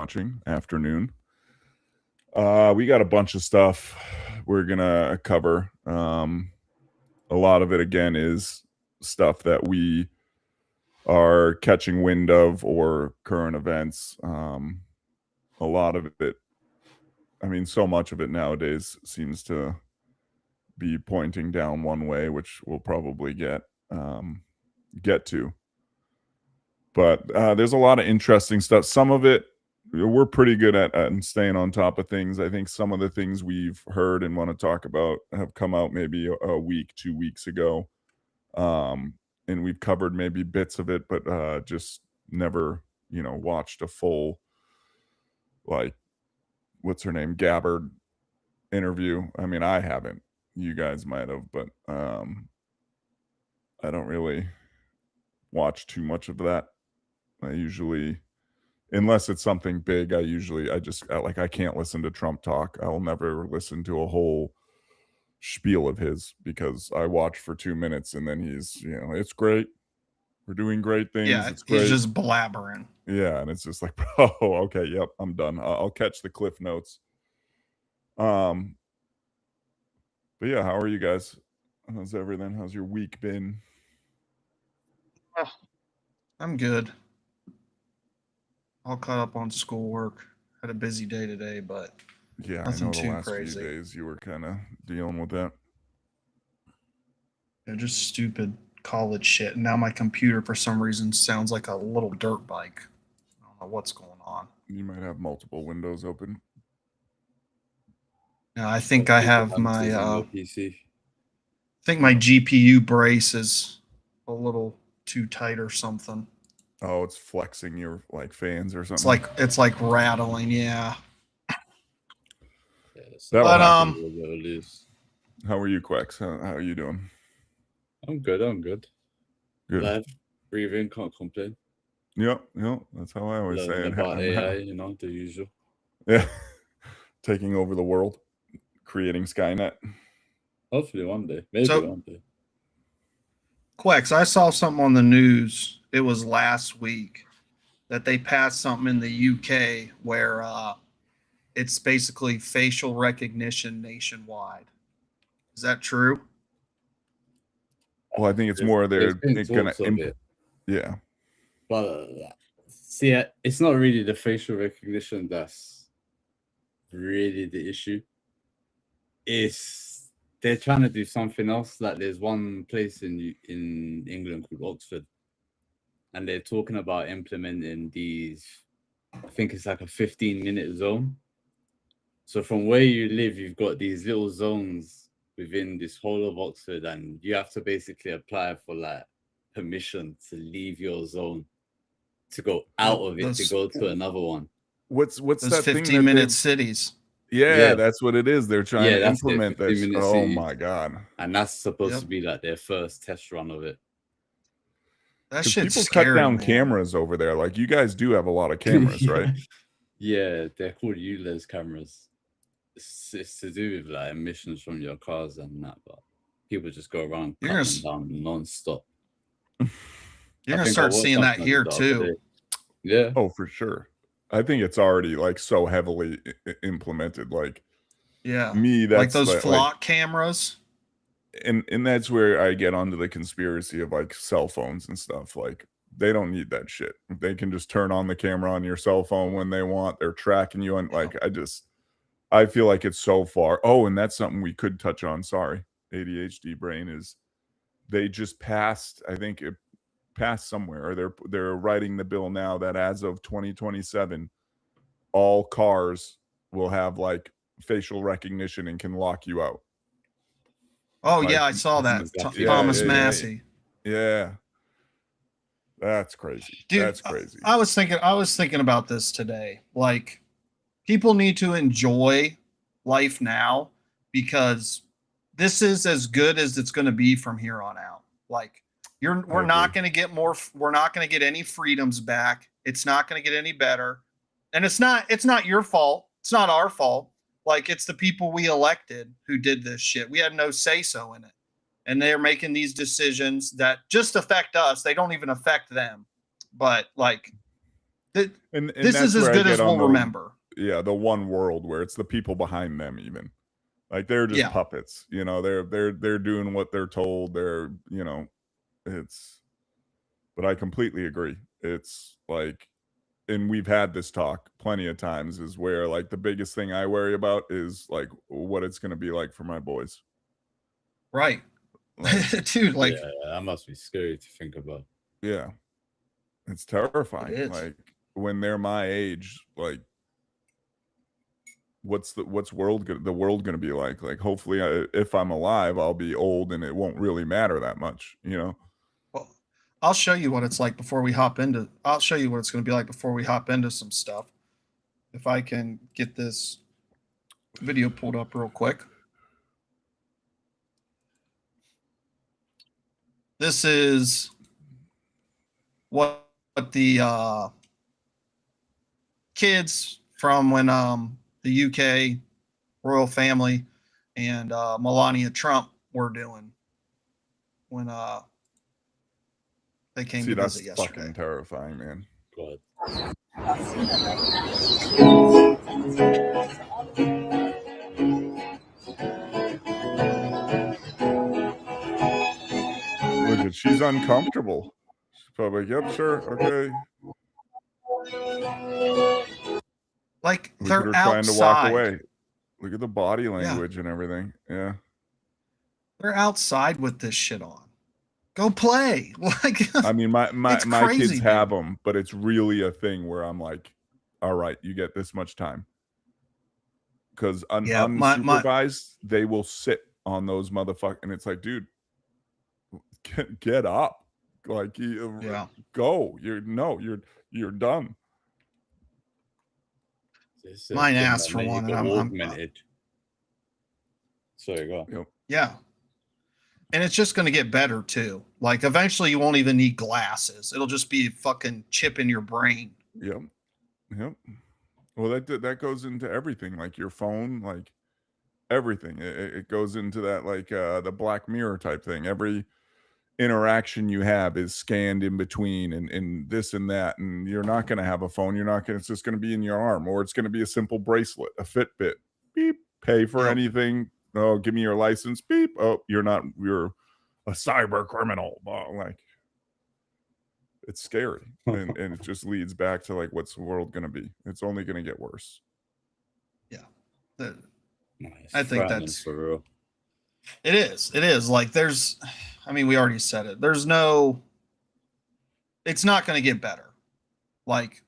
watching. Afternoon. We got a bunch of stuff we're gonna cover. A lot of it again is stuff that we are catching wind of or current events. A lot of it, I mean, so much of it nowadays seems to be pointing down one way, which we'll probably get to. But there's a lot of interesting stuff. Some of it we're pretty good at staying on top of things. I think some of the things we've heard and want to talk about have come out maybe a week, 2 weeks ago. And we've covered maybe bits of it, but just never, watched a full, like, what's her name, Gabbard interview. I mean, I haven't. You guys might have, but I don't really watch too much of that. I usually, unless it's something big, I can't listen to Trump talk. I'll never listen to a whole spiel of his because I watch for 2 minutes and then he's, it's great. We're doing great things. Yeah, it's great. He's just blabbering. Yeah, and it's just like, bro, okay, yep, I'm done. I'll catch the cliff notes. But yeah, how are you guys? How's everything? How's your week been? Oh, I'm good. All caught up on schoolwork. Had a busy day today, but yeah, nothing I know the too last crazy. few days you were kind of dealing with that. Yeah, just stupid college shit. And now my computer, for some reason, sounds like a little dirt bike. I don't know what's going on. You might have multiple windows open. Now, I think I have my PC. I think my GPU brace is a little too tight or something. Oh, it's flexing your fans or something. It's like rattling, yeah. But how are you, Quex? How are you doing? I'm good. Good. Live, breathing, can't complain. Yep. That's how I always say it. About AI, the usual. Yeah. Taking over the world, creating Skynet. Hopefully one day. Maybe one day. Quex, I saw something on the news. It was last week that they passed something in the UK where it's basically facial recognition nationwide. Is that true? Well, I think it's more they're going to yeah. But see, it's not really the facial recognition that's really the issue. It's they're trying to do something else. Like there's one place in England called Oxford, and they're talking about implementing these. I think it's like a 15-minute zone. So from where you live, you've got these little zones within this whole of Oxford, and you have to basically apply for permission to leave your zone, to go out of it, to go to another one. What's that 15-minute cities? Yeah, that's what it is. They're trying to implement this. Oh my god! And that's supposed to be their first test run of it. That shit's people scary, cut down man. cameras over there. Like you guys do have a lot of cameras, right? Yeah, they're called ULEZ cameras. It's to do with emissions from your cars and that, but people just go around cutting down non-stop. You're gonna start seeing that here too. Yeah. Oh, for sure. I think it's already so heavily implemented. Me, that's like those flock cameras. And that's where I get onto the conspiracy of cell phones and stuff. They don't need that shit. They can just turn on the camera on your cell phone when they want. They're tracking you, and I feel like it's so far. Oh, and that's something we could touch on. Sorry, ADHD brain is. They just passed. I think it passed somewhere, or they're writing the bill now that as of 2027, all cars will have facial recognition and can lock you out. Oh yeah, I saw that. Thomas Massey. Yeah. That's crazy. Dude, that's crazy. I was thinking about this today. People need to enjoy life now because this is as good as it's going to be from here on out. We're not going to get more. We're not going to get any freedoms back. It's not going to get any better. And it's not your fault. It's not our fault. It's the people we elected who did this shit. We had no say-so in it. And they're making these decisions that just affect us. They don't even affect them. But And this is that's as where I good get as on we'll remember. Yeah, the one world where it's the people behind them, even like they're just Yeah. puppets. You know, they're doing what they're told. They're, you know, it's. But I completely agree. It's like, and we've had this talk plenty of times, is where like the biggest thing I worry about is like what it's going to be like for my boys. Right. Like, Dude, like, yeah, that must be scary to think about. yeah, it's terrifying. It is. Like when they're my age, like what's the world gonna be like? Like hopefully, if I'm alive, I'll be old and it won't really matter that much. You know. well, I'll show you what it's like before we hop into. I'll show you what it's going to be like before we hop into some stuff. If I can get this video pulled up real quick. This is what the kids from when the UK royal family and Melania Trump were doing when they came See, to that's visit yesterday. fucking terrifying, man. God. Look at, she's uncomfortable. She's probably like, yep, sure, okay. Like Look they're at her outside. trying to walk away. Look at the body language and everything. Yeah. They're outside with this shit on. Go play. Like, I mean, my it's my crazy, kids have dude. them, but it's really a thing where I'm like, all right, you get this much time. Because Yeah, unsupervised, they will sit on those motherfuckers, and it's like, dude, get up, like, Yeah. go. You're done. This Mine thing asked that for may one, get and I'm augmented. Sorry, go on. Yep. yeah. And it's just going to get better too. Like eventually you won't even need glasses. It'll just be a fucking chip in your brain. Yep. Yep. Well, that goes into everything, like your phone, like everything. It goes into that, like the Black Mirror type thing. Every interaction you have is scanned in between, and this and that, and you're not going to have a phone. You're not going to. It's just going to be in your arm, or it's going to be a simple bracelet, a Fitbit. Beep. Pay for anything. Oh, give me your license. Beep. Oh, you're a cyber criminal. Oh, like, it's scary, and it just leads back to like, what's the world going to be? It's only going to get worse. Yeah. Nice. I think that's for real. It is like I mean, we already said it. It's not going to get better. Like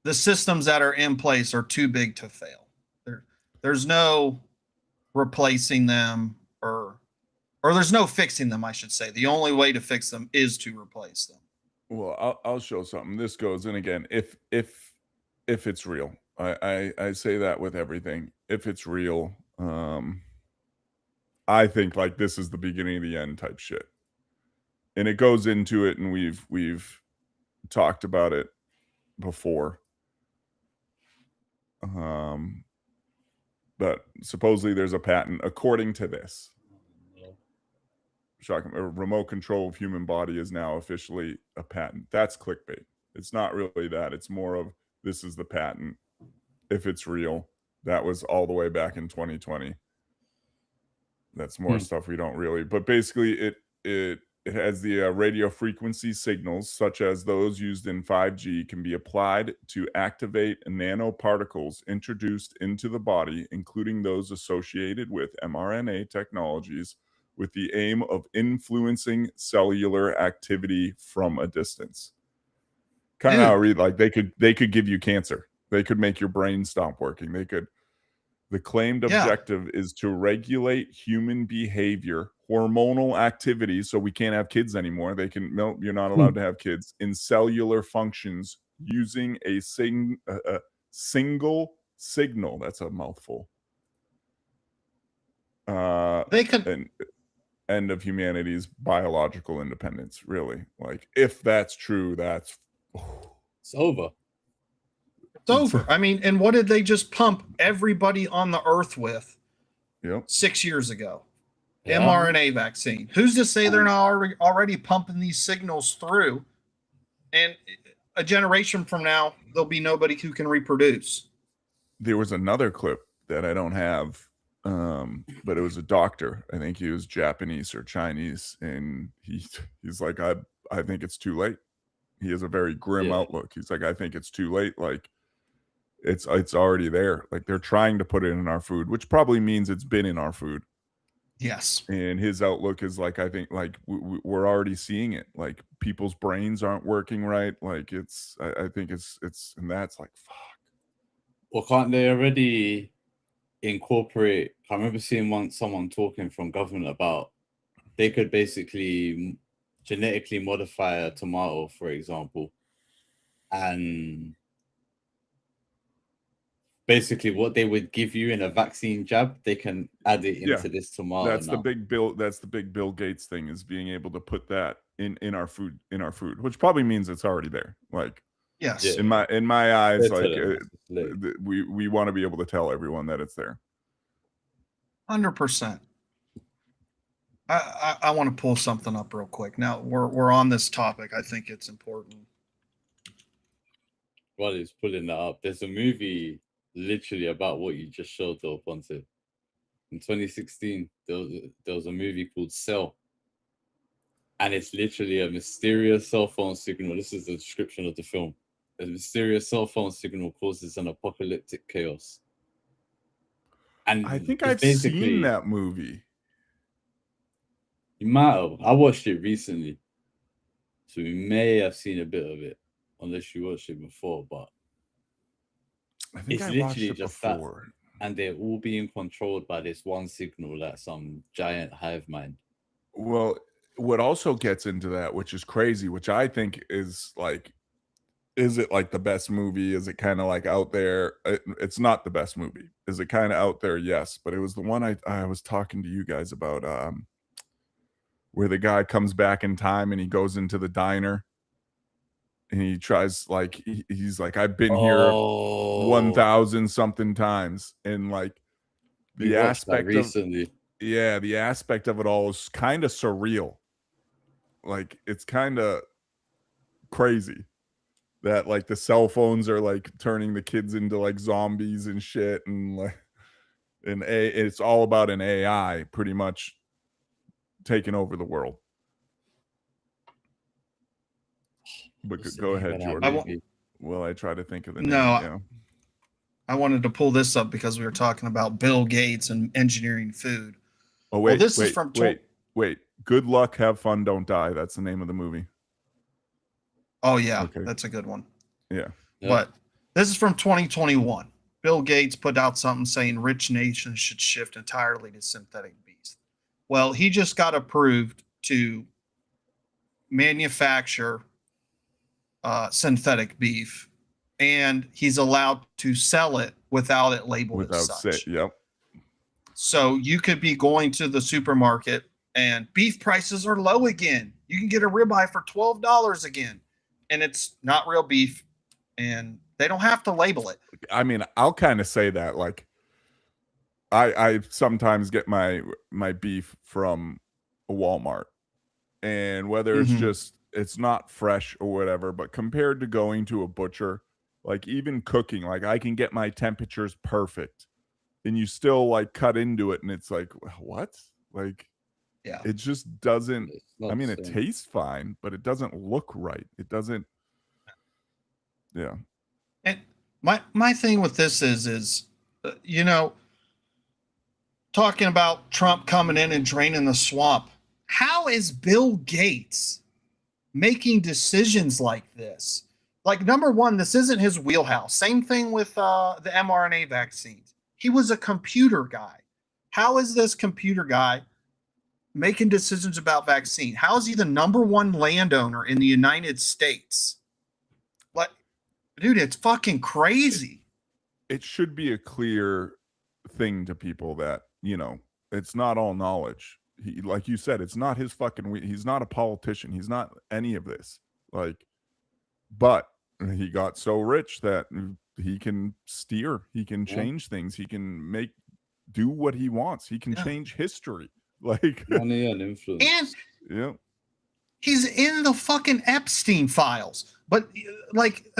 the systems that are in place are too big to fail. There's no replacing them or there's no fixing them, I should say. The only way to fix them is to replace them. Well, I'll show something. This goes, and again, if it's real, I say that with everything. If it's real, I think like this is the beginning of the end type shit, and it goes into it, and we've talked about it before. But supposedly there's a patent, according to this. Shocking. Remote control of human body is now officially a patent. That's clickbait. It's not really that. It's more of, this is the patent. If it's real, that was all the way back in 2020. That's more stuff we don't really. But basically, it has the radio frequency signals, such as those used in 5G, can be applied to activate nanoparticles introduced into the body, including those associated with mRNA technologies, with the aim of influencing cellular activity from a distance. Kind of how I read, like they could give you cancer. They could make your brain stop working. The claimed objective is to regulate human behavior, hormonal activity, so we can't have kids anymore. You're not allowed to have kids, in cellular functions using a single signal. That's a mouthful. They could end of humanity's biological independence, really. Like, if that's true, it's over. It's over. I mean, and what did they just pump everybody on the earth with 6 years ago? Yeah. mRNA vaccine. Who's to say they're not already pumping these signals through? And a generation from now, there'll be nobody who can reproduce. There was another clip that I don't have, but it was a doctor. I think he was Japanese or Chinese, and he's like, I think it's too late. He has a very grim outlook. He's like, I think it's too late. Like, it's already there. Like, they're trying to put it in our food, which probably means it's been in our food. Yes. And his outlook is like, I think, like, we're already seeing it. Like, people's brains aren't working right. Like, I think it's, and that's like, fuck. Well, can't they already incorporate? I remember seeing someone talking from government about they could basically genetically modify a tomato, for example, and basically what they would give you in a vaccine jab, they can add it into this tomato. That's the big Bill Gates thing, is being able to put that in our food, which probably means it's already there. Like, yes, in my eyes, like, we want to be able to tell everyone that it's there. 100%. I want to pull something up real quick. Now we're on this topic. I think it's important. While he's pulling that up, there's a movie literally about what you just showed though, Ponte. In 2016, there was a movie called Cell, and it's literally a mysterious cell phone signal. This is the description of the film. A mysterious cell phone signal causes an apocalyptic chaos. And I think I've seen that movie. You might have. I watched it recently, so we may have seen a bit of it, unless you watched it before. But I think it's literally just before. That, and they're all being controlled by this one signal, like some giant hive mind. Well, what also gets into that, which is crazy, which I think is like, is it like the best movie? Is it kind of like out there? It's not the best movie. Is it kind of out there? Yes, but it was the one I was talking to you guys about, where the guy comes back in time and he goes into the diner and he tries, like, he's like, I've been here 1,000 something times, and like the aspect recently. The aspect of it all is kind of surreal. Like, it's kind of crazy that, like, the cell phones are like turning the kids into like zombies and shit, and like, it's all about an AI pretty much taking over the world. But go ahead, Jordan. I try to think of the name. No, I wanted to pull this up because we were talking about Bill Gates and engineering food. Oh wait, this is from wait. Good luck, have fun, don't die. That's the name of the movie. Oh yeah, okay. That's a good one. Yeah, but this is from 2021. Bill Gates put out something saying rich nations should shift entirely to synthetic beef. Well, he just got approved to manufacture synthetic beef, and he's allowed to sell it without it labeled as such. Yep. So you could be going to the supermarket and beef prices are low again. You can get a ribeye for $12 again, and it's not real beef, and they don't have to label it. I mean, I'll kind of say that, like, I sometimes get my beef from a Walmart, and whether it's just, it's not fresh or whatever, but compared to going to a butcher, like, even cooking, like, I can get my temperatures perfect, and you still like cut into it and it's like, what? Like, yeah, it just doesn't, I mean, it tastes fine, but it doesn't look right. It doesn't. Yeah. And my thing with this is you know, talking about Trump coming in and draining the swamp. How is Bill Gates making decisions like this? Like, number one, this isn't his wheelhouse. Same thing with the mRNA vaccines. He was a computer guy. How is this computer guy making decisions about vaccine? How is he the #1 landowner in the United States? Like, dude, it's fucking crazy. It should be a clear thing to people that, you know, it's not all knowledge. He, like you said, it's not his fucking, he's not a politician. He's not any of this. Like, but he got so rich that he can steer, he can change things, he can do what he wants, he can change history. Like, money and influence. And he's in the fucking Epstein files. But like,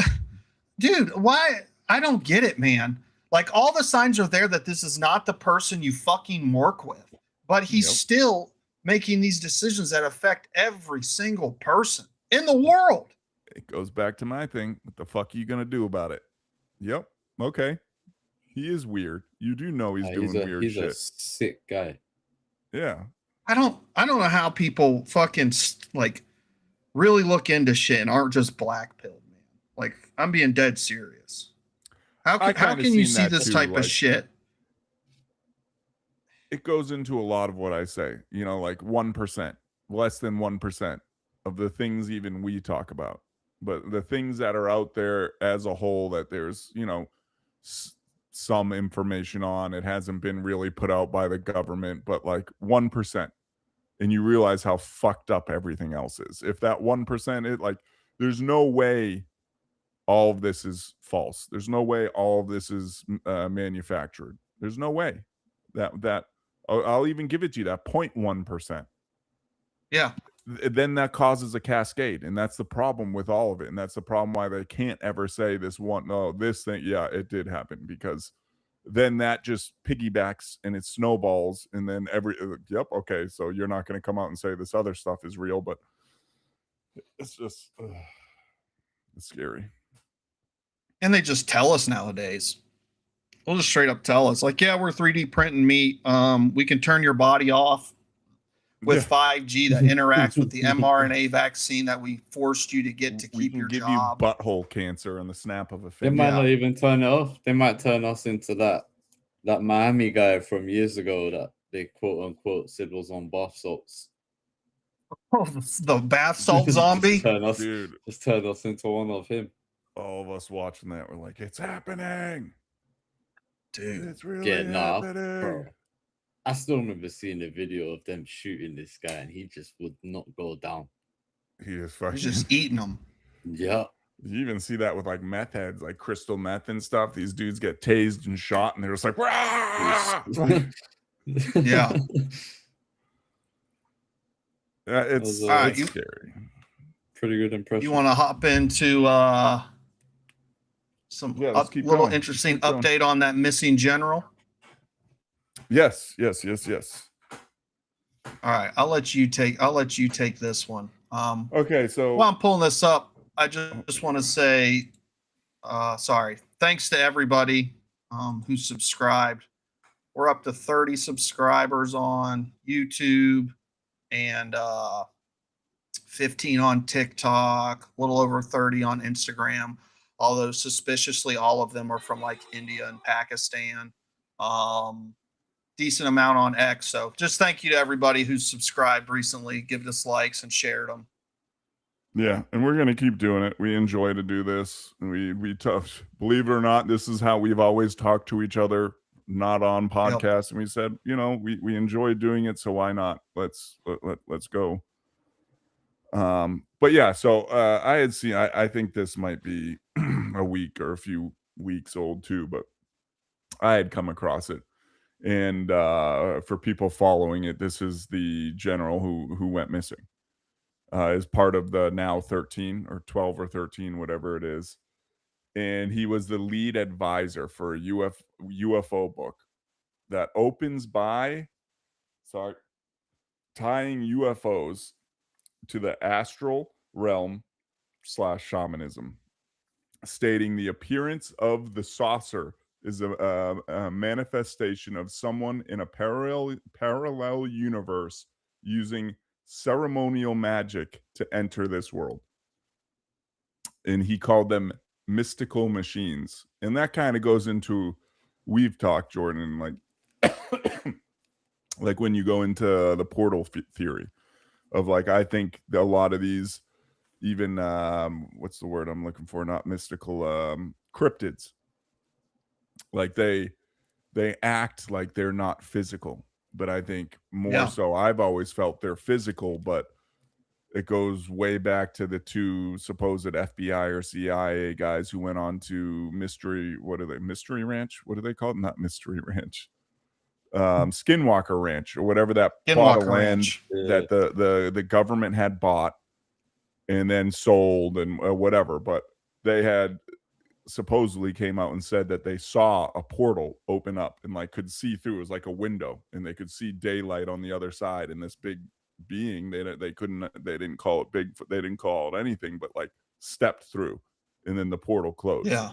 dude, why? I don't get it, man. Like, all the signs are there that this is not the person you fucking work with, but he's still making these decisions that affect every single person in the world. It goes back to my thing. What the fuck are you gonna do about it? Yep. Okay. He is weird. You do know he's doing weird shit. He's a sick guy. Yeah. I don't know how people fucking like really look into shit and aren't just black-pilled, man. Like, I'm being dead serious. How can you see this type of shit? It goes into a lot of what I say, you know, like 1%, less than 1% of the things even we talk about. But the things that are out there as a whole that there's, you know, some information on, it hasn't been really put out by the government, but like 1%. And you realize how fucked up everything else is. If that 1%, it like, there's no way all of this is false. There's no way all of this is manufactured. There's no way that I'll even give it to you, that 0.1%. Yeah. Then that causes a cascade, and that's the problem with all of it, and that's the problem why they can't ever say this thing, yeah, it did happen, because then that just piggybacks and it snowballs, and then yep, okay, so you're not going to come out and say this other stuff is real, but it's just it's scary. And they just tell us nowadays. They'll just straight up tell us, like, yeah, we're 3D printing meat. We can turn your body off with 5G that interacts with the mRNA vaccine that we forced you to get to keep your job. You butthole cancer in the snap of a finger. They might not even turn it off. They might turn us into that Miami guy from years ago that they quote unquote said was on bath salts. Oh, the bath salt zombie? Just turn us into one of him. All of us watching that were like, it's happening. Dude, it's really happening. Bro. I still remember seeing a video of them shooting this guy, and he just would not go down. He is fucking He's just eating them. Yeah. You even see that with like meth heads, like crystal meth and stuff. These dudes get tased and shot, and they're just like, yeah. It's scary. Pretty good impression. You want to hop into some little interesting update on that missing general? Yes. All right, I'll let you take this one. Okay, so while I'm pulling this up, I just want to say sorry. Thanks to everybody who subscribed. We're up to 30 subscribers on YouTube and 15 on TikTok, a little over 30 on Instagram. Although suspiciously, all of them are from like India and Pakistan. Decent amount on X. So just thank you to everybody who's subscribed recently, given us likes and shared them. Yeah, and we're gonna keep doing it. We enjoy to do this. We tough. Believe it or not, this is how we've always talked to each other, not on podcasts. Yep. And we said, you know, we enjoy doing it, so why not? Let's go. But yeah, so I had seen. I think this might be a week or a few weeks old too, but I had come across it. And for people following it, this is the general who went missing as part of the now 13 or 12 or 13, whatever it is. And he was the lead advisor for a UFO book that opens by tying UFOs to the astral realm / shamanism, stating the appearance of the saucer is a manifestation of someone in a parallel universe using ceremonial magic to enter this world. And he called them mystical machines. And that kind of goes into, we've talked, Jordan, like like when you go into the portal theory of like, I think a lot of these, even what's the word I'm looking for, not mystical, cryptids, like they act like they're not physical, but I think more so I've always felt they're physical, but it goes way back to the two supposed FBI or CIA guys who went on to Mystery Ranch, what do they call it? Not Mystery Ranch, Skinwalker Ranch, or whatever that plot of land that the government had bought, and then sold and whatever. But they had supposedly came out and said that they saw a portal open up and like could see through. It was like a window, and they could see daylight on the other side. And this big being, they didn't call it Bigfoot, they didn't call it anything, but like stepped through, and then the portal closed. Yeah.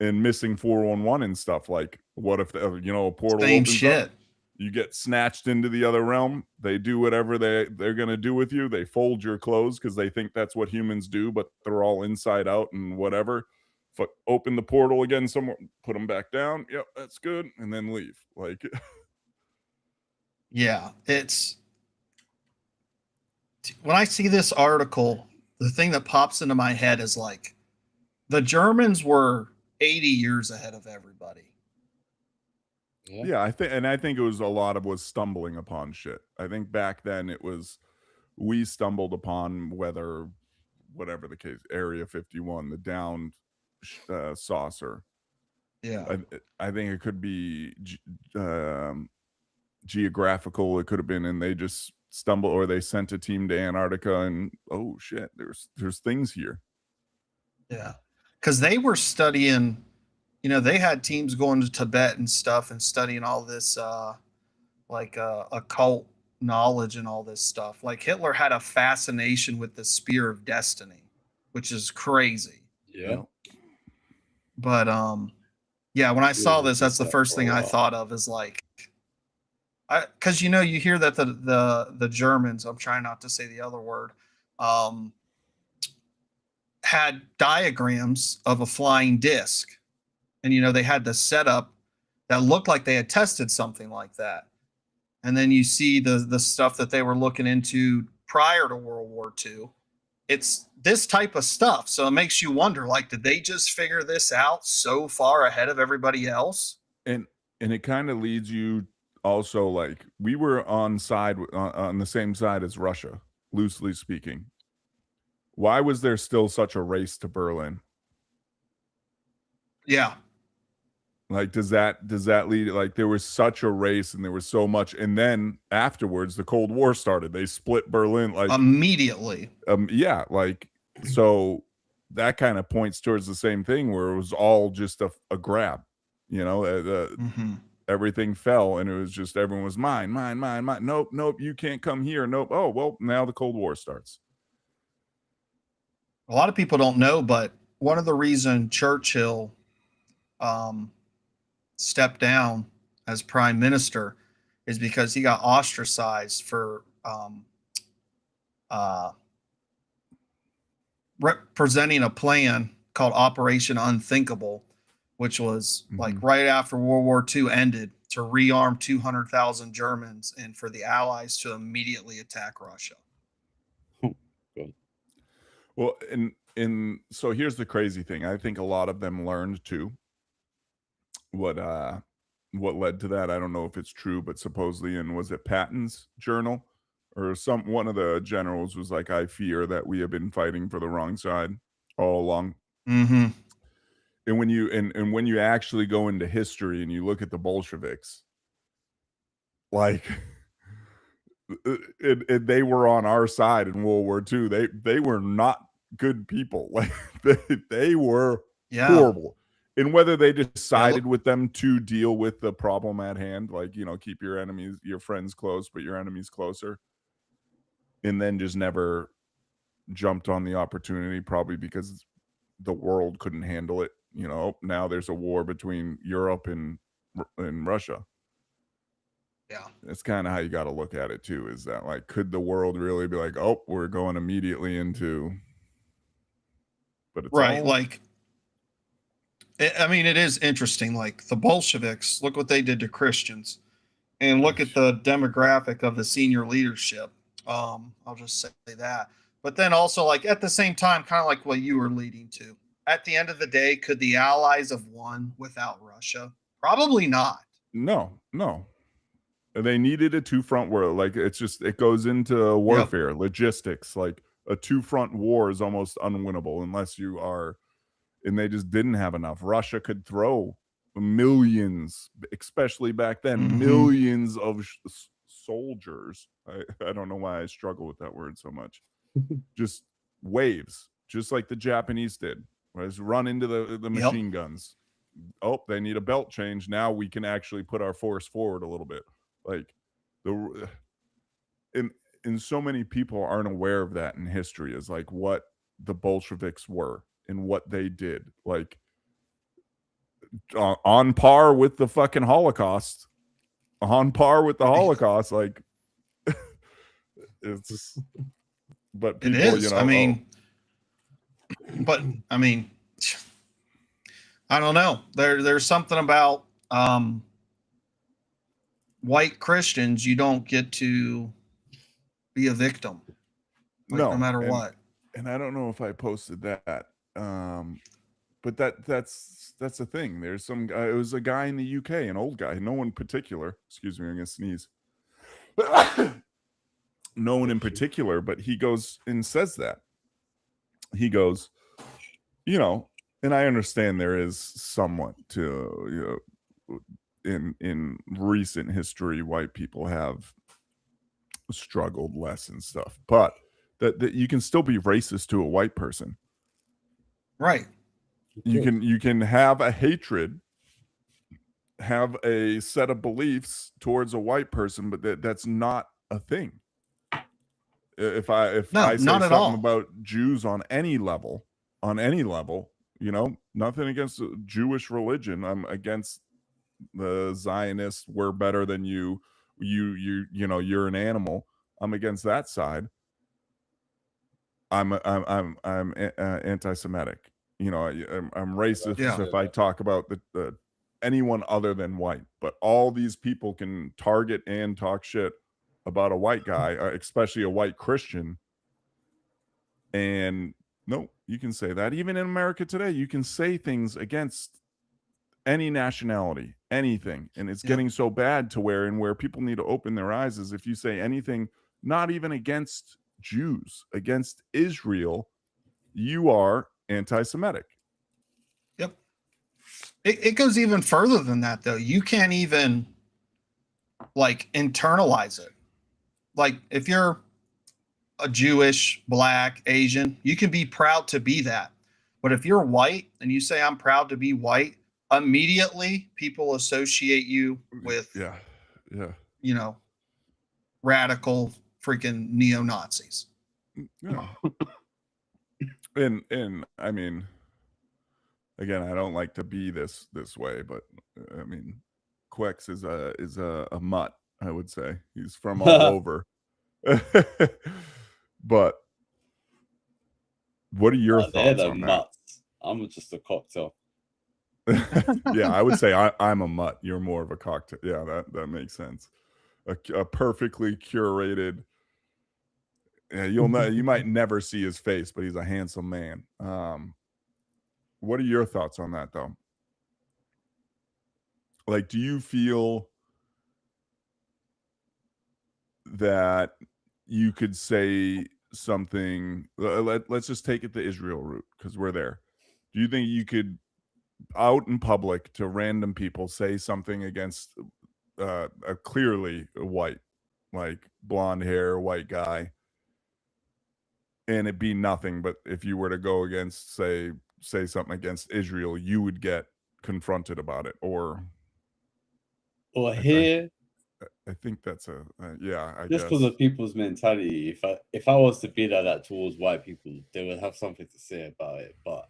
And missing 411 and stuff, like what if a portal Same opens shit. up, you get snatched into the other realm, they do whatever they're gonna do with you, they fold your clothes because they think that's what humans do, but they're all inside out and whatever. Open the portal again somewhere, put them back down, yep, that's good, and then leave. Like yeah, it's when I see this article, the thing that pops into my head is like the Germans were 80 years ahead of everybody. Yeah, I think it was a lot of was stumbling upon shit. I think back then it was we stumbled upon whatever the case, Area 51, the downed saucer. Yeah, I think it could be geographical. It could have been, and they just stumbled, or they sent a team to Antarctica, and oh shit, there's things here. Yeah, because they were studying. They had teams going to Tibet and stuff and studying all this occult knowledge and all this stuff. Like Hitler had a fascination with the spear of destiny, which is crazy. Yeah. But yeah, when I saw this, that's the first thing I thought of is like, because you hear that the Germans, I'm trying not to say the other word, had diagrams of a flying disc. And, they had the setup that looked like they had tested something like that. And then you see the stuff that they were looking into prior to World War II. It's this type of stuff. So it makes you wonder, like, did they just figure this out so far ahead of everybody else? And it kind of leads you also, like, we were on the same side as Russia, loosely speaking. Why was there still such a race to Berlin? Yeah. Like, does that lead, like, there was such a race and there was so much, and then afterwards the Cold War started. They split Berlin like immediately. Yeah, like, so that kind of points towards the same thing where it was all just a grab, everything fell and it was just everyone was mine. Nope, you can't come here. Nope. Oh, well, now the Cold War starts. A lot of people don't know, but one of the reasons Churchill stepped down as prime minister is because he got ostracized for representing a plan called Operation Unthinkable, which was like right after World War II ended, to rearm 200,000 Germans and for the Allies to immediately attack Russia. Well, and so here's the crazy thing. I think a lot of them learned too. What led to that, I don't know if it's true, but supposedly was it Patton's journal or one of the generals was like, I fear that we have been fighting for the wrong side all along. Mm-hmm. And when you actually go into history and you look at the Bolsheviks, like they were on our side in World War II. They were not good people. Like they were horrible. And whether they decided with them to deal with the problem at hand, like, keep your friends close, but your enemies closer, and then just never jumped on the opportunity, probably because the world couldn't handle it. Now there's a war between Europe and Russia. Yeah. That's kind of how you got to look at it too, is that, like, could the world really be like, oh, we're going immediately into, but it's right. Like, I mean, it is interesting. Like the Bolsheviks, look what they did to Christians, and look at the demographic of the senior leadership. I'll just say that. But then also, like, at the same time, kind of like what you were leading to, at the end of the day, could the Allies have won without Russia? Probably not. No. They needed a two-front war. Like, it goes into warfare, logistics. Like, a two-front war is almost unwinnable unless you are, and they just didn't have enough. Russia could throw millions, especially back then, millions of soldiers. I don't know why I struggle with that word so much. Just waves, just like the Japanese did. Was run into the machine guns. Oh, they need a belt change. Now we can actually put our force forward a little bit. Like and so many people aren't aware of that in history, as like what the Bolsheviks were and what they did. Like on par with the fucking Holocaust. On par with the Holocaust. Like it's but people, it is. you know, I mean, but I mean, I don't know. There's something about white Christians. You don't get to be a victim, like, no matter what. And I don't know if I posted that, but that's the thing. There's some guy. It was a guy in the UK, an old guy. No one in particular. Excuse me, I'm gonna sneeze. No one in particular, but he goes and says that. He goes, you know, and I understand there is somewhat to, you know, in recent history, white people have struggled less and stuff, but that you can still be racist to a white person, right? You can have a hatred, have a set of beliefs towards a white person, but that's not a thing. If I say something about Jews on any level, you know, nothing against the Jewish religion. I'm against the Zionists. We're better than you. You know, you're an animal. I'm against that side. I'm anti-Semitic. You know, I'm racist if I talk about the anyone other than white. But all these people can target and talk shit about a white guy, especially a white Christian. And no, you can say that. Even in America today, you can say things against any nationality, anything. And it's getting so bad to where people need to open their eyes is if you say anything, not even against Jews, against Israel, you are anti-Semitic. Yep. It goes even further than that, though. You can't even like internalize it. Like if you're a Jewish, Black, Asian, you can be proud to be that. But if you're white and you say I'm proud to be white, immediately people associate you with you know, radical freaking neo-Nazis. Yeah. and I mean, again, I don't like to be this way, but I mean, Quex is a mutt, I would say. He's from all over. But what are your thoughts on mutts. I'm just a cocktail. Yeah, I would say I'm a mutt. You're more of a cocktail. Yeah, that makes sense. A perfectly curated. Yeah, you might never see his face, but he's a handsome man. What are your thoughts on that, though? Like, do you feel that you could say something? Let's just take it the Israel route because we're there. Do you think you could, out in public to random people, say something against a clearly white, like blonde hair, white guy, and it be nothing? But if you were to go against, say something against Israel, you would get confronted about it, or here. I think that's a I just guess. for the people's mentality. If I was to be like that towards white people, they would have something to say about it. But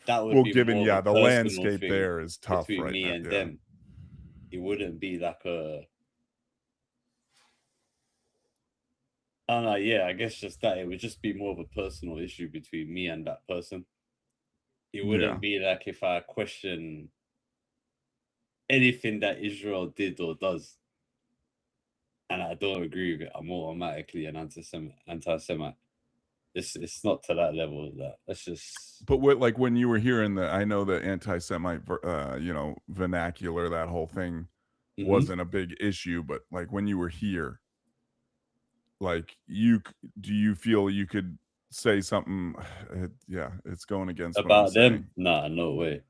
that would be given more of the landscape there is tough between right me now, and them. It wouldn't be like a. I don't know. Yeah, I guess just that. It would just be more of a personal issue between me and that person. It wouldn't be like if I question anything that Israel did or does, and I don't agree with it, I'm automatically an anti-Semite. It's not to that level of that. That's just. But what, like when you were hearing I know the anti-Semite, you know, vernacular, that whole thing wasn't a big issue. But like when you were here, like do you feel you could say something? It's going against about them. Nah, no way.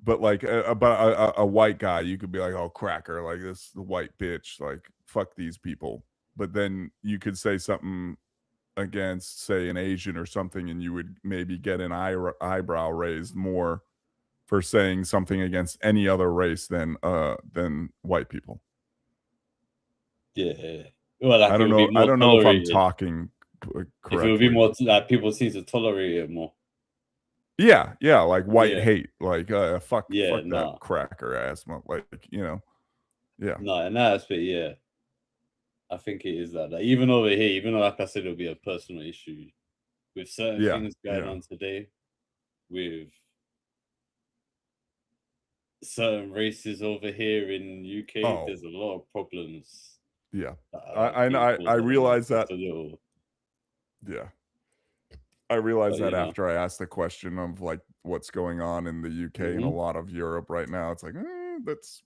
But like about a white guy, you could be like, "Oh, cracker, like this the white bitch, like fuck these people." But then you could say something against, say, an Asian or something, and you would maybe get an eyebrow raised more for saying something against any other race than white people. Yeah. Well, like I don't know. I don't know if I'm talking correctly. If it would be more like people seem to tolerate it more. Yeah, like white hate, like fuck nah. that cracker ass, like, you know. Yeah. No, in that aspect, yeah. I think it is that. Like, even over here, even though, like I said, it'll be a personal issue with certain things going on today, with certain races over here in UK, there's a lot of problems. Yeah, I realize that. Yeah, I realize that after I asked the question of like what's going on in the UK and a lot of Europe right now, it's like that's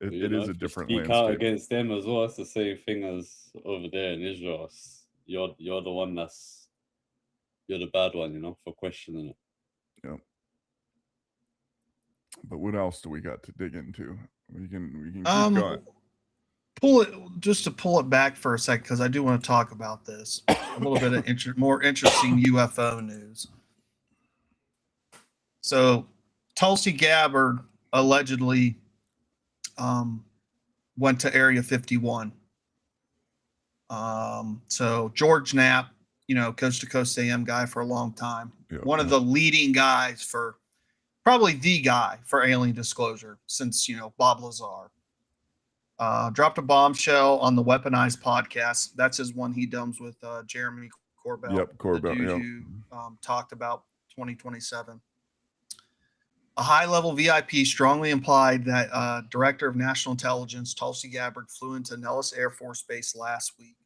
it is a different speak landscape. Out against them as well. It's the same thing as over there in Israel. You're the one you're the bad one, you know, for questioning it. Yeah. But what else do we got to dig into? We can keep going. Pull it back for a second, because I do want to talk about this. A little bit of more interesting UFO news. So Tulsi Gabbard allegedly went to Area 51. So George Knapp, Coast to Coast AM guy for a long time, one of the leading guys for, probably the guy for alien disclosure since, Bob Lazar, dropped a bombshell on the Weaponized podcast. That's his one he dumbs with Jeremy Corbell. Yep, Corbell. The dude who talked about 2027. A high-level VIP strongly implied that Director of National Intelligence Tulsi Gabbard flew into Nellis Air Force Base last week.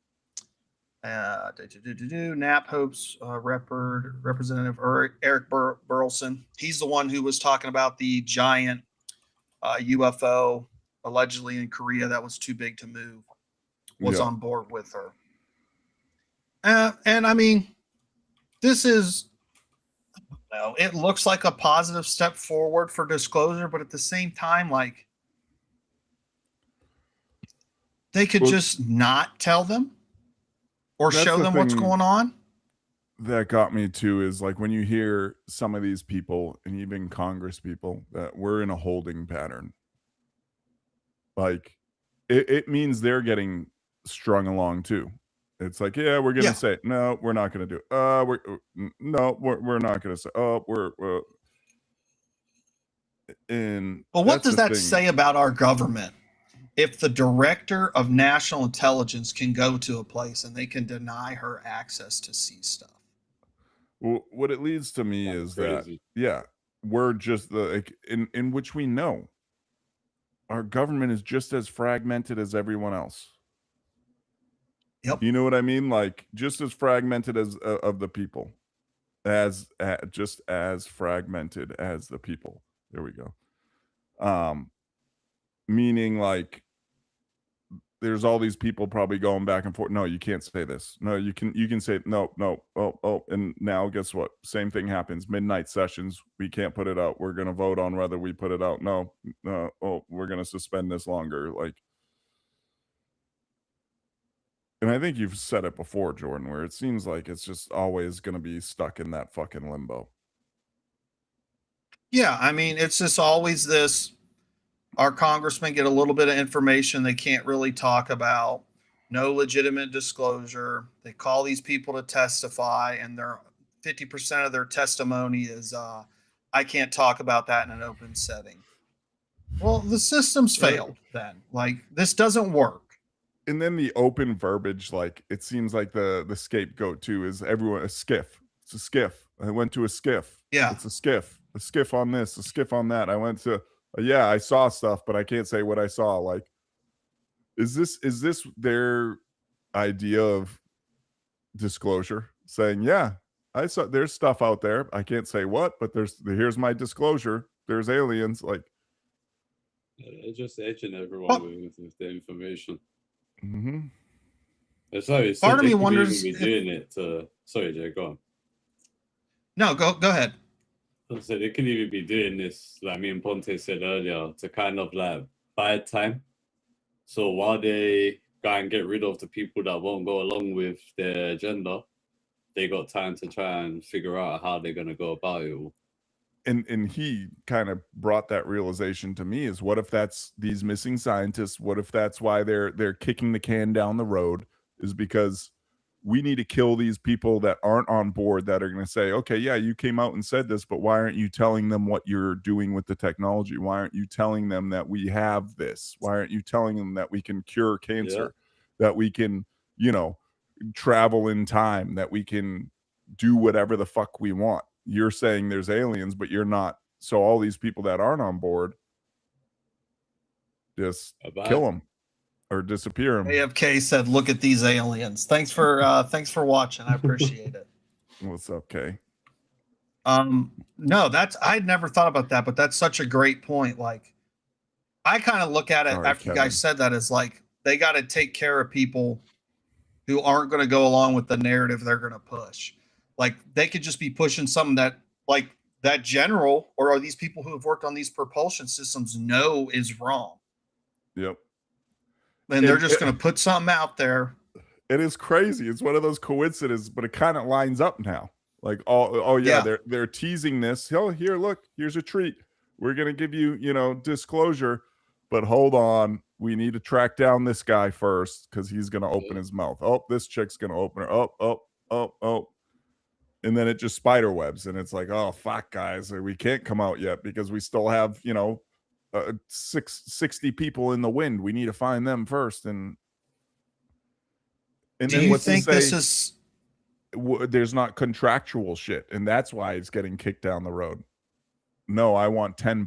Knapp hopes Representative Eric Burleson. He's the one who was talking about the giant UFO allegedly in Korea that was too big to move. Was on board with her. And I mean, this is. No, it looks like a positive step forward for disclosure, but at the same time, like, they could just not tell them or show them what's going on. That got me too, is like when you hear some of these people and even Congress people that we're in a holding pattern, like it means they're getting strung along too. It's like, we're going to say, no, we're not going to do it. We're not going to say, we're in. Well, what does that say about our government? If the Director of National Intelligence can go to a place and they can deny her access to see stuff. Well, what it leads to me is crazy. That, we're just in which we know our government is just as fragmented as everyone else. Yep. You know what I mean? Like just as fragmented as of the people, just as fragmented as the people. There we go. Meaning like there's all these people probably going back and forth. No, you can't say this. No, you can say no. Oh, and now guess what? Same thing happens. Midnight sessions. We can't put it out. We're gonna vote on whether we put it out. No. Oh, we're gonna suspend this longer. Like. And I think you've said it before, Jordan, where it seems like it's just always going to be stuck in that fucking limbo. Yeah, I mean, it's just always this. Our congressmen get a little bit of information they can't really talk about. No legitimate disclosure. They call these people to testify, and they're 50% of their testimony is, I can't talk about that in an open setting. Well, the system's failed then. Like, this doesn't work. And then the open verbiage, like it seems like the scapegoat too is everyone a skiff. It's a skiff. I went to a skiff. Yeah, it's a skiff on this, a skiff on that. I went to I saw stuff, but I can't say what I saw. Like, is this their idea of disclosure? Saying, I saw there's stuff out there. I can't say what, but here's my disclosure. There's aliens. Like, they're just edging everyone with the information. Mm-hmm. It's part of me wonders if doing it to. Sorry, Jay, go on. No, go ahead. So they could even be doing this, like me and Ponte said earlier, to kind of like buy time. So while they go and get rid of the people that won't go along with their agenda, they got time to try and figure out how they're gonna go about it all. And he kind of brought that realization to me is, what if that's these missing scientists? What if that's why they're kicking the can down the road, is because we need to kill these people that aren't on board, that are going to say, okay, yeah, you came out and said this, but why aren't you telling them what you're doing with the technology? Why aren't you telling them that we have this? Why aren't you telling them that we can cure cancer, that we can, you know, travel in time, that we can do whatever the fuck we want? You're saying there's aliens, but you're not. So all these people that aren't on board, just kill them or disappear them. AFK said, "Look at these aliens." Thanks for watching. I appreciate it. What's up, Kay? No, I'd never thought about that, but that's such a great point. Like, I kind of look at it after you guys said that as like, they got to take care of people who aren't going to go along with the narrative they're going to push. Like, they could just be pushing something that, like, that general or these people who have worked on these propulsion systems know is wrong. Yep. And they're just going to put something out there. It is crazy. It's one of those coincidences, but it kind of lines up now. Like, oh yeah, they're teasing this. Oh, here, look, here's a treat. We're going to give you, you know, disclosure, but hold on. We need to track down this guy first, because he's going to open his mouth. Oh, this chick's going to open her. Oh. And then it just spider webs, and it's like, oh, fuck, guys, we can't come out yet because we still have, you know, 60 people in the wind. We need to find them first. And do then you what's think to say, this is there's not contractual shit, and that's why it's getting kicked down the road? No, I want 10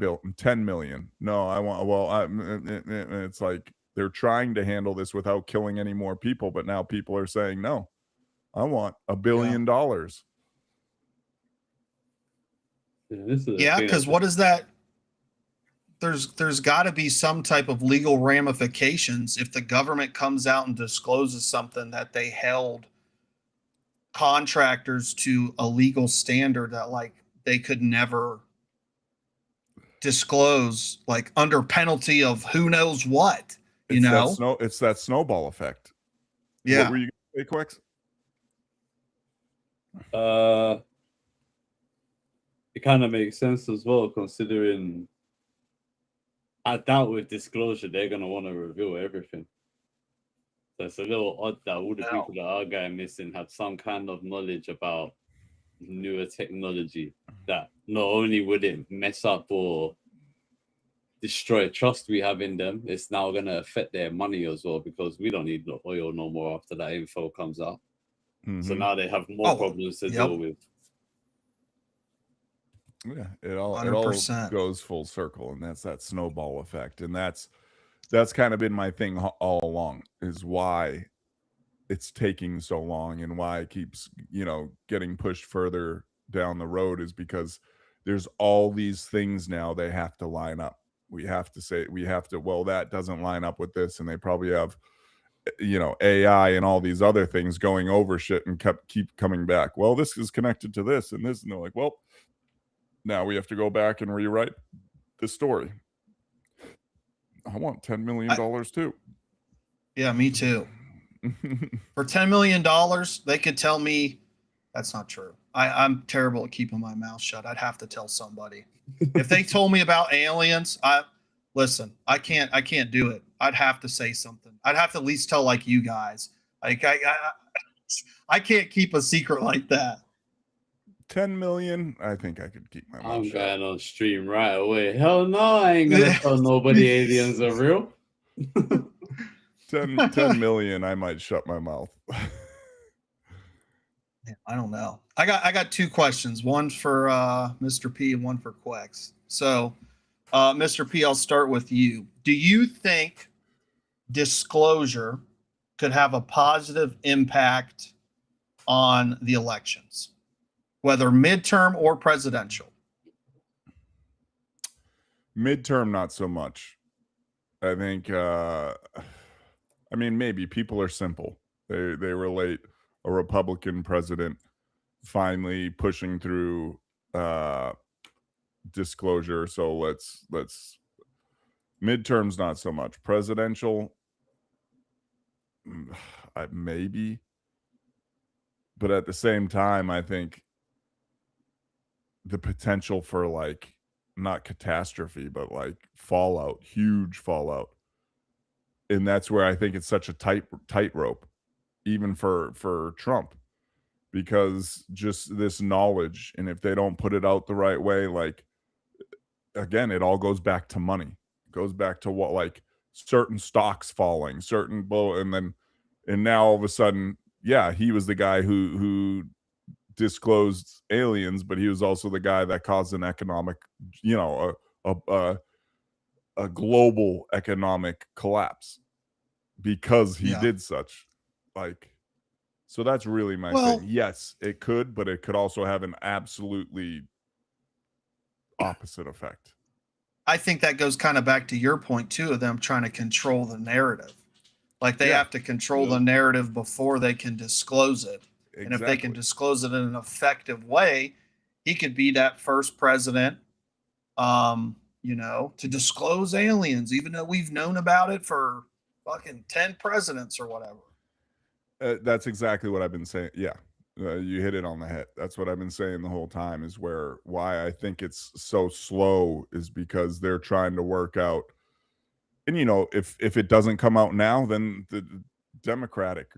million. No, I want, it's like they're trying to handle this without killing any more people, but now people are saying, no, I want $1 billion. Yeah, because what is that? There's got to be some type of legal ramifications if the government comes out and discloses something that they held contractors to a legal standard that, like, they could never disclose, like, under penalty of who knows what. It's that snowball effect. Yeah. What were you going to say, Quex? It kind of makes sense as well, considering I doubt with disclosure they're gonna want to reveal everything. So it's a little odd that all the people that are going missing have some kind of knowledge about newer technology that not only would it mess up or destroy trust we have in them, it's now gonna affect their money as well, because we don't need the oil no more after that info comes out. So now they have more problems to deal with. Yeah, it all 100%. goes full circle, and that's that snowball effect. And that's kind of been my thing all along, is why it's taking so long and why it keeps, you know, getting pushed further down the road, is because there's all these things now they have to line up. We have to, well, that doesn't line up with this, and they probably have, you know, AI and all these other things going over shit and keep coming back. Well, this is connected to this and this, and they're like, well, now we have to go back and rewrite the story. I want $10 million too. Yeah, me too. For $10 million, they could tell me that's not true. I'm terrible at keeping my mouth shut. I'd have to tell somebody. If they told me about aliens, I can't do it. I'd have to say something. I'd have to at least tell, like, you guys. Like, I can't keep a secret like that. 10 million, I think I could keep my mouth shut. I'm going on stream right away. Hell no, I ain't gonna tell nobody aliens are real. 10 million, I might shut my mouth. Yeah, I don't know. I got two questions. One for Mr. P and one for Quex. So, Mr. P, I'll start with you. Do you think disclosure could have a positive impact on the elections, whether midterm or presidential? Midterm, not so much. I think, I mean, maybe people are simple. They relate a Republican president finally pushing through disclosure. So let's midterms, not so much. Presidential, maybe. But at the same time, I think the potential for like not catastrophe, but like fallout, huge fallout. And that's where I think it's such a tightrope, even for Trump, because just this knowledge, and if they don't put it out the right way, like again, it all goes back to money. It goes back to what, like certain stocks falling, certain blow, and now all of a sudden, yeah, he was the guy who disclosed aliens, but he was also the guy that caused an economic, you know, a global economic collapse because he Yeah. did such, like, so that's really my Well- thing. Yes, it could, but it could also have an absolutely opposite effect. I think that goes kind of back to your point too, of them trying to control the narrative. Like they Yeah. have to control Yeah. the narrative before they can disclose it. And if they can disclose it in an effective way, he could be that first president, you know, to disclose aliens, even though we've known about it for fucking 10 presidents or whatever. That's exactly what I've been saying. Yeah, you hit it on the head. That's what I've been saying the whole time, is why I think it's so slow is because they're trying to work out. And you know, if it doesn't come out now, then the Democratic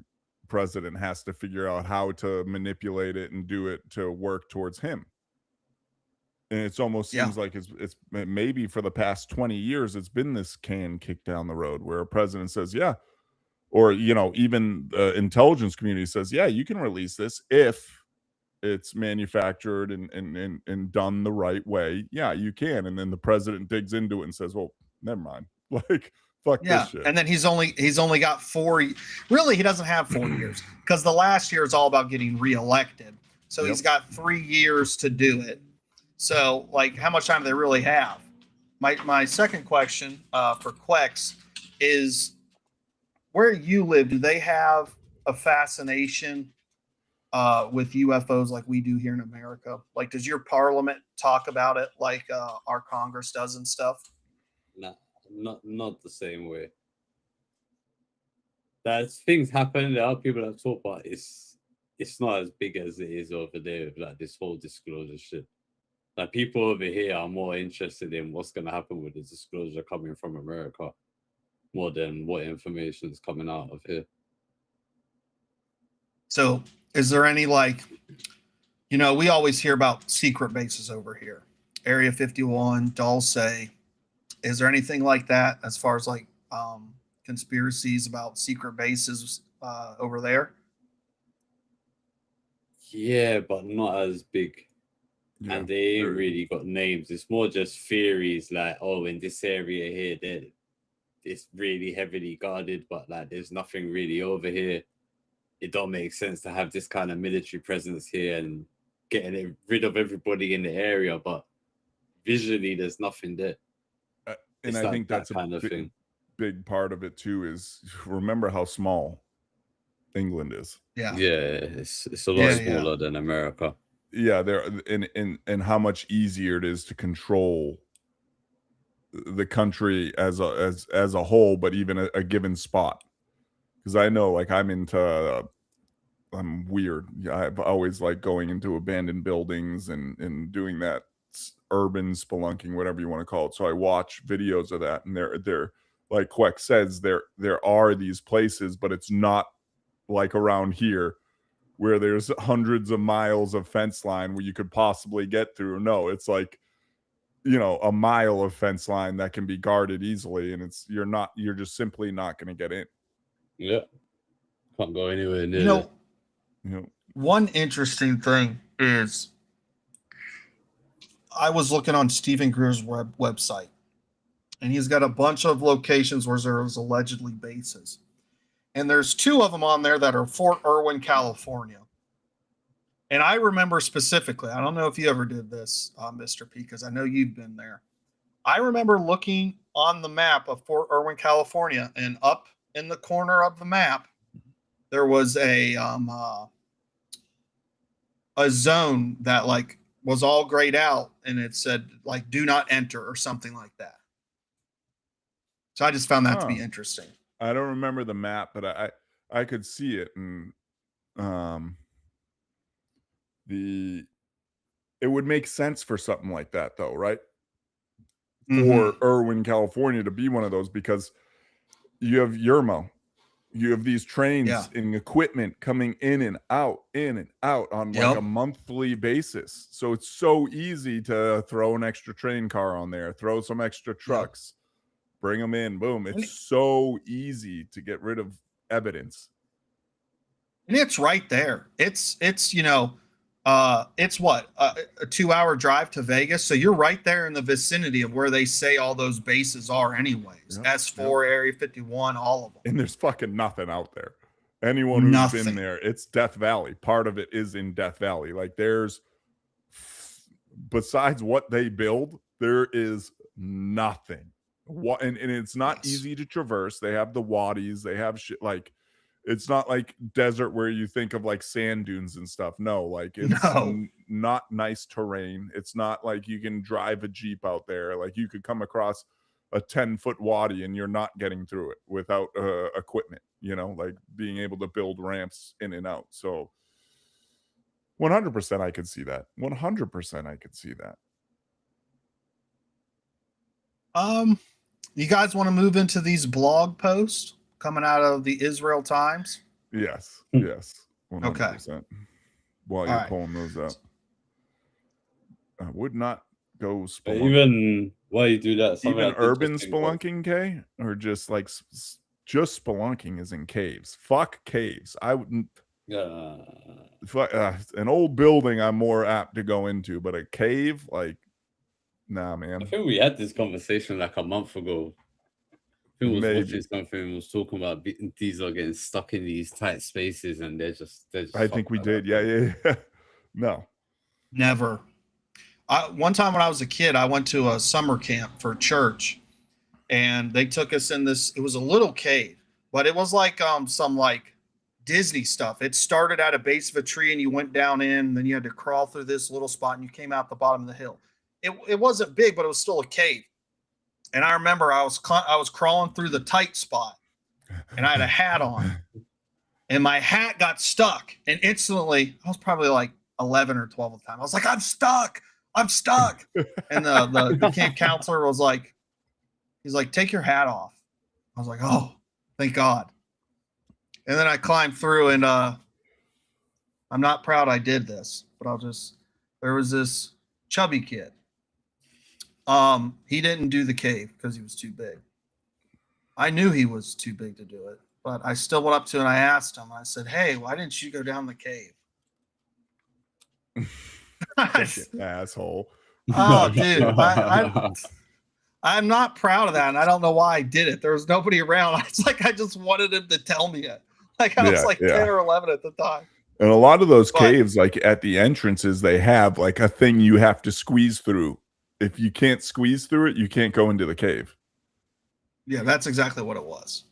president has to figure out how to manipulate it and do it to work towards him. And it's almost seems like it's maybe for the past 20 years it's been this can kicked down the road where a president says, yeah, or you know, even the intelligence community says, yeah, you can release this if it's manufactured and done the right way. Yeah, you can. And then the president digs into it and says, well, never mind. Like, fuck this shit. And then he's only got 4. Really, he doesn't have 4 years because the last year is all about getting reelected. So he's got 3 years to do it. So, like, how much time do they really have? My second question for Quex is, where you live, do they have a fascination with UFOs like we do here in America? Like, does your parliament talk about it like our Congress does and stuff? Nah, not the same way. There's things happen. There are people that talk, but it's not as big as it is over there with like this whole disclosure shit. Like people over here are more interested in what's gonna happen with the disclosure coming from America more than what information is coming out of here. So is there any, like, you know, we always hear about secret bases over here, Area 51, Dulce. Is there anything like that as far as like conspiracies about secret bases over there? Yeah, but not as big. Yeah, And they ain't really got names. It's more just theories like, oh, in this area here, it's really heavily guarded, but like there's nothing really over here. It don't make sense to have this kind of military presence here and getting rid of everybody in the area, but visually there's nothing there. And I think that's kind of thing. Big part of it too is, remember how small England is. Yeah, it's a lot smaller than America. Yeah, there and how much easier it is to control the country as a whole, but even a given spot. Because I know, like, I'm weird. I've always liked going into abandoned buildings and doing that urban spelunking, whatever you want to call it. So I watch videos of that, and they're like Queck says, there are these places, but it's not like around here where there's hundreds of miles of fence line where you could possibly get through. No, it's like, you know, a mile of fence line that can be guarded easily, and you're just simply not going to get in. Yeah, can't go anywhere near. You know, one interesting thing is, I was looking on Stephen Greer's website, and he's got a bunch of locations where there's allegedly bases. And there's 2 of them on there that are Fort Irwin, California. And I remember specifically, I don't know if you ever did this, Mr. P, because I know you've been there. I remember looking on the map of Fort Irwin, California, and up in the corner of the map, there was a zone that like was all grayed out, and it said like "do not enter" or something like that. So I just found that to be interesting. I don't remember the map, but I could see it, and it would make sense for something like that though, right? Mhm. For Irwin, California to be one of those, because you have Yermo, you have these trains Yeah. and equipment coming in and out on like Yep. a monthly basis. So it's so easy to throw an extra train car on there, throw some extra trucks, bring them in, boom. And It's so easy to get rid of evidence. And it's right there. It's it's what a 2-hour drive to Vegas. So you're right there in the vicinity of where they say all those bases are, anyways. Yep, S4, Area 51, all of them. And there's fucking nothing out there. Anyone who's Nothing. been there, it's Death Valley. Part of it is in Death Valley. Like there's, besides what they build, there is nothing. What and it's not Yes. easy to traverse. They have the wadis, they have shit like, it's not like desert where you think of like sand dunes and stuff. No, like it's not nice terrain. It's not like you can drive a Jeep out there. Like you could come across a 10-foot wadi and you're not getting through it without equipment, you know, like being able to build ramps in and out. So 100% I could see that. 100% I could see that. You guys want to move into these blog posts coming out of the Israel Times? Yes. Yes. 100%. While you're All right. pulling those up. I would not go spelunking. Even while you do that, something Even I did urban just think of- spelunking, K, or just like just spelunking is in caves. Fuck caves. I wouldn't. An old building I'm more apt to go into, but a cave, like, nah, man. I think we had this conversation like a month ago. I think I was Maybe. watching something and was talking about these are getting stuck in these tight spaces and they're just I think we did. Yeah. No. Never. One time when I was a kid, I went to a summer camp for church, and they took us in this. It was a little cave, but it was like some like Disney stuff. It started at a base of a tree, and you went down in. And then you had to crawl through this little spot, and you came out the bottom of the hill. It wasn't big, but it was still a cave. And I remember I was crawling through the tight spot, and I had a hat on, and my hat got stuck, and instantly I was probably like 11 or 12 at the time. I was like, I'm stuck. And the camp counselor was like, he's like, take your hat off. I was like, oh, thank God. And then I climbed through, and I'm not proud I did this, but there was this chubby kid. He didn't do the cave because he was too big. I knew he was too big to do it, but I still went up to him and I asked him, I said, hey, why didn't you go down the cave? Fucking asshole. Oh, dude, I'm not proud of that, and I don't know why I did it. There was nobody around. It's like I just wanted him to tell me it. Like I was like 10 or 11 at the time. And a lot of those caves, like at the entrances, they have like a thing you have to squeeze through. If you can't squeeze through it, you can't go into the cave. Yeah, that's exactly what it was.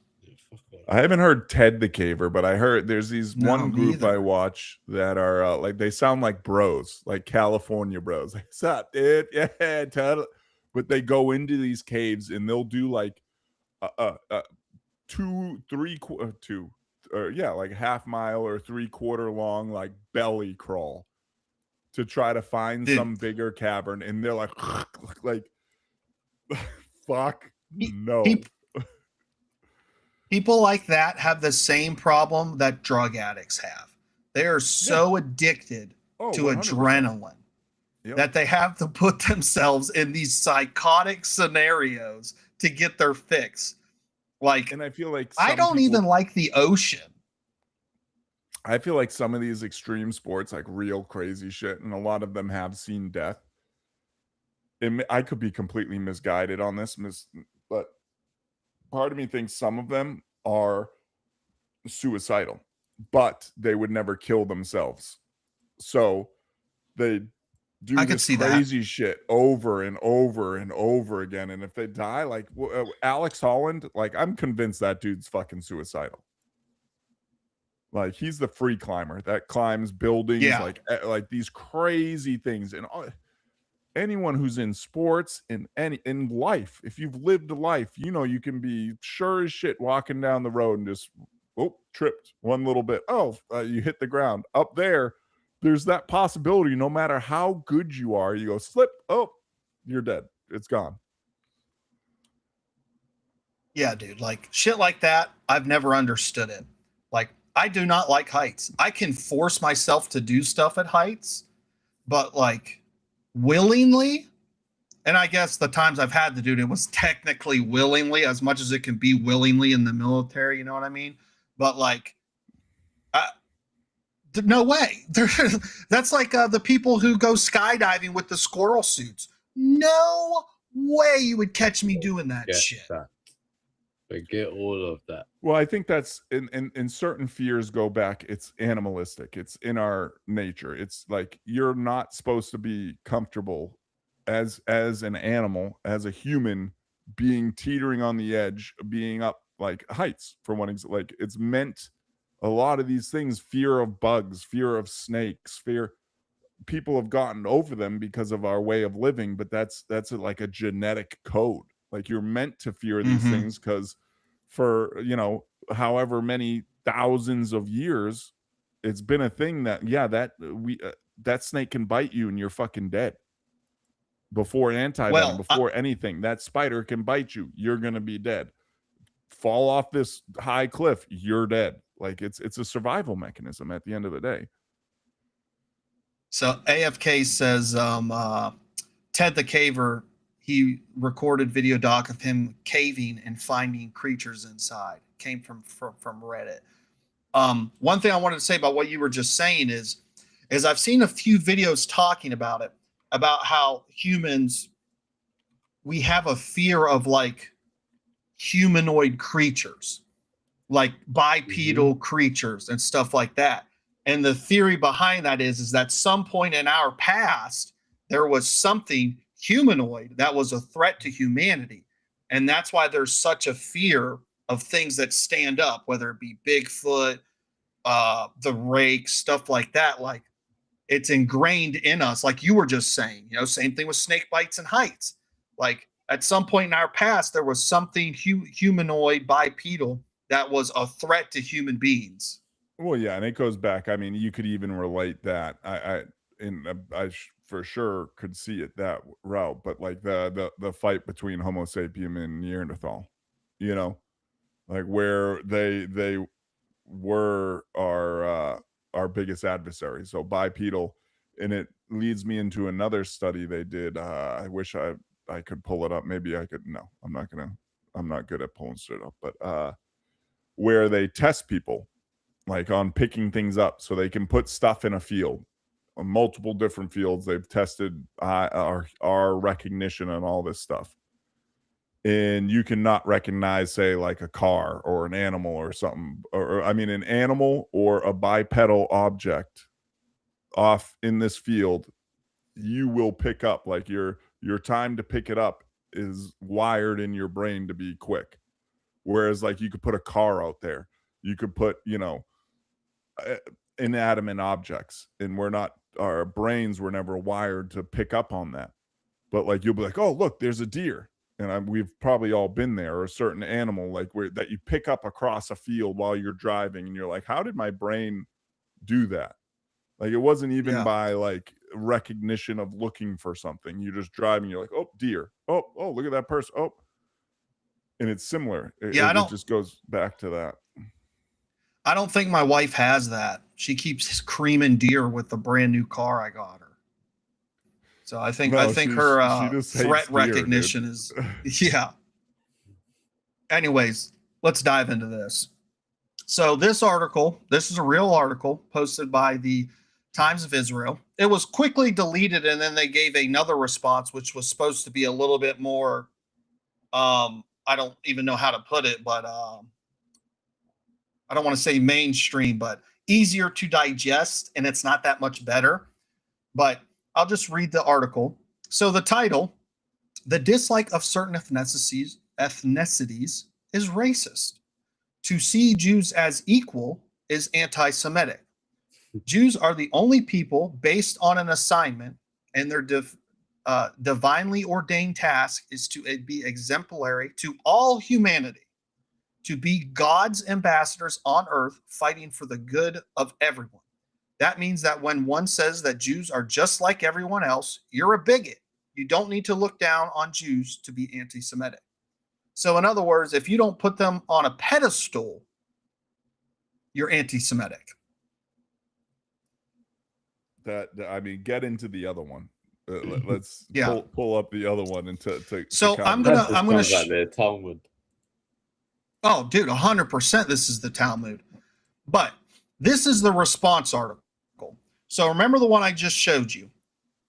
I haven't heard Ted the Caver, but I heard there's these No, one me group either. I watch that are like, they sound like bros, like California bros. Like, what's up, dude? Yeah, Ted. But they go into these caves and they'll do like like half mile or 3/4 long, like belly crawl to try to find Dude. some bigger cavern. And they're like, fuck no. People like that have the same problem that drug addicts have. They are so addicted to 100%. adrenaline that they have to put themselves in these psychotic scenarios to get their fix. Like, and I feel like I don't even like the ocean. I feel like some of these extreme sports, like real crazy shit, and a lot of them have seen death. I could be completely misguided on this, but part of me thinks some of them are suicidal, but they would never kill themselves. So they do this crazy shit over and over and over again. And if they die, like Alex Holland, like I'm convinced that dude's fucking suicidal. Like he's the free climber that climbs buildings, like these crazy things. And anyone who's in sports, in life, if you've lived a life, you know, you can be sure as shit walking down the road and just tripped one little bit. You hit the ground up there. there's that possibility. No matter how good you are, you go slip. Oh, you're dead. It's gone. Yeah, dude. Like shit like that, I've never understood it. Like I do not like heights. I can force myself to do stuff at heights, but like willingly, and I guess the times I've had to do it was technically willingly, as much as it can be willingly in the military, you know what I mean? But like, no way. That's like the people who go skydiving with the squirrel suits. No way you would catch me doing that shit. Forget all of that. Well, I think that's in certain fears go back. It's animalistic. It's in our nature. It's like you're not supposed to be comfortable as an animal, as a human, being teetering on the edge, being up like heights for one. Like it's meant a lot of these things, fear of bugs, fear of snakes, people have gotten over them because of our way of living, but that's like a genetic code. Like you're meant to fear these things because for, however many thousands of years, it's been a thing that, that snake can bite you and you're fucking dead. Before antivenom, before anything, that spider can bite you. You're going to be dead. Fall off this high cliff. You're dead. Like it's a survival mechanism at the end of the day. So AFK says Ted the Caver, he recorded video doc of him caving and finding creatures inside. Came from Reddit. One thing I wanted to say about what you were just saying is I've seen a few videos talking about it, about how humans, we have a fear of like humanoid creatures, like bipedal creatures and stuff like that. And the theory behind that is that some point in our past, there was something humanoid that was a threat to humanity. And that's why there's such a fear of things that stand up, whether it be Bigfoot, the rake, stuff like that. Like it's ingrained in us, like you were just saying, same thing with snake bites and heights. Like at some point in our past, there was something humanoid, bipedal that was a threat to human beings. Well, yeah, and it goes back. I mean, you could even relate that. I for sure could see it that route, but like the fight between Homo sapien and Neanderthal, like where they were our biggest adversary. So bipedal, and it leads me into another study they did. I wish I could pull it up. Maybe I could. No, I'm not good at pulling shit up, but where they test people like on picking things up, so they can put stuff in a field, on multiple different fields. They've tested our recognition and all this stuff, and you cannot recognize, say, like a car or an animal or something, or an animal or a bipedal object off in this field. You will pick up, like your time to pick it up is wired in your brain to be quick. Whereas like you could put a car out there, you could put, inanimate objects, and our brains were never wired to pick up on that. But like you'll be like, oh look, there's a deer, and we've probably all been there, or a certain animal like that you pick up across a field while you're driving, and you're like, how did my brain do that? Like it wasn't even by like recognition of looking for something. You're just driving, you're like, oh, deer, oh look at that person, oh. And it's similar. It just goes back to that. I don't think my wife has that. She keeps screaming deer with the brand new car I got her. So I think her threat recognition is yeah. Anyways, let's dive into this. So this is a real article posted by the Times of Israel. It was quickly deleted, and then they gave another response, which was supposed to be a little bit more I don't even know how to put it, but I don't want to say mainstream, but easier to digest, and it's not that much better. But I'll just read the article. So the title, "The Dislike of Certain Ethnicities is Racist. To see Jews as equal is anti-Semitic. Jews are the only people based on an assignment, and their divinely ordained task is to be exemplary to all humanity, to be God's ambassadors on earth, fighting for the good of everyone. That means that when one says that Jews are just like everyone else, you're a bigot. You don't need to look down on Jews to be anti-Semitic. So in other words, if you don't put them on a pedestal, you're anti-Semitic. That I mean, get into the other one. Let's Yeah. pull up the other one and to So kind I'm of- gonna That just I'm gonna sounds like their Talmud. Oh, dude, 100% this is the Talmud. But this is the response article. So remember the one I just showed you.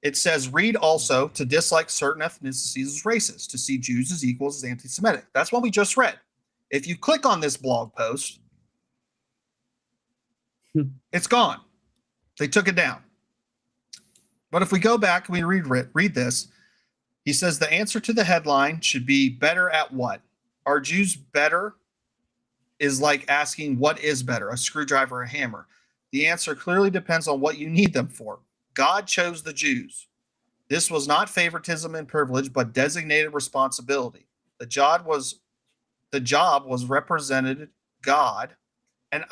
It says, read also to dislike certain ethnicities as racist, to see Jews as equals as anti-Semitic. That's what we just read. If you click on this blog post, it's gone. They took it down. But if we go back and we read this, he says the answer to the headline should be better at what? Are Jews better? Is like asking what is better, a screwdriver or a hammer. The answer clearly depends on what you need them for. God chose the Jews. This was not favoritism and privilege, but designated responsibility. The job was represented God. And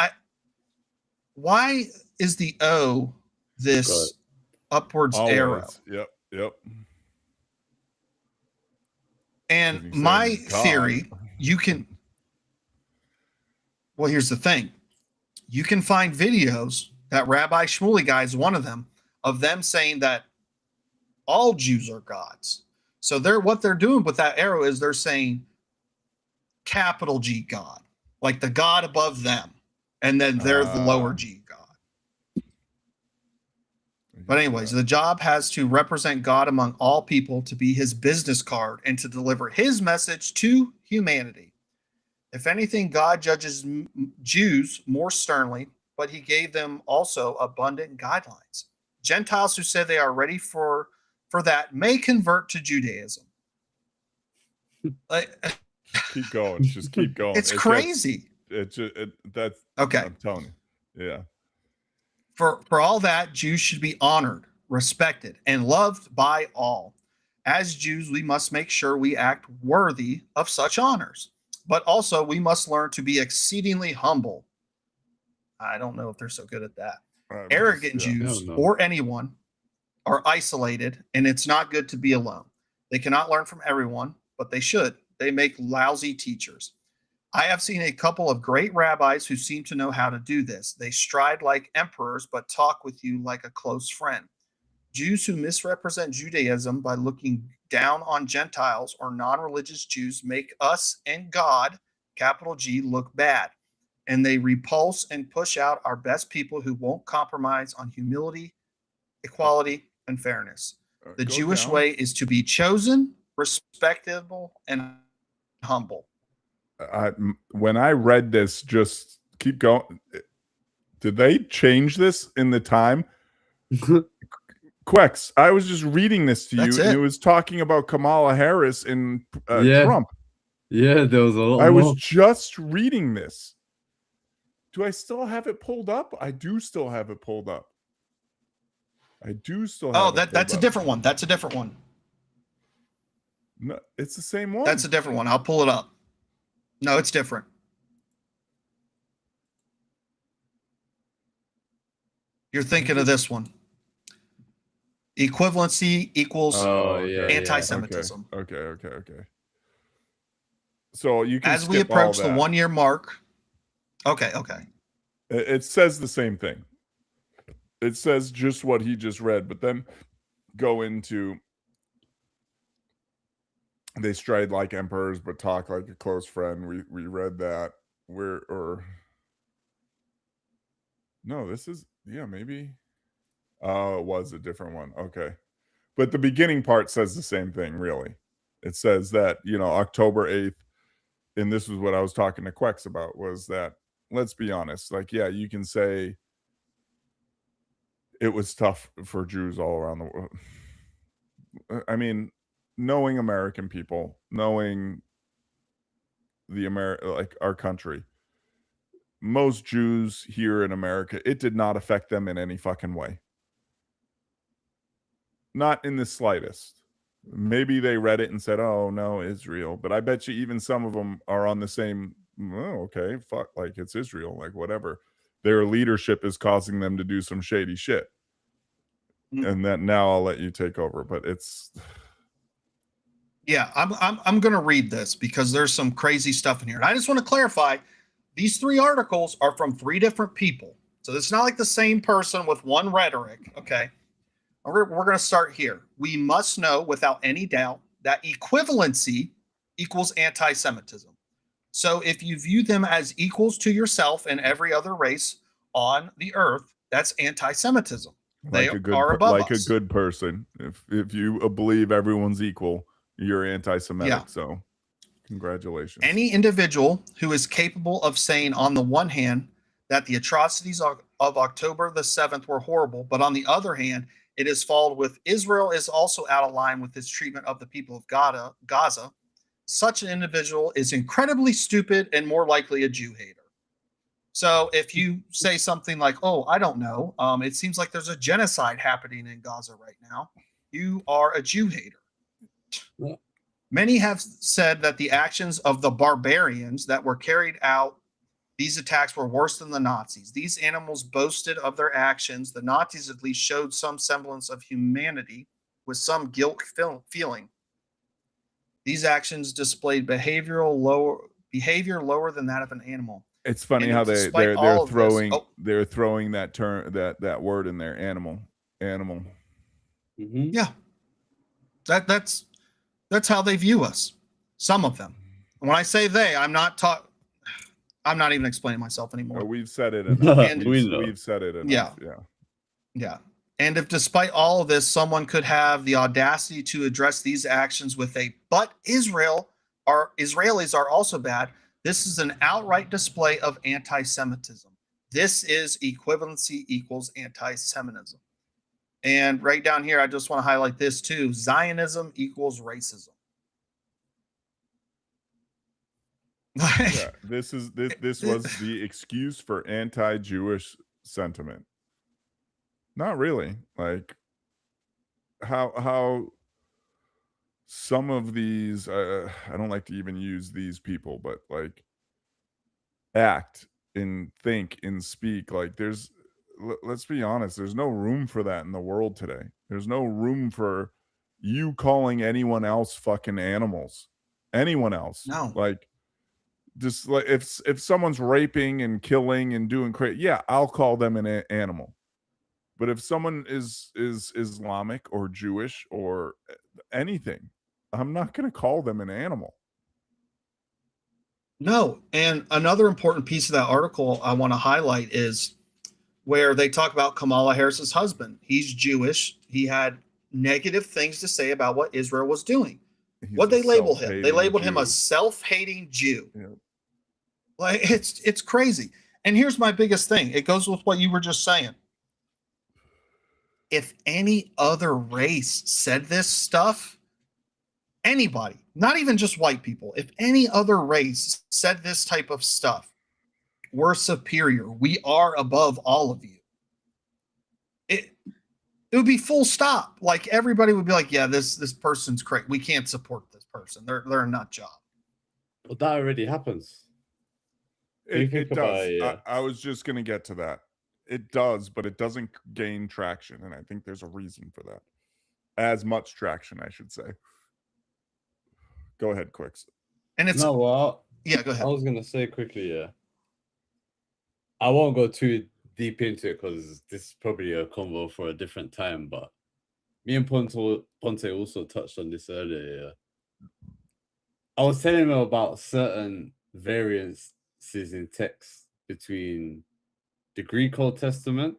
why is the O this upwards arrow? Yep. And Because he my said God. theory, well, here's the thing. You can find videos, that Rabbi Shmuley guy is one of them, of them saying that all Jews are gods. So what they're doing with that arrow is they're saying capital G God, like the God above them. And then they're the lower G God. But anyways, the job has to represent God among all people, to be his business card and to deliver his message to humanity. If anything, God judges Jews more sternly, but he gave them also abundant guidelines. Gentiles who say they are ready for that may convert to Judaism. Keep going. Just keep going. It's crazy. That's Okay. I'm telling you. Yeah. For all that, Jews should be honored, respected, and loved by all. As Jews, we must make sure we act worthy of such honors. But also, we must learn to be exceedingly humble. I don't know if they're so good at that. Arrogant Jews or anyone are isolated, and it's not good to be alone. They cannot learn from everyone, but they should. They make lousy teachers. I have seen a couple of great rabbis who seem to know how to do this. They stride like emperors, but talk with you like a close friend. Jews who misrepresent Judaism by looking down on Gentiles or non-religious Jews make us and God, capital G, look bad. And they repulse and push out our best people who won't compromise on humility, equality, and fairness. The Jewish way is to be chosen, respectable, and humble. When I read this, just keep going. Did they change this in the time? Quex, I was just reading this to you, and it was talking about Kamala Harris and Trump. Yeah, there was a lot. I was just reading this. Do I still have it pulled up? I do still have it pulled up. That's a different one. That's a different one. No, it's the same one. That's a different one. I'll pull it up. No, it's different. You're thinking of this one. Equivalency equals anti-Semitism. Okay. So you can as we approach the 1 year mark. Okay. It says the same thing. It says just what he just read, but then go into they stride like emperors, but talk like a close friend. We read that. This is maybe. Oh, it was a different one. Okay. But the beginning part says the same thing, really. It says that, October 8th, and this was what I was talking to Quex about, was that, let's be honest, you can say it was tough for Jews all around the world. I mean, knowing American people, knowing our country, most Jews here in America, it did not affect them in any fucking way. Not in the slightest. Maybe they read it and said, oh, no, Israel. But I bet you even some of them are on the same, okay, fuck, it's Israel, whatever. their leadership is causing them to do some shady shit. And that now I'll let you take over, but it's Yeah, I'm going to read this because there's some crazy stuff in here. And I just want to clarify, these 3 articles are from 3 different people. So it's not like the same person with one rhetoric, okay? We're going to start here. We must know without any doubt that equivalency equals anti-Semitism. So if you view them as equals to yourself and every other race on the earth, that's anti-Semitism. They are above like us. a good person. If you believe everyone's equal, you're anti-Semitic. Yeah. So congratulations. Any individual who is capable of saying, on the one hand, that the atrocities of October the 7th were horrible, but on the other hand, it is followed with Israel is also out of line with its treatment of the people of Gaza. Such an individual is incredibly stupid and more likely a Jew hater. So if you say something like, oh, I don't know, it seems like there's a genocide happening in Gaza right now, you are a Jew hater. Yeah. Many have said that the actions of the barbarians that were carried out, these attacks were worse than the Nazis. These animals boasted of their actions. The Nazis at least showed some semblance of humanity with some guilt feeling. These actions displayed behavior lower than that of an animal. It's funny And how they're throwing this, they're throwing that term that word in there, animal. Mm-hmm. Yeah, that's how they view us. Some of them. And when I say they, I'm not even explaining myself anymore. We've said it enough. We've said it enough. Yeah. And if despite all of this, someone could have the audacity to address these actions with but Israelis are also bad, this is an outright display of anti-Semitism. This is equivalency equals anti-Semitism. And right down here, I just want to highlight this too. Zionism equals racism. Yeah, this was the excuse for anti-Jewish sentiment. Not really. Like how some of these I don't like to even use these people, but like act and think and speak, like let's be honest, there's no room for that in the world today. There's no room for you calling anyone else fucking animals. Anyone else. No. Like just like if someone's raping and killing and doing crazy, yeah, I'll call them an animal. But if someone is Islamic or Jewish or anything, I'm not going to call them an animal. No. And another important piece of that article I want to highlight is where they talk about Kamala Harris's husband. He's Jewish. He had negative things to say about what Israel was doing. What they label him? They labeled him a self-hating Jew. Yeah. Like it's crazy. And here's my biggest thing. It goes with what you were just saying. If any other race said this stuff, anybody, not even just white people, if any other race said this type of stuff, we're superior. We are above all of you. It would be full stop. Like everybody would be like, yeah, this person's crazy. We can't support this person. They're a nut job. But that already happens. It does. I was just going to get to that. It does, but it doesn't gain traction, and I think there's a reason for that. As much traction, I should say. Go ahead, Quicks. And it's no, well, yeah, go ahead. I was gonna say quickly, yeah. I won't go too deep into it because this is probably a convo for a different time. But me and Ponte also touched on this earlier. Yeah. I was telling him about certain variances in text between the Greek Old Testament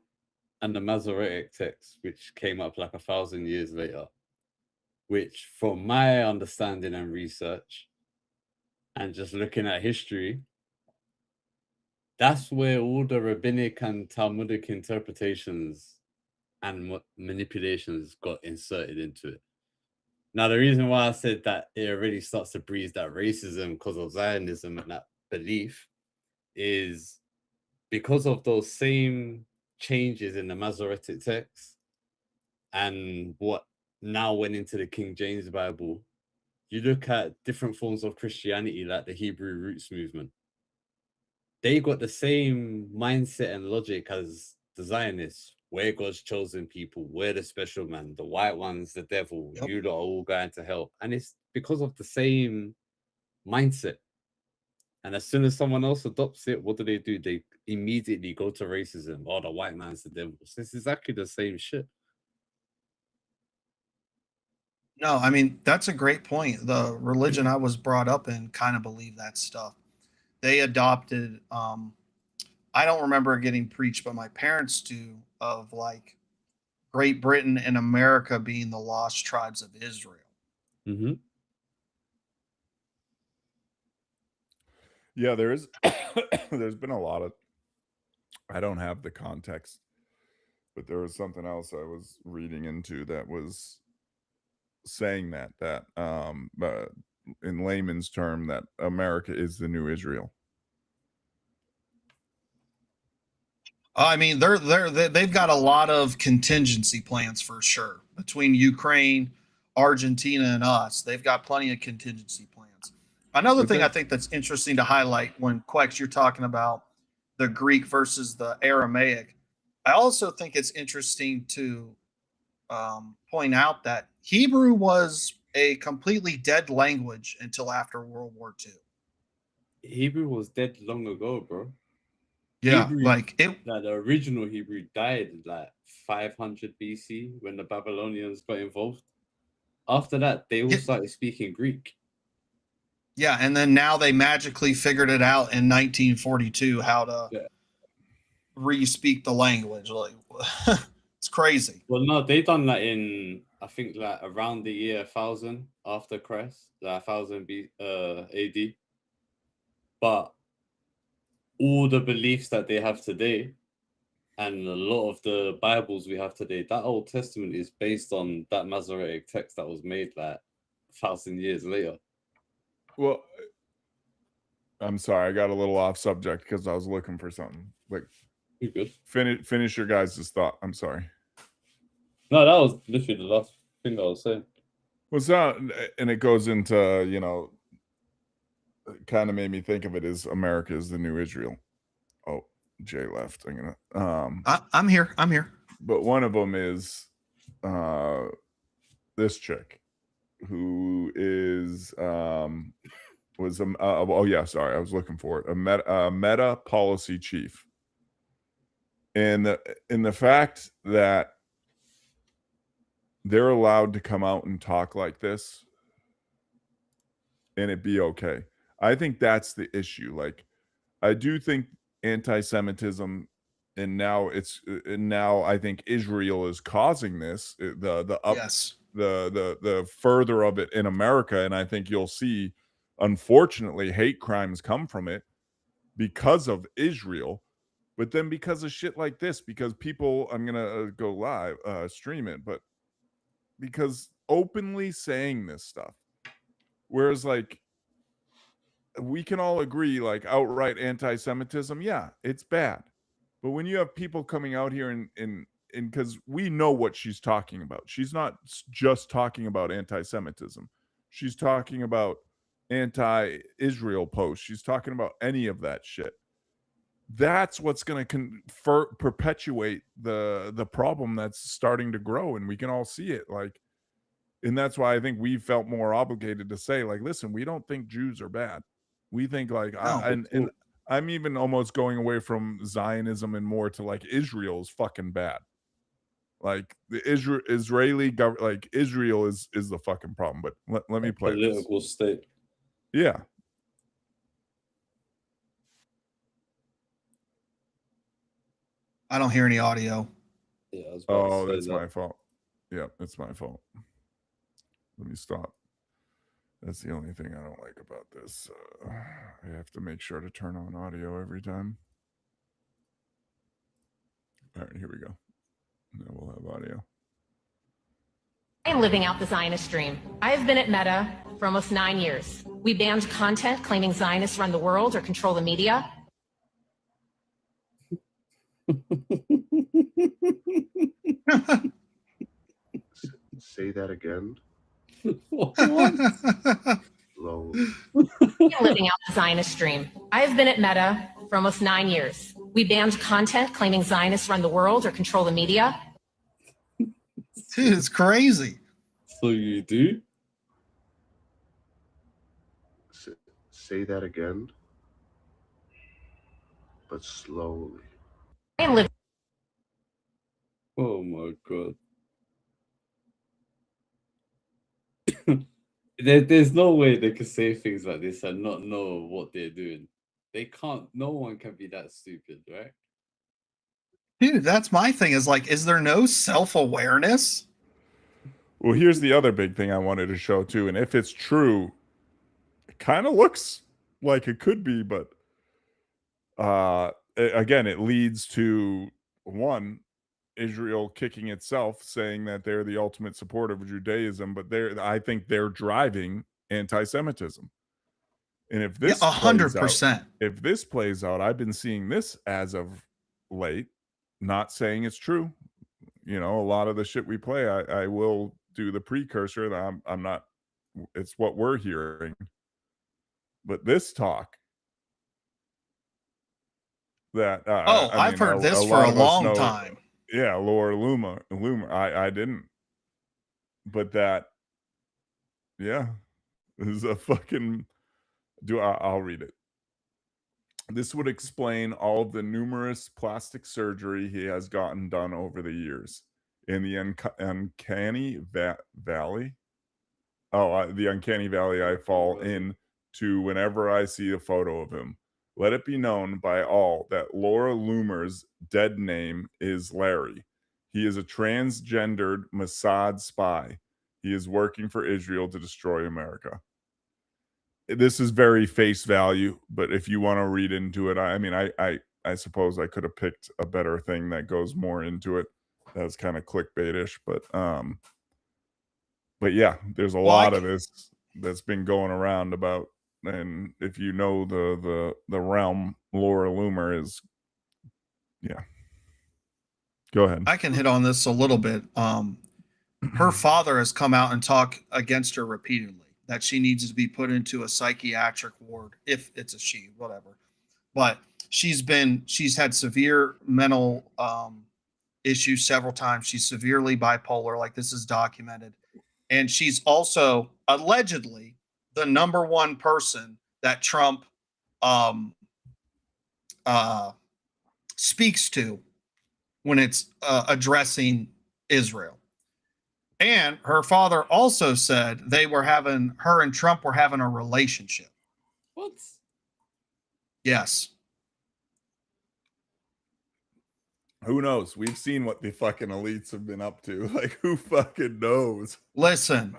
and the Masoretic text, which came up like 1,000 years later, which from my understanding and research and just looking at history, that's where all the rabbinic and Talmudic interpretations and manipulations got inserted into it. Now, the reason why I said that it already starts to breathe that racism because of Zionism and that belief is because of those same changes in the Masoretic text and what now went into the King James Bible. You look at different forms of Christianity like the Hebrew Roots movement. they got the same mindset and logic as the Zionists. We're God's chosen people. We're the special man. The white one's the devil. Yep. You lot are all going to hell. And it's because of the same mindset. And as soon as someone else adopts it, what do? They immediately go to racism. Oh, the white man's the devil. So it's exactly the same shit. No, I mean, that's a great point. The religion I was brought up in kind of believed that stuff. They adopted, I don't remember getting preached, but my parents do, of like Great Britain and America being the lost tribes of Israel. Mm-hmm. Yeah, there is. There's been a lot of. I don't have the context, but there was something else I was reading into that was saying that in layman's term, that America is the new Israel. I mean, they've got a lot of contingency plans for sure between Ukraine, Argentina, and us. They've got plenty of contingency plans. Another thing I think that's interesting to highlight when Quex, you're talking about the Greek versus the Aramaic. I also think it's interesting to point out that Hebrew was a completely dead language until after World War II. Hebrew was dead long ago, bro. Yeah, Hebrew, like it. Like the original Hebrew died in like 500 BC when the Babylonians got involved. After that, they all started speaking Greek. Yeah, and then now they magically figured it out in 1942 how to re-speak the language. Like, it's crazy. Well, no, they done that in, I think, like around the year 1000 after Christ, like 1000 AD. But all the beliefs that they have today and a lot of the Bibles we have today, that Old Testament is based on that Masoretic text that was made like 1,000 years later. Well, I'm sorry, I got a little off subject because I was looking for something. Like, You're good. Finish your guys' thought. I'm sorry. No, that was literally the last thing I was saying. What's that? And it goes into, kind of made me think of it as America is the new Israel. Oh, Jay left. I'm gonna. I'm here. I'm here. But one of them is this chick who is was oh yeah, sorry, I was looking for it. A meta policy chief. And the fact that they're allowed to come out and talk like this and it be okay. I think that's the issue. Like, I do think anti-Semitism, and now I think Israel is causing this, the further of it in America, and I think you'll see, unfortunately, hate crimes come from it because of Israel. But then because of shit like this, because people, I'm gonna go live, stream it, but because openly saying this stuff, whereas like we can all agree, like outright anti-Semitism, yeah, it's bad. But when you have people coming out here and because we know what she's talking about, she's not just talking about anti-Semitism. She's talking about anti-Israel posts. She's talking about any of that shit. That's what's going to perpetuate the problem that's starting to grow, and we can all see it. Like, and that's why I think we felt more obligated to say, like, listen, we don't think Jews are bad. We think like, and I'm even almost going away from Zionism and more to like Israel's fucking bad. Like the Israeli government, like Israel is the fucking problem. But let me play political this. State. Yeah. I don't hear any audio. Yeah, I was about to say that's my fault. Yeah, it's my fault. Let me stop. That's the only thing I don't like about this. I have to make sure to turn on audio every time. All right, here we go. Now we'll have audio. I am living out the Zionist dream. I have been at Meta for almost 9 years. We banned content claiming Zionists run the world or control the media. Say that again. What? Low. I am living out the Zionist dream. I have been at Meta for for almost 9 years. We banned content claiming Zionists run the world or control the media. Dude, it's crazy. So you do? Say that again, but slowly. I am living. Oh my god. There's no way they could say things like this and not know what they're doing. They can't. No one can be that stupid, right? Dude, that's my thing is like, is there no self-awareness? Well, here's the other big thing I wanted to show too, and if it's true, it kind of looks like it could be, but again, it leads to one, Israel kicking itself, saying that they're the ultimate supporter of Judaism, but I think they're driving anti-Semitism. And if this 100%. if this plays out, I've been seeing this as of late, not saying it's true. You know, a lot of the shit we play, I will do the precursor that I'm not, it's what we're hearing. But this talk that I've heard this for a long time. Yeah, Laura Luma, I didn't, but that, yeah, this is a fucking. I'll read it. This would explain all of the numerous plastic surgery he has gotten done over the years in the uncanny valley. The uncanny valley I fall into whenever I see a photo of him. Let it be known by all that Laura Loomer's dead name is Larry. He is a transgendered Mossad spy. He is working for Israel to destroy America. This is very face value, but if you want to read into it, I suppose I could have picked a better thing that goes more into it. That's kind of clickbaitish, but yeah, there's a lot of this that's been going around about. And if you know the realm, Laura Loomer is, yeah. Go ahead. I can hit on this a little bit. Her father has come out and talked against her repeatedly that she needs to be put into a psychiatric ward, if it's a she, whatever. But she's had severe mental issues several times. She's severely bipolar, like this is documented. And she's also allegedly the number one person that Trump speaks to when it's addressing Israel. And her father also said her and Trump were having a relationship. What? Yes. Who knows? We've seen what the fucking elites have been up to. Like, who fucking knows? Listen.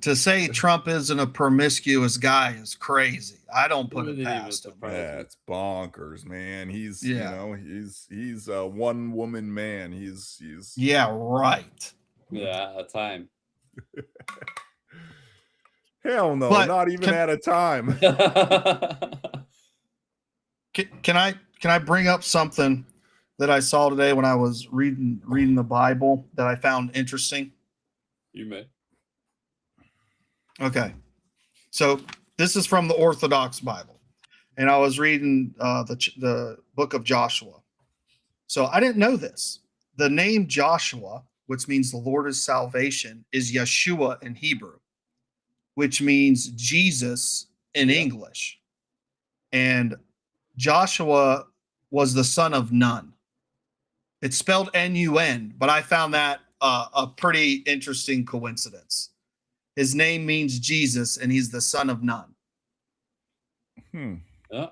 To say Trump isn't a promiscuous guy is crazy. I don't put it past him. Yeah, it's bonkers, man. He's you know, he's a one woman man. He's yeah, right. Yeah, at a time. Hell no, But not even at a time. Can I bring up something that I saw today when I was reading the Bible that I found interesting? You may. Okay. So this is from the Orthodox Bible, and I was reading the book of Joshua. So I didn't know this. The name Joshua, which means the Lord is salvation, is Yeshua in Hebrew, which means Jesus in English. And Joshua was the son of Nun. It's spelled N-U-N, but I found that a pretty interesting coincidence. His name means Jesus, and he's the son of Nun. Yeah.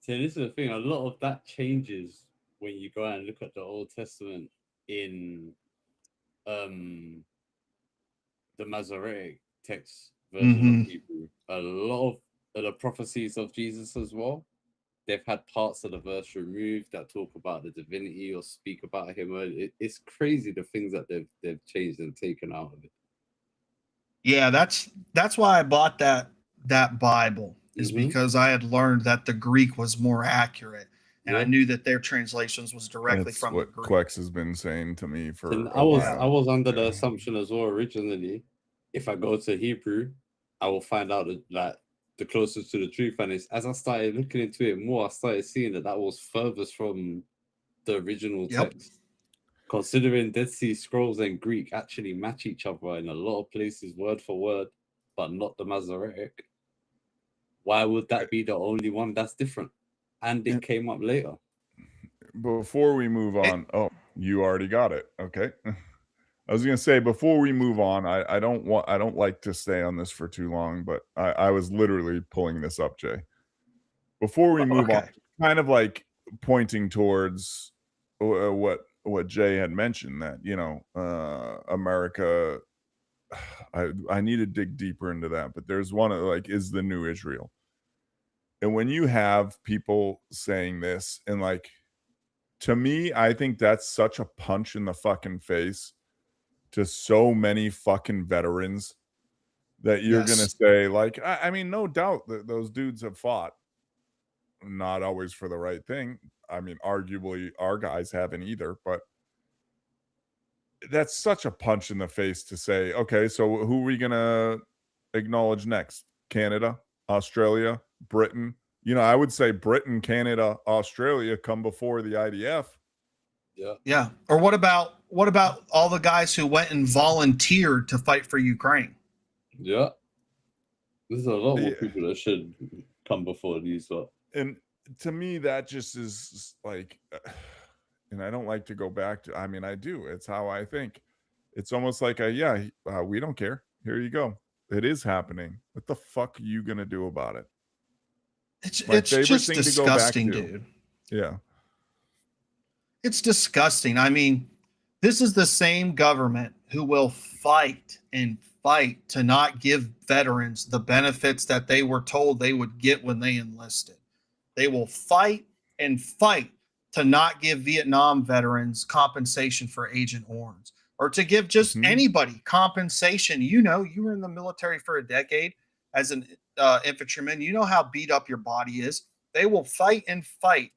So this is the thing. A lot of that changes when you go and look at the Old Testament in the Masoretic text version of Hebrew. A lot of the prophecies of Jesus as well, they've had parts of the verse removed that talk about the divinity or speak about him. It's crazy the things that they've changed and taken out of it. Yeah, that's why I bought that Bible, is because I had learned that the Greek was more accurate, and I knew that their translations was directly from the Greek. Quex has been saying to me for I was under the assumption as well originally, if I go to Hebrew, I will find out that the closest to the truth. And it's, as I started looking into it more, I started seeing that was furthest from the original text. Considering Dead Sea Scrolls and Greek actually match each other in a lot of places, word for word, but not the Masoretic. Why would that be the only one that's different? And it came up later. Before we move on, oh, you already got it. Okay. I was gonna say before we move on, I don't like to stay on this for too long, but I was literally pulling this up, Jay. Before we move on, kind of like pointing towards what Jay had mentioned, that, you know, America, I need to dig deeper into that, but there's one like, is the new Israel. And when you have people saying this, and like, to me, I think that's such a punch in the fucking face to so many fucking veterans that you're gonna say, like, I mean, no doubt that those dudes have fought, not always for the right thing. I mean, arguably our guys haven't either, but that's such a punch in the face to say, okay, so who are we gonna acknowledge next? Canada, Australia, Britain. You know, I would say Britain, Canada, Australia come before the IDF. Yeah. Or what about all the guys who went and volunteered to fight for Ukraine? Yeah. There's a lot more people that should come before these. And to me, that just is like, and I don't like to go back to, I mean, I do. It's how I think. It's almost like, we don't care. Here you go. It is happening. What the fuck are you going to do about it? It's just disgusting, dude. Yeah. It's disgusting. I mean, this is the same government who will fight and fight to not give veterans the benefits that they were told they would get when they enlisted. They will fight and fight to not give Vietnam veterans compensation for Agent Orange, or to give just anybody compensation. You know, you were in the military for a decade as an infantryman. You know how beat up your body is. They will fight and fight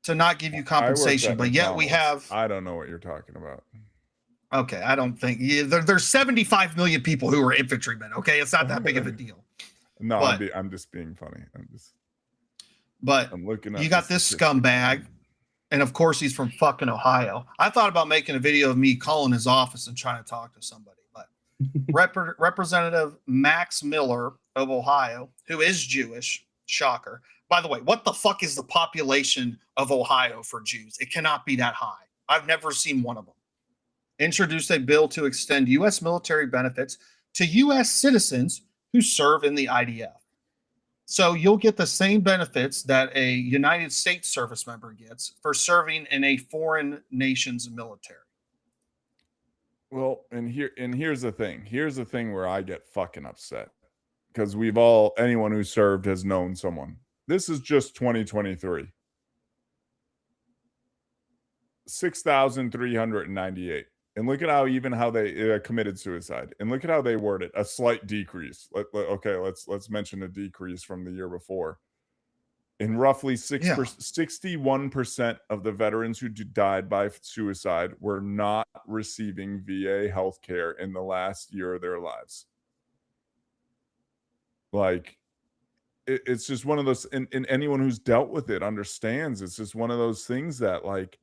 to not give you compensation, but yet we have. I don't know what you're talking about. Okay, I don't think there's 75 million people who are infantrymen. Okay, it's not that big of a deal. No, I'm just being funny. I'm looking at. You got this scumbag, and of course he's from fucking Ohio. I thought about making a video of me calling his office and trying to talk to somebody, but Representative Max Miller of Ohio, who is Jewish, shocker. By the way, what the fuck is the population of Ohio for Jews? It cannot be that high. I've never seen one of them. Introduced a bill to extend U.S. military benefits to U.S. citizens who serve in the IDF. So you'll get the same benefits that a United States service member gets for serving in a foreign nation's military. Well, and here's the thing. Here's the thing where I get fucking upset, because anyone who served has known someone. This is just 2023. 6,398. And look at how they committed suicide. And look at how they word it. A slight decrease. Let's mention a decrease from the year before. And roughly 61% of the veterans who died by suicide were not receiving VA health care in the last year of their lives. Like, it's just one of those, and anyone who's dealt with it understands, it's just one of those things that, like,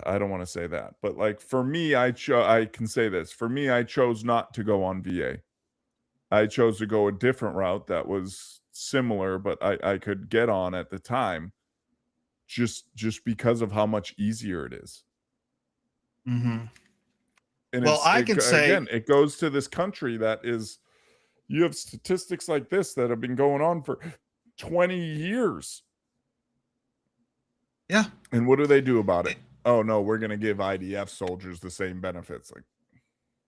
I don't want to say that, but like, for me, I can say this. For me, I chose not to go on VA. I chose to go a different route that was similar, but I could get on at the time, just because of how much easier it is. Mm-hmm. And well, I can say, again, it goes to this country that is, you have statistics like this that have been going on for 20 years. Yeah. And what do they do about it? Oh no, we're gonna give IDF soldiers the same benefits. Like,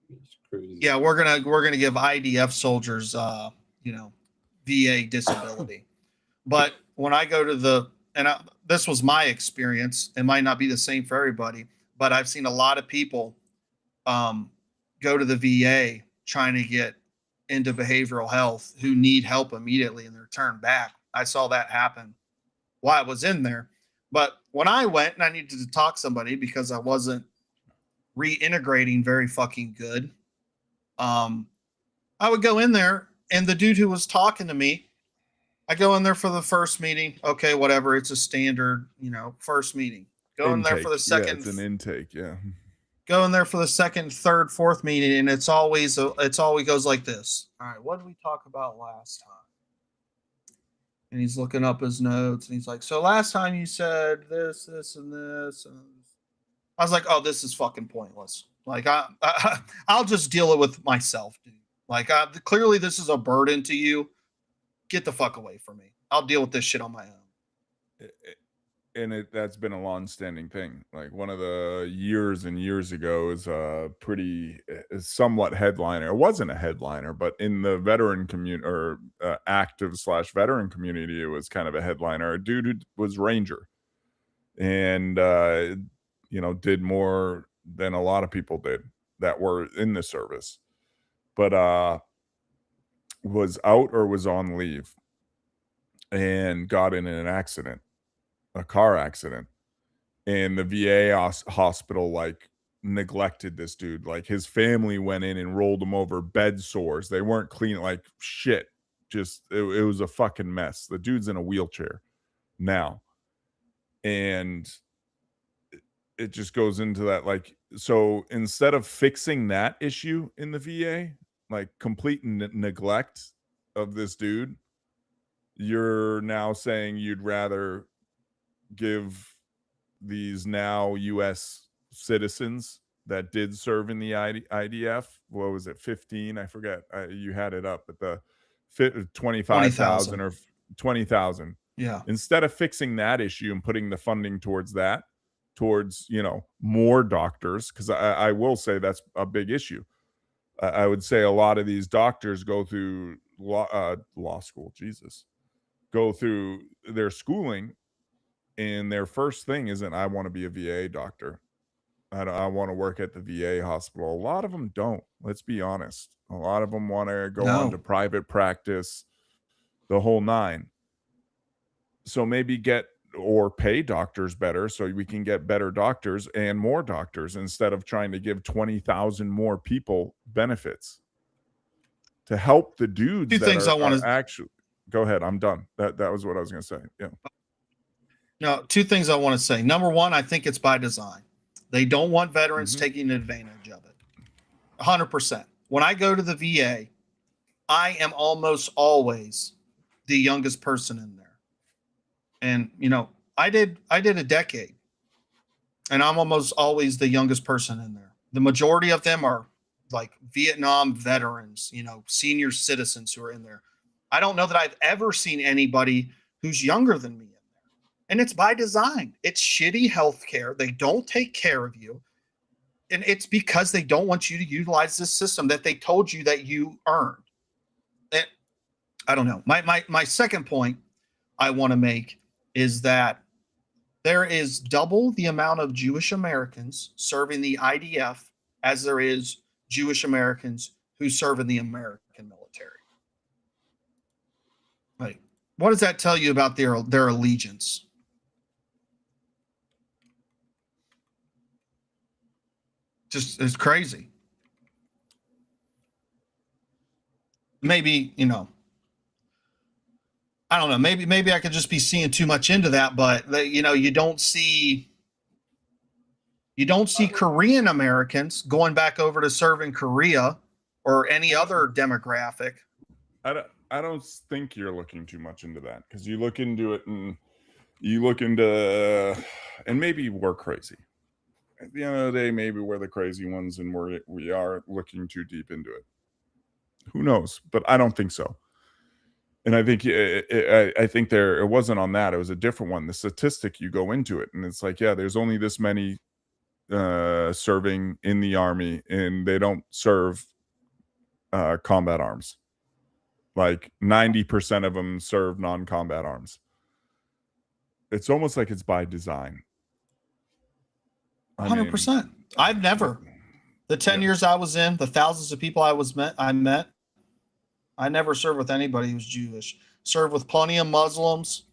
it's crazy. Yeah, we're gonna give IDF soldiers VA disability. But when I go to this was my experience, it might not be the same for everybody, but I've seen a lot of people go to the VA trying to get into behavioral health who need help immediately, and they're turned back. I saw that happen while I was in there. But when I went and I needed to talk to somebody because I wasn't reintegrating very fucking good, I would go in there, and the dude who was talking to me, I go in there for the first meeting. Okay, whatever. It's a standard, first meeting. Go in there for the second. Yeah, it's an intake. Yeah. Go in there for the second, third, fourth meeting, and it always goes like this. All right, what did we talk about last time? And he's looking up his notes, and he's like, "So last time you said this, this, and this." And I was like, "Oh, this is fucking pointless. Like, I'll just deal it with myself, dude. Like, clearly this is a burden to you. Get the fuck away from me. I'll deal with this shit on my own." And that's been a long-standing thing. Like, one of the years and years ago is a pretty somewhat headliner. It wasn't a headliner, but in the veteran community or active/veteran community, it was kind of a headliner. A dude who was Ranger and did more than a lot of people did that were in the service, but was out or was on leave and got in an accident, a car accident, and the VA hospital like neglected this dude. Like, his family went in and rolled him over, bed sores. They weren't clean, like shit. Just it was a fucking mess. The dude's in a wheelchair now, and it just goes into that. Like, so instead of fixing that issue in the VA, like complete neglect of this dude, you're now saying you'd rather give these now U.S. citizens that did serve in the IDF, what was it, 15? I forget. You had it up, but the 25,000 or 20,000. Yeah. Instead of fixing that issue and putting the funding towards that, towards more doctors, because I will say that's a big issue. I would say a lot of these doctors go through law school. Jesus, go through their schooling. And their first thing isn't, I want to be a VA doctor. I want to work at the VA hospital. A lot of them don't. Let's be honest. A lot of them want to go on to private practice, the whole nine. So maybe get or pay doctors better so we can get better doctors and more doctors instead of trying to give 20,000 more people benefits to help the dudes. Two things I want to actually go ahead. I'm done. That was what I was going to say. Yeah. No, two things I want to say. Number one, I think it's by design. They don't want veterans taking advantage of it. 100%. When I go to the VA, I am almost always the youngest person in there. And, I did a decade, and I'm almost always the youngest person in there. The majority of them are like Vietnam veterans, senior citizens who are in there. I don't know that I've ever seen anybody who's younger than me. And it's by design. It's shitty healthcare. They don't take care of you. And it's because they don't want you to utilize this system that they told you that you earned. And I don't know. My second point I want to make is that there is double the amount of Jewish Americans serving the IDF as there is Jewish Americans who serve in the American military. Like, what does that tell you about their allegiance? Just it's crazy. Maybe, I don't know. Maybe I could just be seeing too much into that, but you don't see Korean Americans going back over to serve in Korea or any other demographic. I don't think you're looking too much into that, because you look into it and and maybe we're crazy. At the end of the day, maybe we're the crazy ones and we are looking too deep into it. Who knows? But I don't think so. And I think it wasn't on that. It was a different one. The statistic, you go into it and it's like, yeah, there's only this many serving in the army, and they don't serve combat arms. Like 90% of them serve non-combat arms. It's almost like it's by design. 100%. I've never, the 10 years I was in, the thousands of people I met, I never served with anybody who's Jewish. Served with plenty of Muslims,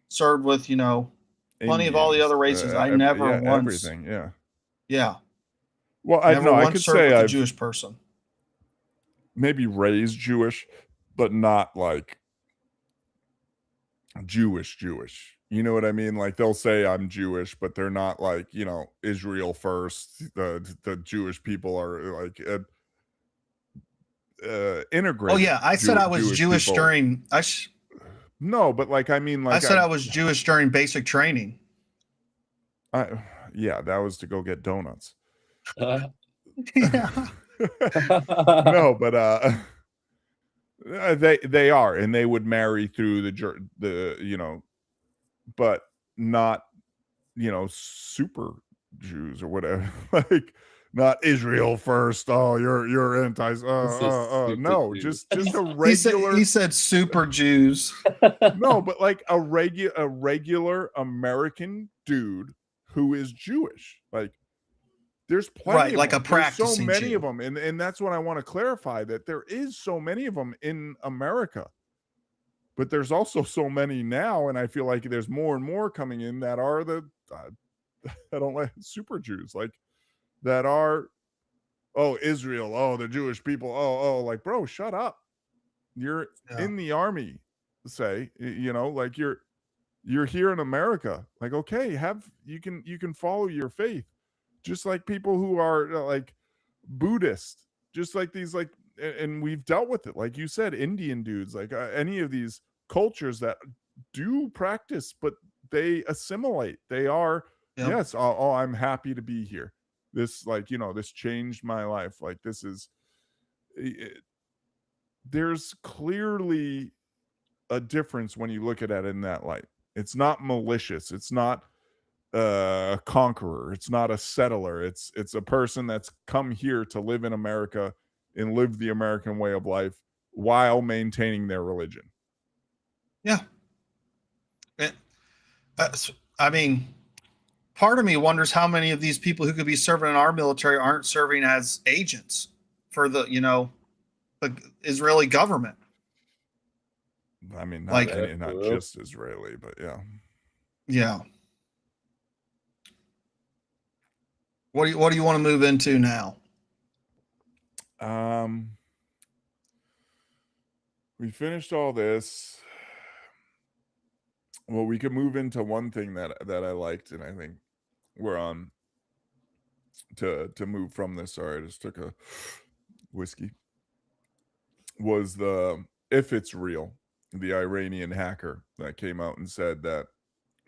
served with, plenty Indians, of all the other races. I never once. Everything, yeah. Yeah. Well, I could say a Jewish person. maybe raised Jewish, but not like Jewish. You know what I mean? Like they'll say I'm Jewish, but they're not like, you know, Israel first. The Jewish people are like integrated. Oh yeah, I said I was Jewish people. during. No, but like I mean, like I said I was Jewish during basic training. Yeah, that was to go get donuts. Yeah. No, but they are, and they would marry through the you know, but not, you know, super Jews or whatever. Like not Israel first. Oh, you're anti. No, just a regular. He said super Jews. No, but like a regular American dude who is Jewish. Like there's plenty, right? Of like them. A practicing There's so many Jew. of them, and that's what I want to clarify, that there is so many of them in America. But there's also so many now, and I feel like there's more and more coming in that are the I don't like super Jews, like that are, oh, Israel, oh, the Jewish people, oh, like, bro, shut up. You're in the army, say, you know, like you're here in America. Like, okay, you can follow your faith, just like people who are like Buddhist, just like these, like, and we've dealt with it, like you said, Indian dudes, like any of these cultures that do practice, but they assimilate. They are, yes, oh, I'm happy to be here. This, like, you know, this changed my life. Like this is, there's clearly a difference when you look at it in that light. It's not malicious. It's not a conqueror. It's not a settler. It's a person that's come here to live in America and live the American way of life while maintaining their religion. Yeah. I mean, part of me wonders how many of these people who could be serving in our military aren't serving as agents for the, you know, the Israeli government. I mean, not, like, not just Israeli, but yeah. Yeah. What do you want to move into now? We finished all this. Well, we could move into one thing that I liked, and I think we're on to move from this. Sorry, I just took a whiskey. Was the If It's Real, the Iranian hacker that came out and said that,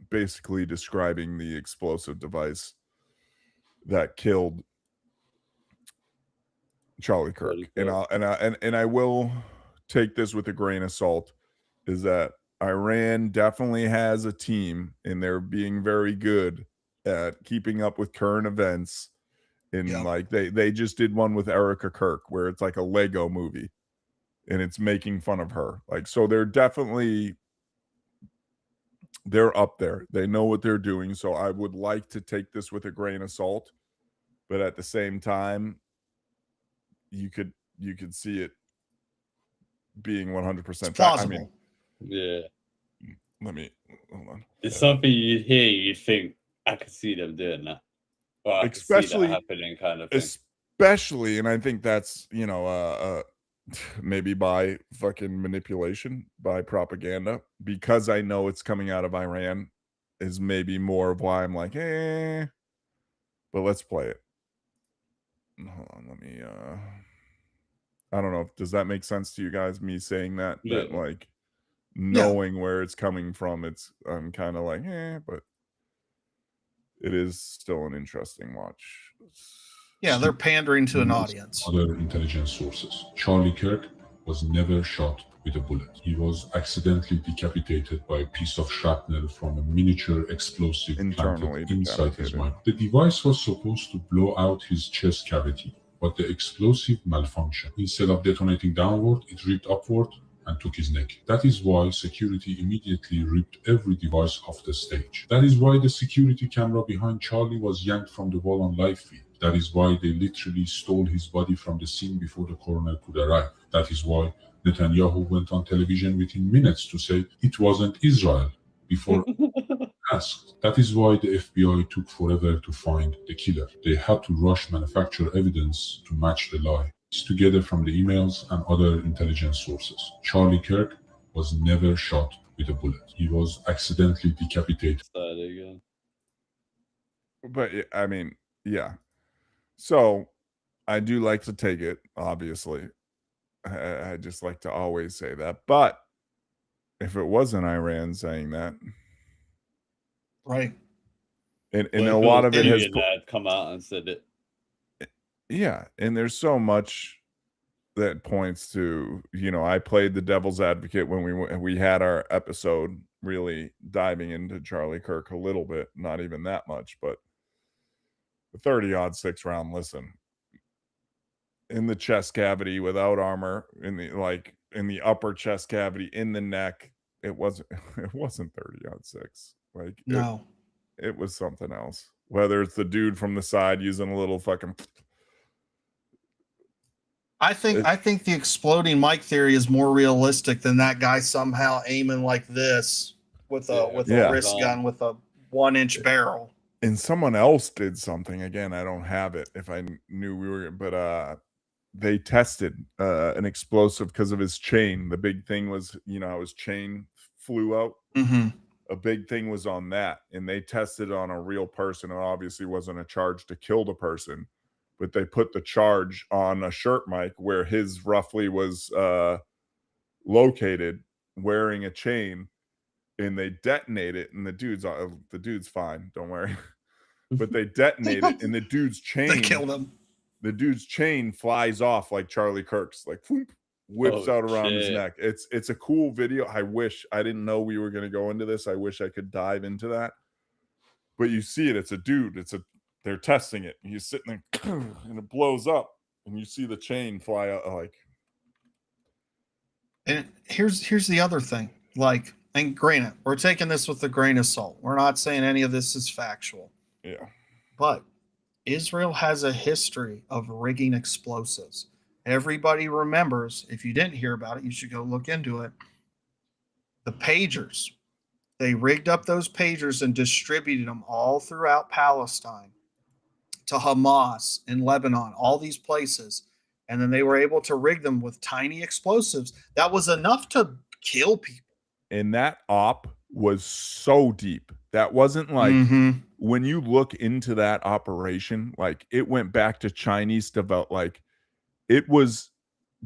basically describing the explosive device that killed Charlie Kirk. And I will take this with a grain of salt, is that Iran definitely has a team, and they're being very good at keeping up with current events. And like they just did one with Erica Kirk where it's like a Lego movie and it's making fun of her. Like, so they're up there. They know what they're doing. So I would like to take this with a grain of salt, but at the same time, you could see it being 100% fact. I mean, yeah. Let me hold on. It's something you'd hear, you'd think, I could see them doing that. Or I especially could see that happening, kind of thing. Especially, and I think that's, you know, maybe by fucking manipulation, by propaganda, because I know it's coming out of Iran, is maybe more of why I'm like, but let's play it. Hold on, let me I don't know, does that make sense to you guys, me saying that? Yeah. That like knowing where it's coming from, I'm kind of like, but it is still an interesting watch. Yeah, they're pandering to an audience. Other intelligence sources. Charlie Kirk was never shot with a bullet. He was accidentally decapitated by a piece of shrapnel from a miniature explosive planted inside his mind. The device was supposed to blow out his chest cavity, but the explosive malfunctioned. Instead of detonating downward, it ripped upward and took his neck. That is why security immediately ripped every device off the stage. That is why the security camera behind Charlie was yanked from the wall on live feed. That is why they literally stole his body from the scene before the coroner could arrive. That is why Netanyahu went on television within minutes to say it wasn't Israel before asked. That is why the FBI took forever to find the killer. They had to rush manufacture evidence to match the lie. together from the emails and other intelligence sources. Charlie Kirk was never shot with a bullet. He was accidentally decapitated. There you go. But I mean, yeah. So I do like to take it, obviously. I just like to always say that. But if it wasn't Iran saying that, Right. and Well, a if lot of it has had come out and said it. yeah, and there's so much that points to, you know, I played the devil's advocate when we had our episode really diving into Charlie Kirk a little bit, not even that much, but the 30-06 round, listen, in the chest cavity without armor, in the upper chest cavity, in the neck, it wasn't 30-06. Like, No. it was something else. Whether it's the dude from the side using a little fucking I think the exploding mic theory is more realistic than that guy somehow aiming like this with a wrist gun with a 1-inch barrel. And someone else did something. Again, I don't have it if I knew we were, but they tested an explosive because of his chain. The big thing was, you know, how his chain flew out. Mm-hmm. A big thing was on that, and they tested on a real person. It obviously wasn't a charge to kill the person, but they put the charge on a shirt mic where his roughly was located, wearing a chain, and they detonate it, and the dude's fine, don't worry. But they detonate it, and the dude's chain, They killed him. The dude's chain flies off like Charlie Kirk's, like whoop, whips out around his neck. It's a cool video. I wish I didn't know we were going to go into this. I wish I could dive into that. But you see it. It's a dude. They're testing it. He's sitting there, and it blows up, and you see the chain fly out. Like, and here's the other thing. Like, and granted, we're taking this with a grain of salt. We're not saying any of this is factual. yeah, But Israel has a history of rigging explosives. Everybody remembers. If you didn't hear about it, you should go look into it. The pagers. They rigged up those pagers and distributed them all throughout Palestine to Hamas in Lebanon, all these places. And then they were able to rig them with tiny explosives. That was enough to kill people. and that op was so deep. That wasn't like when you look into that operation, like it went back to Chinese develop. Like it was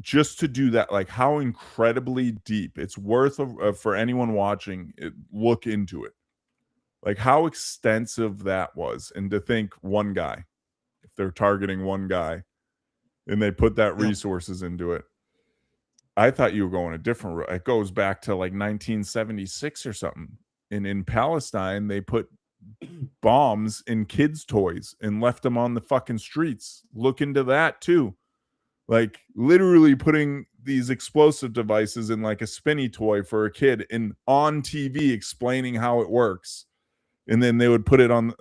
just to do that. Like how incredibly deep. It's worth for anyone watching it. Look into it. Like how extensive that was, and to think one guy, if they're targeting one guy, and they put that resources into it. I thought you were going a different route. It goes back to like 1976 or something. And in Palestine, they put bombs in kids' toys and left them on the fucking streets. Look into that too. Like literally putting these explosive devices in like a spinny toy for a kid and on TV explaining how it works. And then they would put it on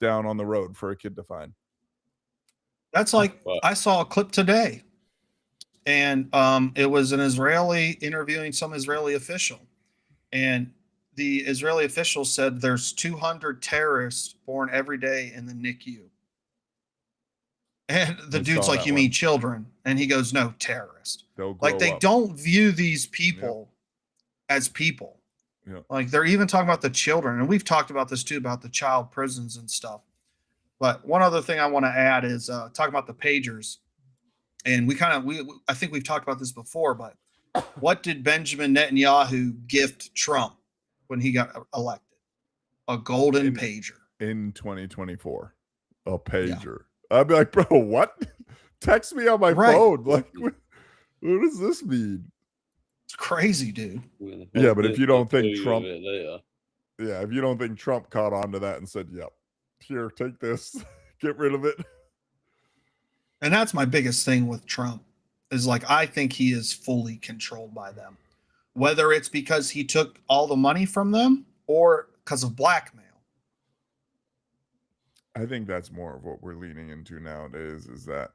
down on the road for a kid to find. That's like, I saw a clip today. And it was an Israeli interviewing some Israeli official. And the Israeli official said there's 200 terrorists born every day in the NICU. And the dude's like, you mean children? And he goes, no, terrorists. Like they don't view these people as people. Yeah. Like they're even talking about the children. And we've talked about this too, about the child prisons and stuff. But one other thing I want to add is talk about the pagers. And I think we've talked about this before, but what did Benjamin Netanyahu gift Trump when he got elected? A golden pager. In 2024. A pager. Yeah. I'd be like, bro, what? Text me on my phone. Like, what does this mean? It's crazy, dude. Yeah, but if you don't think Trump... Yeah, if you don't think Trump caught on to that and said, yep, here, take this. Get rid of it. And that's my biggest thing with Trump is like, I think he is fully controlled by them, whether it's because he took all the money from them or because of blackmail. I think that's more of what we're leaning into nowadays is that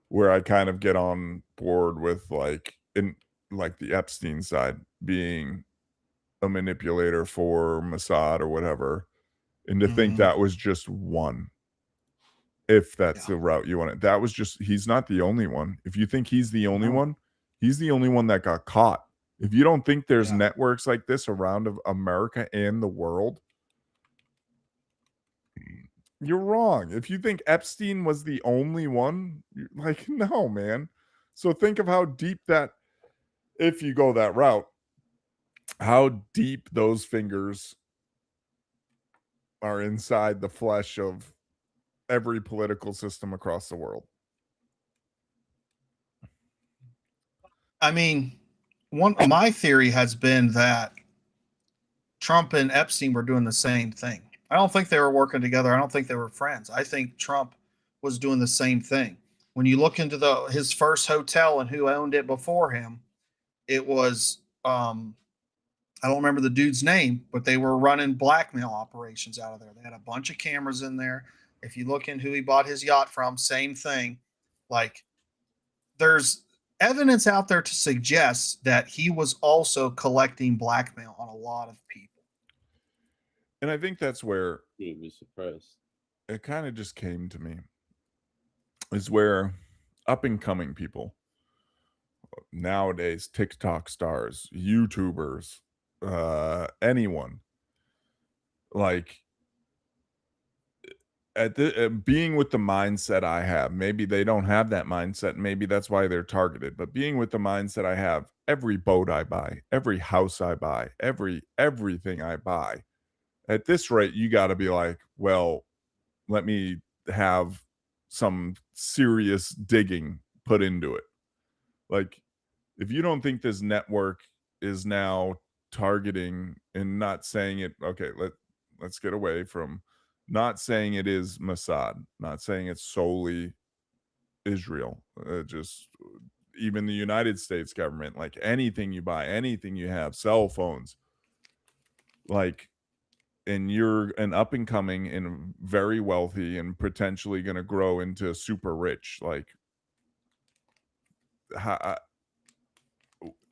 where I kind of get on board with like the Epstein side being a manipulator for Mossad or whatever. And to think that was just one. If that's the route you want it. That was just, he's not the only one. If you think he's the only one, he's the only one that got caught. If you don't think there's networks like this around of America and the world, you're wrong. If you think Epstein was the only one, like, no, man. So think of how deep that, if you go that route, how deep those fingers are inside the flesh of every political system across the world. I mean, my theory has been that Trump and Epstein were doing the same thing. I don't think they were working together. I don't think they were friends. I think Trump was doing the same thing. When you look into his first hotel and who owned it before him, it was I don't remember the dude's name, but they were running blackmail operations out of there. They had a bunch of cameras in there. If you look in who he bought his yacht from, same thing. Like, there's evidence out there to suggest that he was also collecting blackmail on a lot of people. And I think that's where You'd be surprised. it kind of just came to me, is where up and coming people nowadays, TikTok stars, YouTubers, anyone, like, at the being with the mindset I have, maybe they don't have that mindset, maybe that's why they're targeted, but being with the mindset I have, every boat I buy, every house I buy, everything I buy, at this rate, you got to be like, well, let me have some serious digging put into it. Like, if you don't think this network is now targeting and not saying it, okay, let's get away from not saying it is Mossad, not saying it's solely Israel, just even the United States government, like anything you buy, anything you have, cell phones, like, and you're an up and coming and very wealthy and potentially going to grow into super rich, like,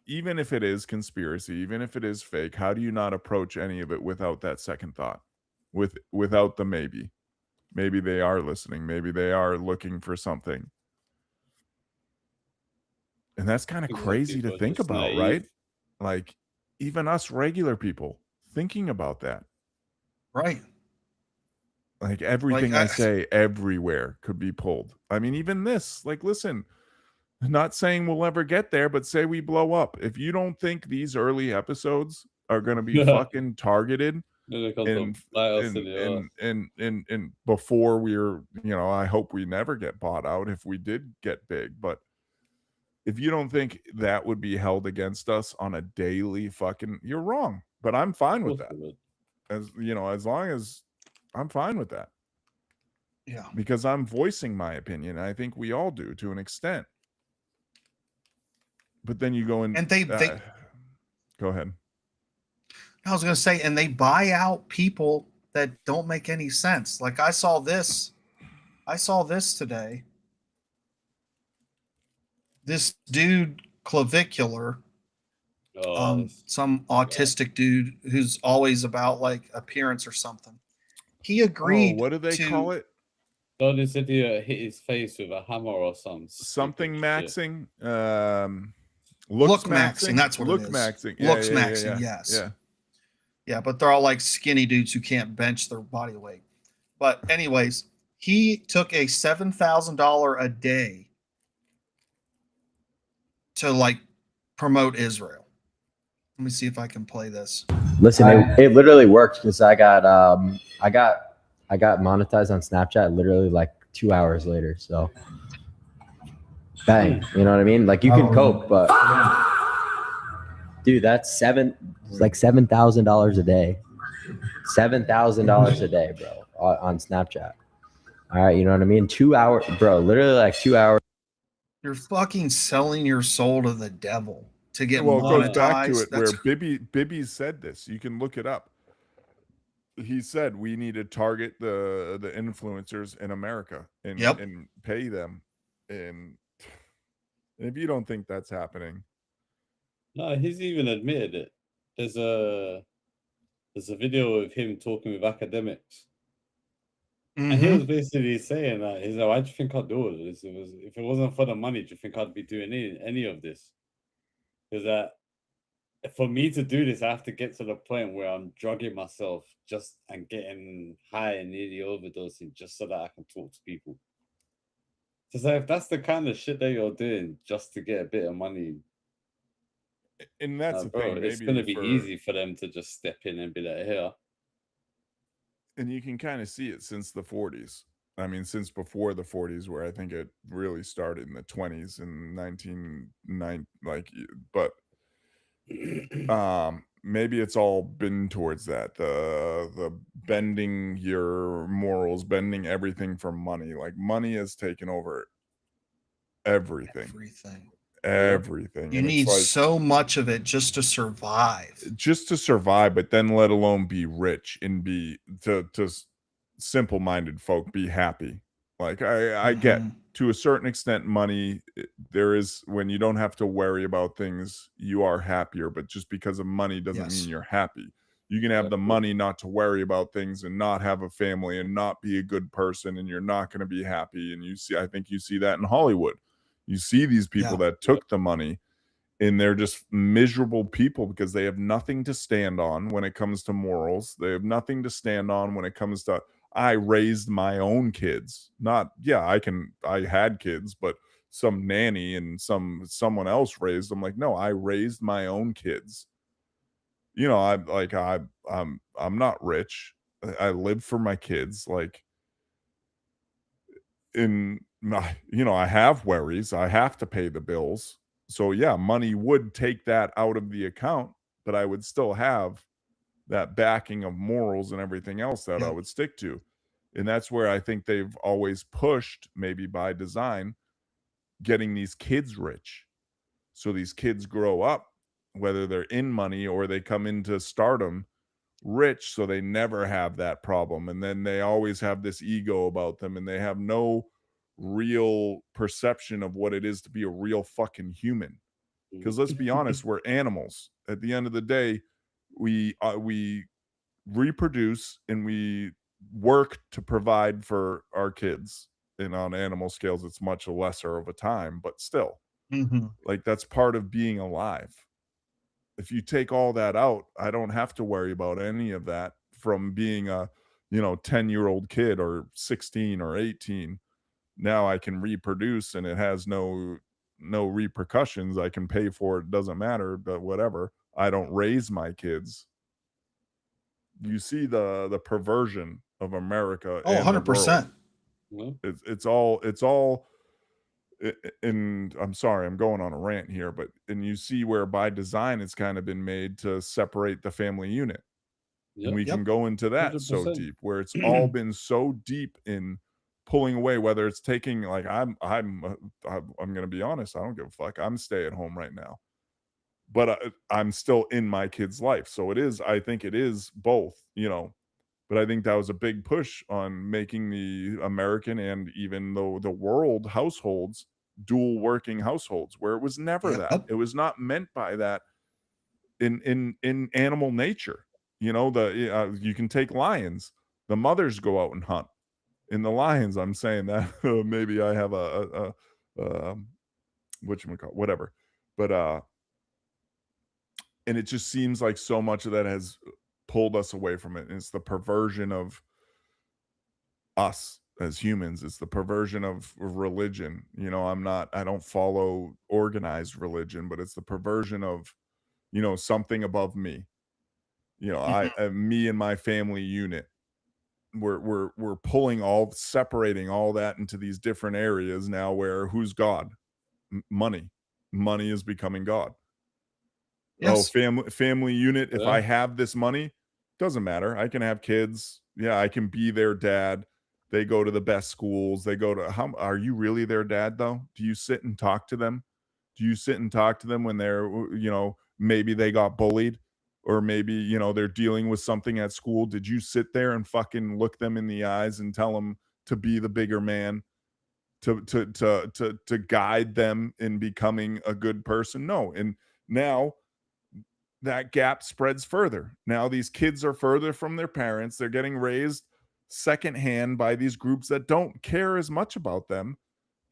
even if it is conspiracy, even if it is fake, how do you not approach any of it without that second thought? Without the maybe they are listening, maybe they are looking for something. And that's kind of crazy to think about, right? Like, even us regular people thinking about that, right? Like, everything I say everywhere could be pulled. I mean, even this, like, listen, not saying we'll ever get there, but say we blow up, if you don't think these early episodes are going to be fucking targeted and before we're, I hope we never get bought out if we did get big, but if you don't think that would be held against us on a daily fucking, you're wrong. But I'm fine with that. As long as I'm fine with that. Yeah. Because I'm voicing my opinion. I think we all do to an extent. But then you go in, and they go ahead. I was going to say, and they buy out people that don't make any sense. Like, I saw this today. This dude, Clavicular, some autistic dude who's always about like appearance or something. He agreed. What do they call it? Oh, they said he hit his face with a hammer or something maxing. Look maxing. That's what it is. Maxing. Looks maxing. Yes. Yeah, but they're all like skinny dudes who can't bench their body weight. But anyways, he took a $7,000 a day to like promote Israel. Let me see if I can play this. Listen, it literally worked because I got monetized on Snapchat literally like 2 hours later. So bang, you know what I mean? Like, you can cope, but dude, that's $7,000 a day. $7,000 a day, bro, on Snapchat. All right, you know what I mean? 2 hours, bro, literally like 2 hours. You're fucking selling your soul to the devil to get monetized. Well, it goes back to it where Bibby said this. You can look it up. He said we need to target the influencers in America and pay them. And if you don't think that's happening, no, he's even admitted it. There's a video of him talking with academics. And he was basically saying that he's like, "Why do you think I'd do all this? If it wasn't for the money, do you think I'd be doing any of this?" Because for me to do this, I have to get to the point where I'm drugging myself and getting high and nearly overdosing just so that I can talk to people. So if that's the kind of shit that you're doing just to get a bit of money, and that's the thing, it's gonna be easy for them to just step in and be like, "Here." And you can kind of see it since the 40s. I mean, since before the 40s, where I think it really started in the 20s and 1990, like, but maybe it's all been towards that, the bending your morals, bending everything for money. Like, money has taken over everything. You need like, so much of it just to survive. But then let alone be rich and be to simple-minded folk be happy. Like, I get to a certain extent money, there is, when you don't have to worry about things, you are happier, but just because of money doesn't mean you're happy. You can have the money not to worry about things and not have a family and not be a good person, and you're not going to be happy. And I think you see that in Hollywood. You see these people that took the money and they're just miserable people because they have nothing to stand on when it comes to morals. They have nothing to stand on when it comes to, I raised my own kids. Not, I had kids, but some nanny and someone else raised them. Like, no, I raised my own kids. You know, I'm not rich. I live for my kids. Like, I have worries. I have to pay the bills. So yeah, money would take that out of the account, but I would still have that backing of morals and everything else that I would stick to. And that's where I think they've always pushed, maybe by design, getting these kids rich. So these kids grow up, whether they're in money or they come into stardom, rich, so they never have that problem. And then they always have this ego about them, and they have no real perception of what it is to be a real fucking human. Because let's be honest, we're animals. At the end of the day, we reproduce and we work to provide for our kids. And on animal scales, it's much lesser of a time, but still, like, that's part of being alive. If you take all that out, I don't have to worry about any of that from being a 10-year-old kid or 16 or 18. Now I can reproduce and it has no repercussions. I can pay for it, doesn't matter, but whatever. I don't raise my kids. You see the perversion of America. 100%. It's all and I'm sorry, I'm going on a rant here, but and you see where by design it's kind of been made to separate the family unit. And we can go into that 100%. So deep, where it's all been so deep in pulling away, whether it's taking, like, I'm going to be honest, I don't give a fuck. I'm stay at home right now, but I'm still in my kid's life. So I think it is both, but I think that was a big push on making the American and even though the world households dual working households, where it was never that. It was not meant by that in animal nature. You can take lions. The mothers go out and hunt. In the lions, I'm saying that maybe I have whatever. But and it just seems like so much of that has pulled us away from it. And it's the perversion of us as humans. It's the perversion of religion. I don't follow organized religion, but it's the perversion of, something above me. Me and my family unit. We're separating all that into these different areas now, where who's God? Money is becoming God. Yes. Family unit. If I have this money, doesn't matter. I can have kids. Yeah, I can be their dad. They go to the best schools. They go to, are you really their dad though? Do you sit and talk to them? Do you sit and talk to them when they're, maybe they got bullied? Or maybe, they're dealing with something at school. Did you sit there and fucking look them in the eyes and tell them to be the bigger man, to guide them in becoming a good person? No. And now that gap spreads further. Now these kids are further from their parents. They're getting raised secondhand by these groups that don't care as much about them.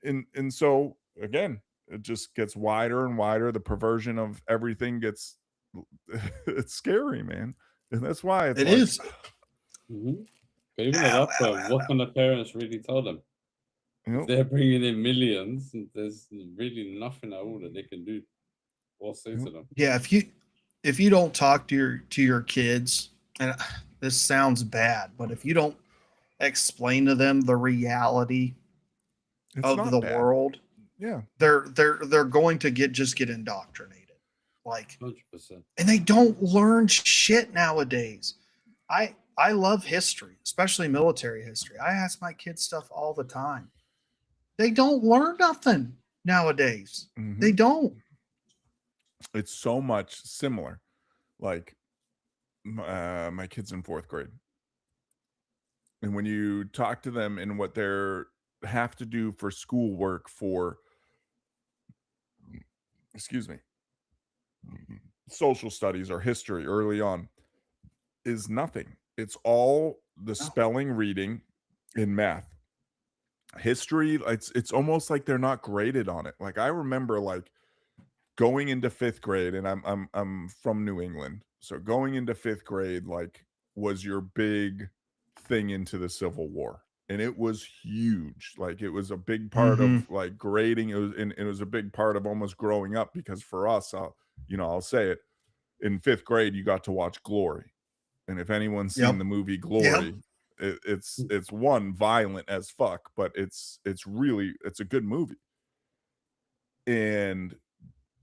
And so again, it just gets wider and wider. The perversion of everything gets, it's scary, man. And that's why it's It like, is. Mm-hmm. But even at that point, what can the parents really tell them? you If they're bringing in millions, there's really nothing at all that they can do or say to them. Yeah, if you don't talk to your kids, and this sounds bad, but if you don't explain to them the reality it's of not the bad. world, Yeah. they're going to get indoctrinated. Like 100%. and they don't learn shit nowadays. I love history, especially military history. I ask my kids stuff all the time. They don't learn nothing nowadays. Mhm. They don't. It's so much similar. Like my kids in 4th grade. And when you talk to them in what they're have to do for schoolwork for, excuse me, social studies or history early on is nothing. It's all the spelling, reading, and math. History, it's almost like they're not graded on it. Like I remember like going into 5th grade, and I'm from New England. So going into 5th grade like was your big thing into the Civil War. And it was huge. Like it was a big part of like grading. It was a big part of almost growing up, because for us, I'll say it, in 5th grade you got to watch Glory. And if anyone's seen the movie Glory, it's one, violent as fuck, but it's a good movie.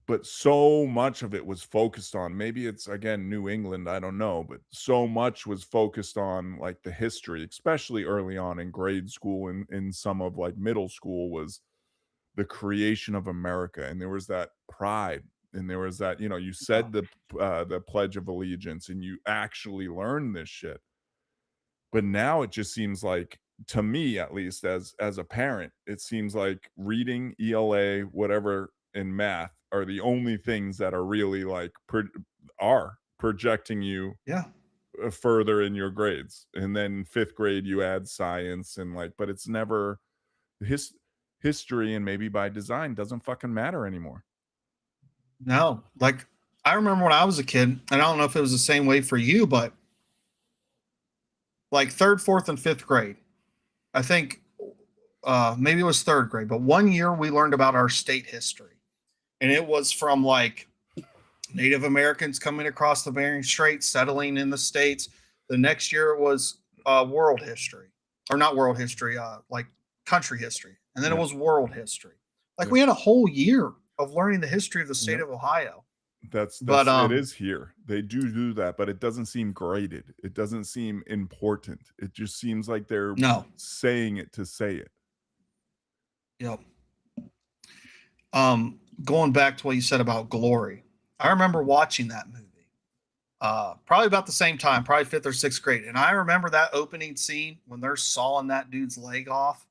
But so much of it was focused on, maybe it's again New England, I don't know, but so much was focused on like the history, especially early on in grade school and in some of like middle school, was the creation of America. And there was that pride, and there was that, you said the Pledge of Allegiance, and you actually learned this shit. But now it just seems like, to me at least, as a parent, it seems like reading, ELA, whatever, and math are the only things that are really like are projecting you further in your grades. And then 5th grade you add science and like, but it's never history, and maybe by design, doesn't fucking matter anymore. No, like I remember when I was a kid, and I don't know if it was the same way for you, but like 3rd, 4th, and 5th grade, I think maybe it was 3rd grade, but one year we learned about our state history. And it was from like Native Americans coming across the Bering Strait, settling in the States. The next year it was world history, or not world history, like country history. And then it was world history. Like we had a whole year of learning the history of the state of Ohio. But it is here. They do that, but it doesn't seem graded. It doesn't seem important. It just seems like they're saying it to say it. Yep. Going back to what you said about Glory, I remember watching that movie probably about the same time, probably 5th or 6th grade. And I remember that opening scene when they're sawing that dude's leg off,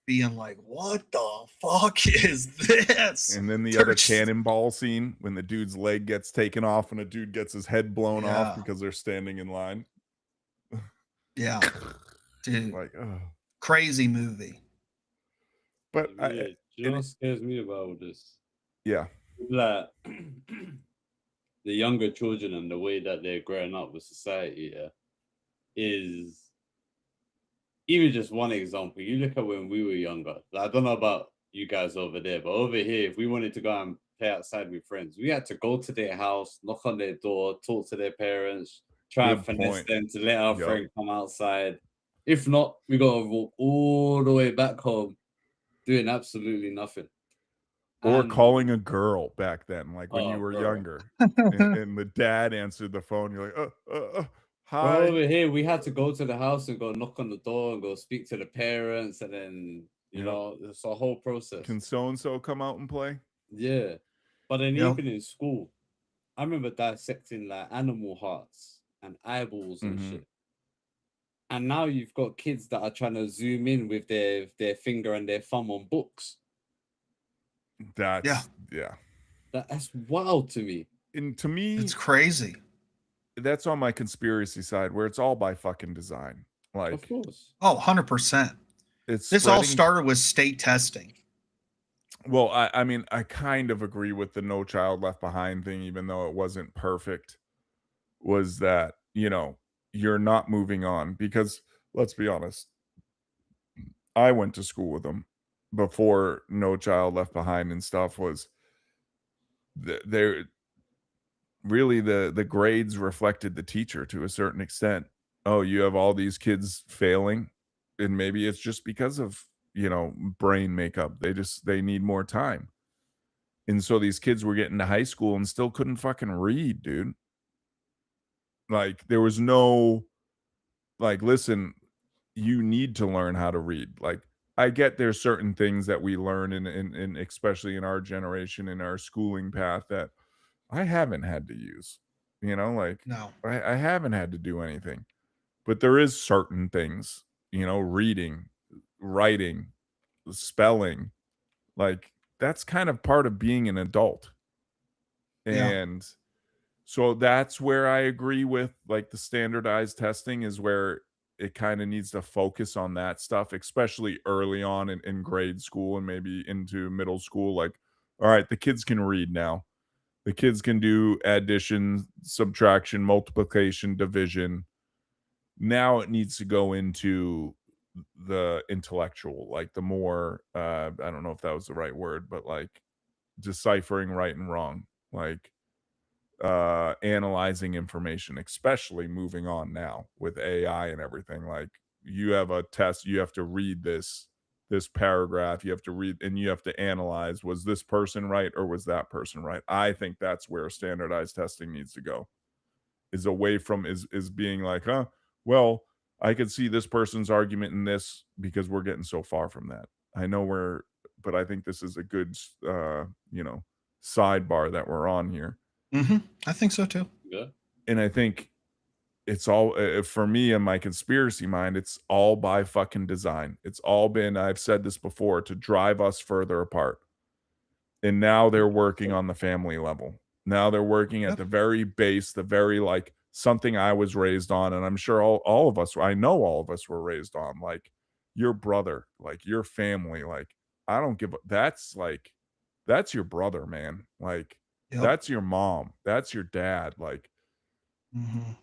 being like, what the fuck is this? And then the other cannonball scene when the dude's leg gets taken off and a dude gets his head blown off because they're standing in line. Yeah. Dude. Like, crazy movie. But what scares me about all this? Yeah. Like the younger children and the way that they're growing up with society is even just one example. You look at when we were younger. Like, I don't know about you guys over there, but over here, if we wanted to go and play outside with friends, we had to go to their house, knock on their door, talk to their parents, try and finesse them to let our friend come outside. If not, we got to walk all the way back home doing absolutely nothing. Or calling a girl back then, like when you were younger, and the dad answered the phone. You're like, hi. Well, over here, we had to go to the house and go knock on the door and go speak to the parents, and then it's a whole process. Can so and so come out and play? Yeah, but then even in school, I remember dissecting like animal hearts and eyeballs and shit. And now you've got kids that are trying to zoom in with their finger and their thumb on books. That's wild to me. And to me, it's crazy. That's on my conspiracy side, where it's all by fucking design. Like, Of course. Oh, 100%. it's This all spreading- started with state testing. Well, I mean, I kind of agree with the No Child Left Behind thing, even though it wasn't perfect. Was that, you know, you're not moving on because let's be honest, I went to school with them before No Child Left Behind and stuff was they're really the grades reflected the teacher to a certain extent. Oh, you have all these kids failing, and maybe it's just because of, you know, brain makeup. They need more time. And so these kids were getting to high school and still couldn't fucking read, dude. Like there was no like, listen, you need to learn how to read. Like I get there's certain things that we learn in especially in our generation in our schooling path that I haven't had to use. You know, like No. I haven't had to do anything. But there is certain things, you know, reading, writing, spelling, like that's kind of part of being an adult. Yeah. And so that's where I agree with like the standardized testing is where it kind of needs to focus on that stuff, especially early on in grade school and maybe into middle school. Like, all right, the kids can read now. The kids can do addition, subtraction, multiplication, division. Now it needs to go into the intellectual, like the more I don't know if that was the right word, but like deciphering right and wrong, like analyzing information, especially moving on now with AI and everything. Like you have a test, you have to read this paragraph, you have to read and you have to analyze, was this person right or was that person right? I think that's where standardized testing needs to go, is away from is being like, well, I could see this person's argument in this, because we're getting so far from that. I know but I think this is a good you know, sidebar that we're on here. I think so too. Yeah. And I think it's all for me in my conspiracy mind, it's all by fucking design. It's all been, I've said this before, to drive us further apart. And now they're working on the family level. Now they're working at the very base, the very like something I was raised on. And I'm sure all of us, I know all of us were raised on, like your brother, like your family. Like, I don't give a, that's your brother, man. Like, that's your mom. That's your dad. Like,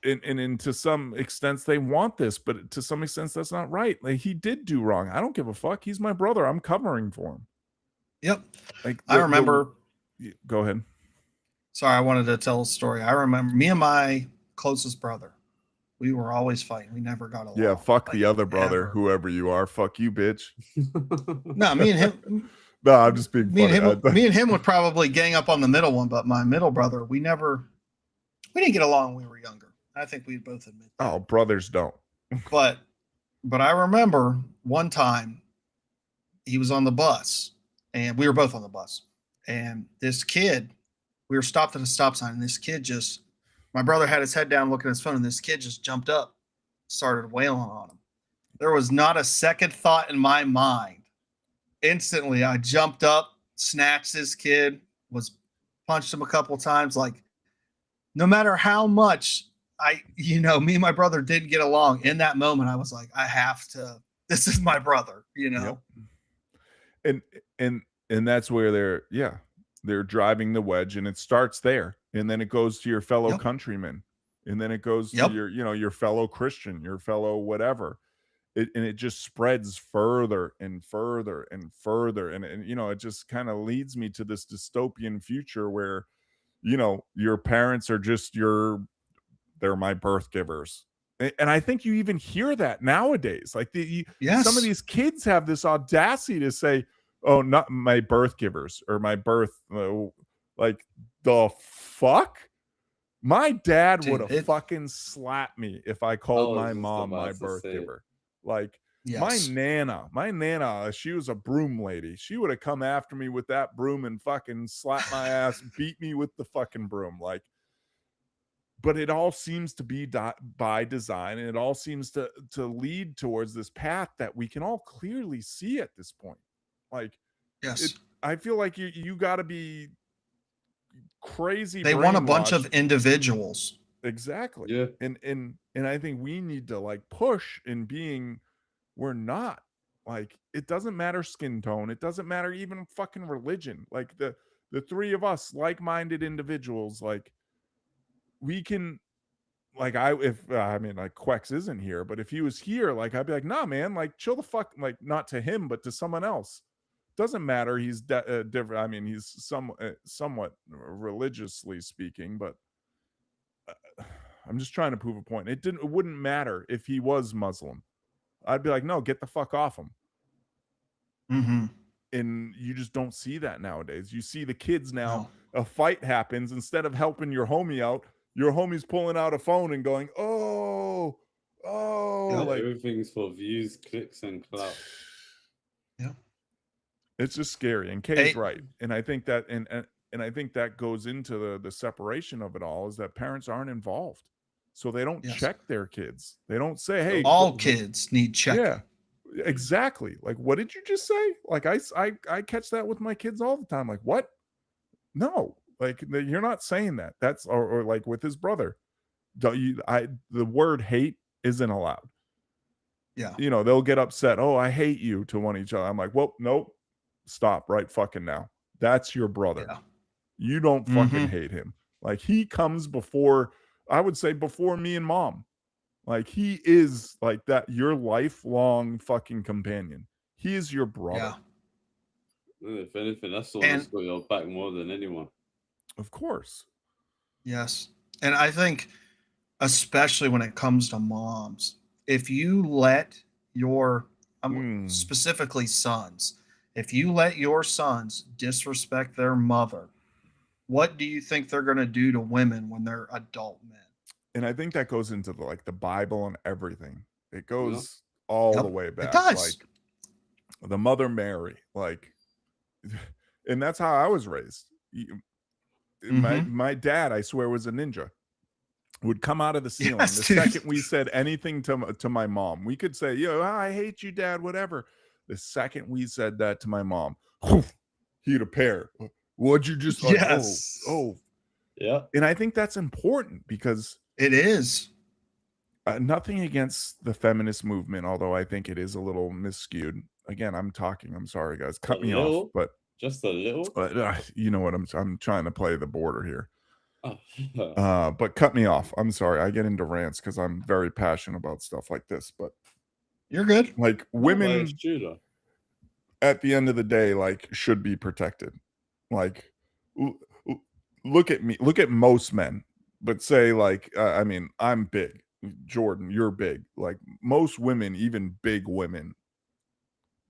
and to some extent they want this, but to some extent that's not right. Like he did do wrong. I don't give a fuck. He's my brother. I'm covering for him. Yep. Like I remember. Go ahead. Sorry, I wanted to tell a story. I remember me and my closest brother. We were always fighting. We never got along. Yeah, fuck like, the other brother, ever. whoever you are. Fuck you, bitch. No, me and him. No, I'm just being funny. Me and him would probably gang up on the middle one, but my middle brother, we didn't get along when we were younger. I think we both admit that. Oh, brothers don't. But I remember one time he was on the bus and we were both on the bus. And this kid, we were stopped at a stop sign, and this kid my brother had his head down looking at his phone, and this kid just jumped up, started wailing on him. There was not a second thought in my mind. Instantly, I jumped up, snatched this kid, punched him a couple times. Like, no matter how much me and my brother didn't get along, in that moment, I was like, this is my brother, you know? Yep. And that's where they're driving the wedge, and it starts there. And then it goes to your fellow countrymen. And then it goes to your fellow Christian, your fellow whatever. And it just spreads further and further and further. And it just kind of leads me to this dystopian future where, your parents are just they're my birth givers. And I think you even hear that nowadays. Like some of these kids have this audacity to say, oh, not my birth givers or my birth. Like the fuck? My dad would have fucking slapped me if I called my mom my birth giver. Like my nana, she was a broom lady. She would have come after me with that broom and fucking slapped my ass, beat me with the fucking broom. Like, but it all seems to be by design, and it all seems to lead towards this path that we can all clearly see at this point. Like, I feel like you got to be crazy. They want a bunch of individuals Exactly. Yeah. And I think we need to like push in being, we're not, like, it doesn't matter skin tone, it doesn't matter even fucking religion. Like the three of us like-minded individuals, like we can, like, I mean, like, Quex isn't here, but if he was here, like, I'd be like, nah, man, like, chill the fuck, like, not to him, but to someone else. Doesn't matter. He's different. I mean, he's somewhat religiously speaking, but I'm just trying to prove a point. It wouldn't matter if he was Muslim. I'd be like, no, get the fuck off him. Mm-hmm. And you just don't see that nowadays. You see the kids now, a fight happens, instead of helping your homie out, your homie's pulling out a phone and going, oh, Yeah, like, everything's for views, clicks, and clout. Yeah. It's just scary. And Kay's right. And I think that, and I think that goes into the separation of it all, is that parents aren't involved. So they don't check their kids. They don't say, hey, all kids need checking. Yeah, exactly. Like, what did you just say? Like, I catch that with my kids all the time. Like, what? No, like, you're not saying that. That's, or like with his brother, the word hate isn't allowed. Yeah. You know, they'll get upset. Oh, I hate you to one each other. I'm like, well, nope. Stop right fucking now. That's your brother. Yeah. You don't fucking hate him. Like, he comes before, I would say, before me and mom. Like, he is like that, your lifelong fucking companion. He is your brother. Yeah. If anything, that's the one that's got your back more than anyone. Of course. Yes. And I think, especially when it comes to moms, if you let your, specifically sons, if you let your sons disrespect their mother, what do you think they're going to do to women when they're adult men? And I think that goes into the Bible and everything. It goes all the way back. It does. Like the Mother Mary, like, and that's how I was raised. My dad, I swear, was a ninja. Would come out of the ceiling the second we said anything to my mom. We could say, yo, I hate you, Dad, whatever. The second we said that to my mom, he'd appear. What'd you just like? Oh, yeah. And I think that's important because it is. Nothing against the feminist movement, although I think it is a little misskewed. Again, I'm sorry, guys. Cut me off, but just a little. You know what? I'm trying to play the border here. But cut me off. I'm sorry. I get into rants because I'm very passionate about stuff like this. But you're good. Like, women, at the end of the day, like, should be protected. Like, look at me. Look at most men. But say, like, I mean, I'm big. Jordan, you're big. Like, most women, even big women,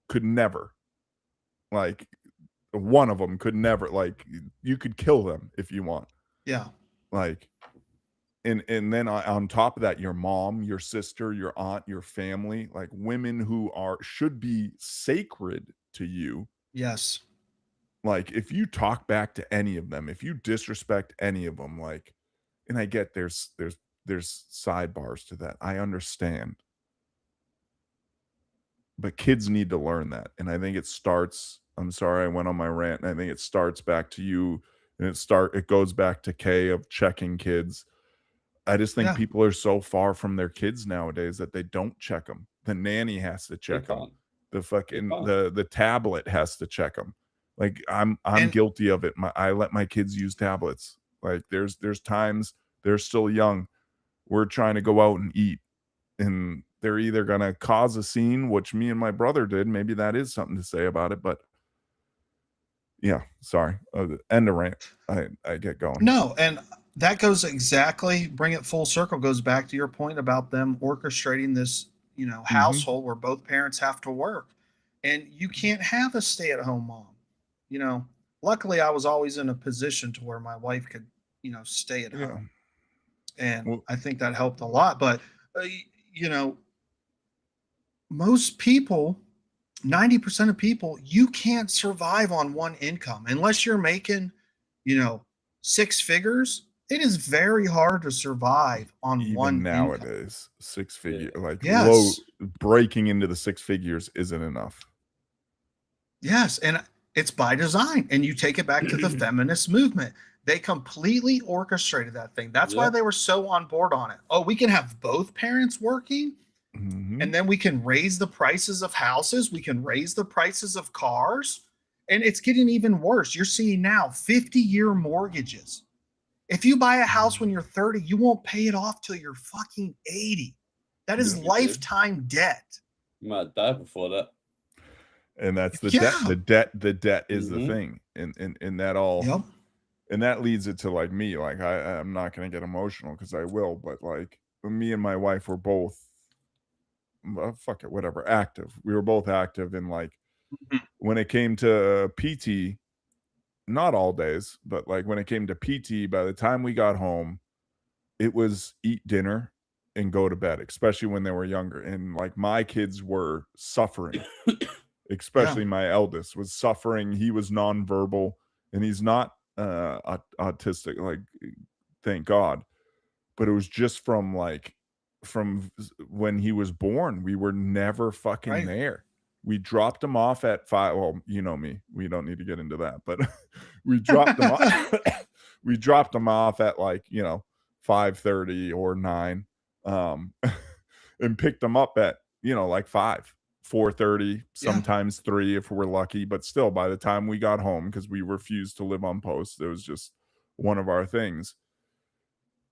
could never. Like, one of them could never. Like, you could kill them if you want. Yeah. Like, and then on top of that, your mom, your sister, your aunt, your family, like, women who should be sacred to you. Yes. Like, if you talk back to any of them, if you disrespect any of them, like, and I get there's sidebars to that. I understand. But kids need to learn that. And I think it starts, I'm sorry, I went on my rant, and I think it starts back to you, and it goes back to Kay of checking kids. I just think people are so far from their kids nowadays that they don't check them. The nanny has to check them. The fucking the tablet has to check them. Like, I'm guilty of it. I let my kids use tablets. Like, there's times they're still young. We're trying to go out and eat, and they're either gonna cause a scene, which me and my brother did. Maybe that is something to say about it, but yeah, sorry. End of rant. I get going. No, and that goes exactly, bring it full circle, goes back to your point about them orchestrating this, household where both parents have to work, and you can't have a stay-at-home mom. Luckily I was always in a position to where my wife could, stay at home. And I think that helped a lot. But, most people, 90% of people, you can't survive on one income unless you're making, 6 figures. It is very hard to survive on even one nowadays. Income. 6 figure, like, low, breaking into the 6 figures isn't enough. Yes, and it's by design. And you take it back to the feminist movement. They completely orchestrated that thing. That's why Yeah. they were so on board on it. Oh, we can have both parents working, and then we can raise the prices of houses. We can raise the prices of cars. And it's getting even worse. You're seeing now 50-year mortgages. If you buy a house when you're 30, you won't pay it off till you're fucking 80. That is Yeah, we did. lifetime debt. You might die before that. And that's the Yeah. debt. The debt is the Mhm. thing. And that all Yep. and that leads it to like me. Like I'm not gonna get emotional because I will, but like me and my wife were both fuck it, whatever, active. We were both active in like when it came to PT, not all days, but like when it came to PT, by the time we got home, it was eat dinner and go to bed, especially when they were younger. And like my kids were suffering, especially my eldest was suffering. He was nonverbal and he's not autistic, like thank God. But it was just from when he was born, we were never fucking there. We dropped him off at 5. Well, you know me. We don't need to get into that, but we dropped him off. We dropped him off at 5:30 or 9, and picked him up at 5, 4:30, sometimes 3 if we're lucky. But still, by the time we got home, because we refused to live on post, it was just one of our things.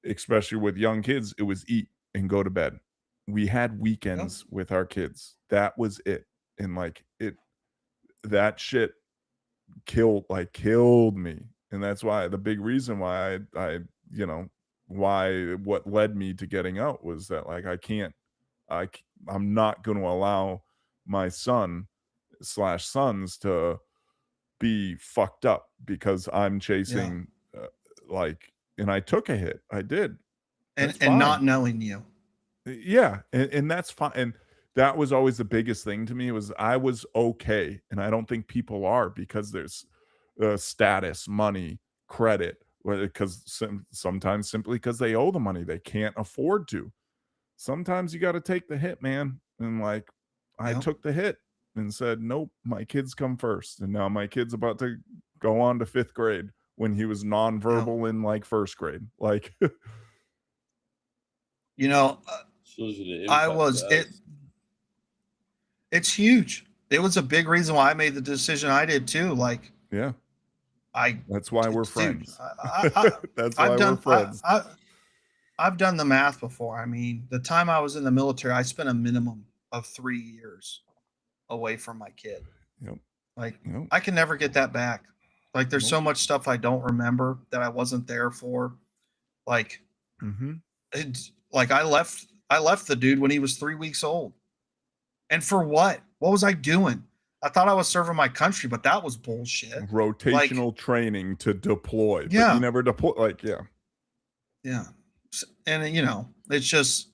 Especially with young kids, it was eat and go to bed. We had weekends with our kids. That was it. And that shit killed me. And that's why the big reason why what led me to getting out was that I'm not going to allow my son / sons to be fucked up because I'm chasing and I took a hit. I did. And not knowing you. Yeah. And that's fine. And that was always the biggest thing to me was I was okay. And I don't think people are because there's status, money, credit, because sometimes simply because they owe the money, they can't afford to. Sometimes you got to take the hit, man. And I took the hit and said, nope, my kids come first. And now my kid's about to go on to 5th grade when he was nonverbal in 1st grade. It's huge. It was a big reason why I made the decision I did too. That's why we're friends. That's why we're friends. I've done the math before. I mean, the time I was in the military, I spent a minimum of 3 years away from my kid. I can never get that back. There's so much stuff I don't remember that I wasn't there for. I left the dude when he was 3 weeks old. And for what? What was I doing? I thought I was serving my country, but that was bullshit. Rotational training to deploy. Yeah. But you never deploy. Yeah. And it's just,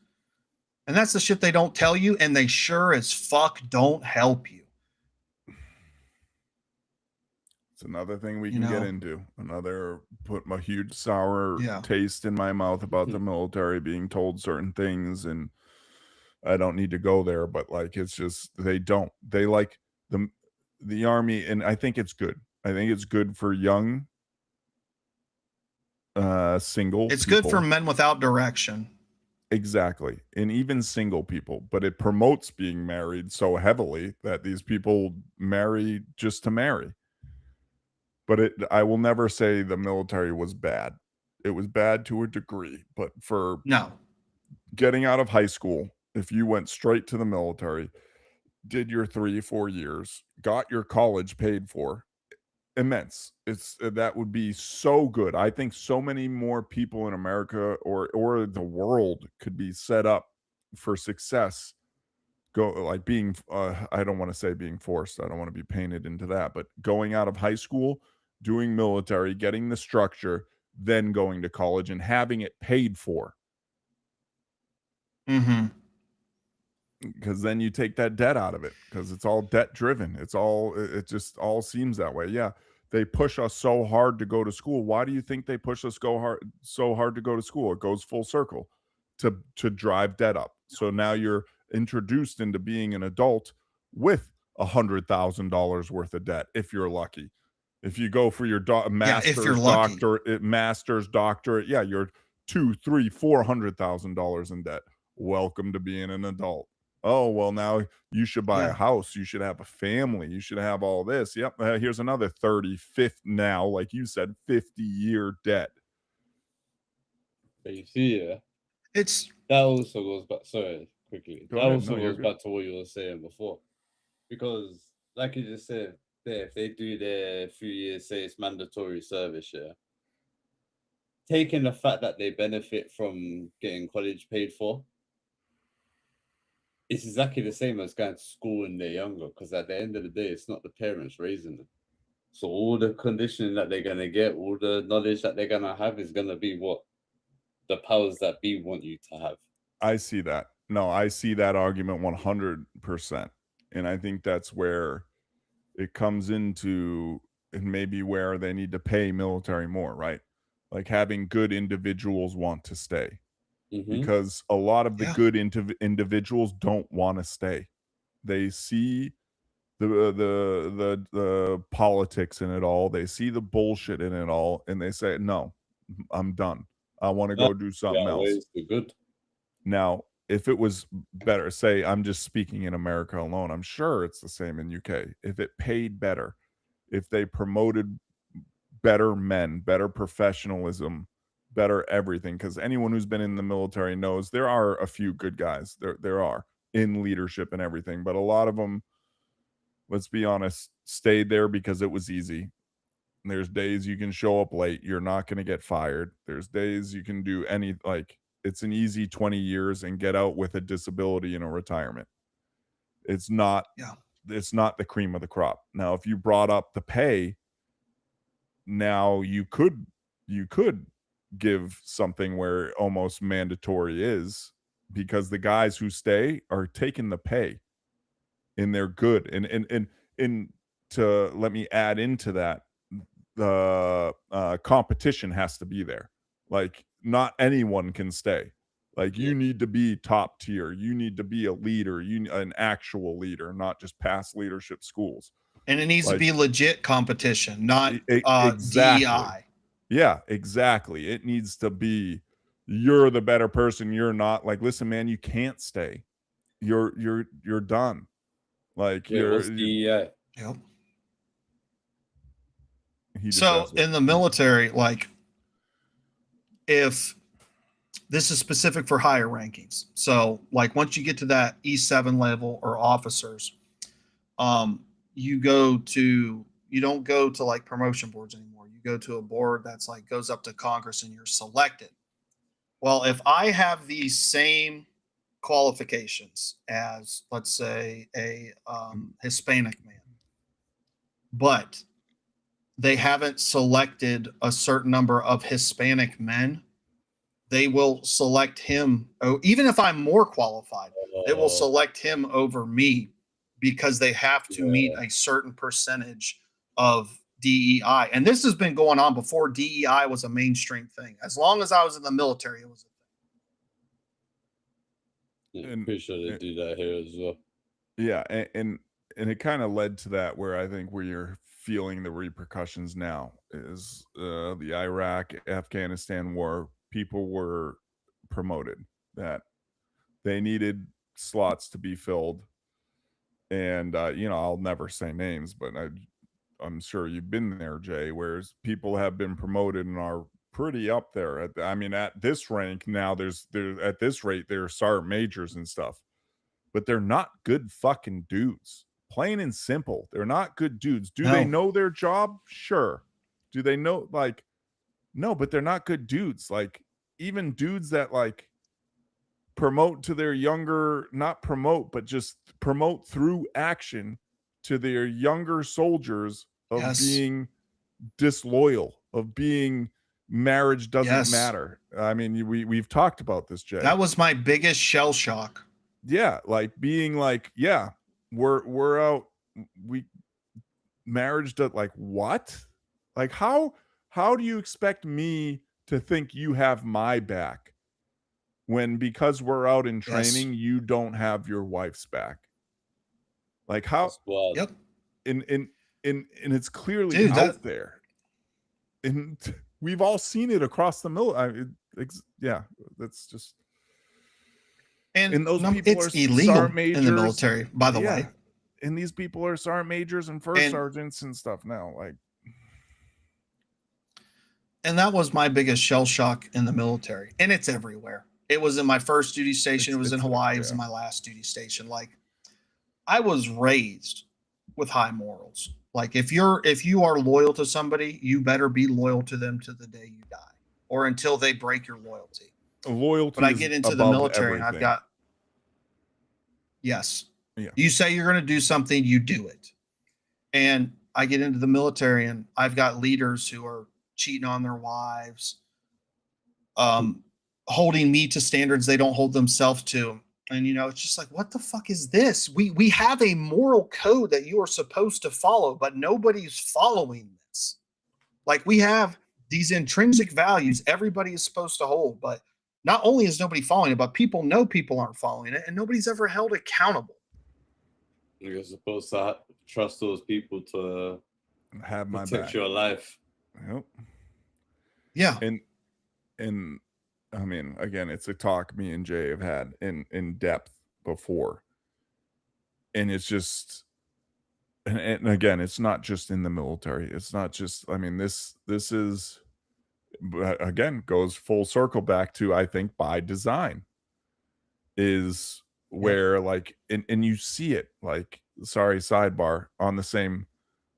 and that's the shit they don't tell you. And they sure as fuck don't help you. It's another thing we can get into. Put a huge sour taste in my mouth about the military being told certain things, and I don't need to go there, but it's just they like the Army, and I think it's good. I think it's good for young single It's people. good for men without direction. Exactly. And even single people, but it promotes being married so heavily that these people marry just to marry. But I will never say the military was bad. It was bad to a degree, but for getting out of high school, if you went straight to the military, did your 3-4 years, got your college paid for, immense. That would be so good. I think so many more people in America or the world could be set up for success. Being I don't want to say being forced. I don't want to be painted into that, but going out of high school, doing military, getting the structure, then going to college and having it paid for. Because then you take that debt out of it, because it's all debt driven. It just all seems that way. Yeah, they push us so hard to go to school. Why do you think they push us so hard to go to school? It goes full circle to drive debt up. So now you're introduced into being an adult with $100,000 worth of debt if you're lucky. If you go for your master's you're lucky. doctorate, yeah, you're $200,000, $300,000, $400,000 in debt. Welcome to being an adult. Oh, well, now you should buy a house. You should have a family. You should have all this. Yep. Here's another 50 now, like you said, 50-year debt. But you see, It's that also goes back. Sorry, quickly. Go That ahead. also No, you're goes good. back to what you were saying before, because like you just said, if they do their few years, say it's mandatory service, taking the fact that they benefit from getting college paid for, it's exactly the same as going to school when they're younger, because at the end of the day, it's not the parents raising them. So all the conditioning that they're going to get, all the knowledge that they're going to have is going to be what the powers that be want you to have. I see that. No, I see that argument 100%. And I think that's where it comes into, and maybe where they need to pay military more, right? Like having good individuals want to stay. Because a lot of the good individuals don't want to stay. They see the politics in it all. They see the bullshit in it all, and they say, "No, I'm done. I want to go do something else." Good. Now, if it was better, say I'm just speaking in America alone, I'm sure it's the same in UK. If it paid better, if they promoted better men, better professionalism, better everything, because anyone who's been in the military knows there are a few good guys. There are in leadership and everything, but a lot of them, let's be honest, stayed there because it was easy. And there's days you can show up late, you're not going to get fired. There's days you can do it's an easy 20 years and get out with a disability and a retirement. It's not the cream of the crop. Now, if you brought up the pay, now you could give something where almost mandatory is, because the guys who stay are taking the pay and they're good. And to let me add into that, the competition has to be there. Like not anyone can stay. Like you need to be top tier. You need to be a leader, an actual leader, not just past leadership schools. And it needs to be legit competition, not exactly. DEI. Yeah, exactly. It needs to be, you're the better person. You're not. Like, listen, man, you can't stay. You're done. Like you're DEI. Yep. So in the military, like if this is specific for higher rankings, so like once you get to that E7 level or officers, you don't go to like promotion boards anymore. You go to a board that's like goes up to Congress and you're selected. Well, if I have these same qualifications as, let's say, a Hispanic man, but they haven't selected a certain number of Hispanic men, they will select him. Even if I'm more qualified, they will select him over me because they have to meet a certain percentage of DEI. And this has been going on before DEI was a mainstream thing. As long as I was in the military, it was a thing. I'm pretty sure they do that here as well. Yeah, and it kind of led to that where I think where you're feeling the repercussions now is the Iraq, Afghanistan war. People were promoted that they needed slots to be filled. And, I'll never say names, but I'm sure you've been there, Jay, whereas people have been promoted and are pretty up there. At this rank now, there's at this rate, they're sergeant majors and stuff, but they're not good fucking dudes. Plain and simple. They're not good dudes. Do they know their job? Sure. Do they know, no, but they're not good dudes. Like even dudes that like promote to their younger, not promote, but just promote through action to their younger soldiers of being disloyal, of being marriage doesn't matter. I mean, we've talked about this, Jay. That was my biggest shell shock. Yeah, like being like, yeah, we're out. Marriage does, like, what? Like how do you expect me to think you have my back when, because we're out in training, you don't have your wife's back? Like how? Yep. and it's clearly Dude, out there, and we've all seen it across the yeah, that's just. And those people it's are illegal sergeant majors in the military, by the way. And these people are sergeant majors and first sergeants and stuff now, like. And that was my biggest shell shock in the military, and it's everywhere. It was in my first duty station. It was in Hawaii. It was in my last duty station. Like, I was raised with high morals. Like, if you are loyal to somebody, you better be loyal to them to the day you die, or until they break your loyalty. Loyalty. But I get into the military, and I've got yes. Yeah. You say you're going to do something, you do it. And I get into the military, and I've got leaders who are cheating on their wives, holding me to standards they don't hold themselves to. And, you know, it's just like, what the fuck is this? We have a moral code that you are supposed to follow, but nobody's following this. Like, we have these intrinsic values everybody is supposed to hold, but not only is nobody following it, but people know people aren't following it, and nobody's ever held accountable. You're supposed to trust those people to have my protect back. Your life. Yep. Yeah. And I mean, again, it's a talk me and Jay have had in depth before. And it's just, and again, it's not just in the military. It's not just, I mean, this is, again, goes full circle back to, I think, by design is where like, and you see it, like, sorry, sidebar on the same,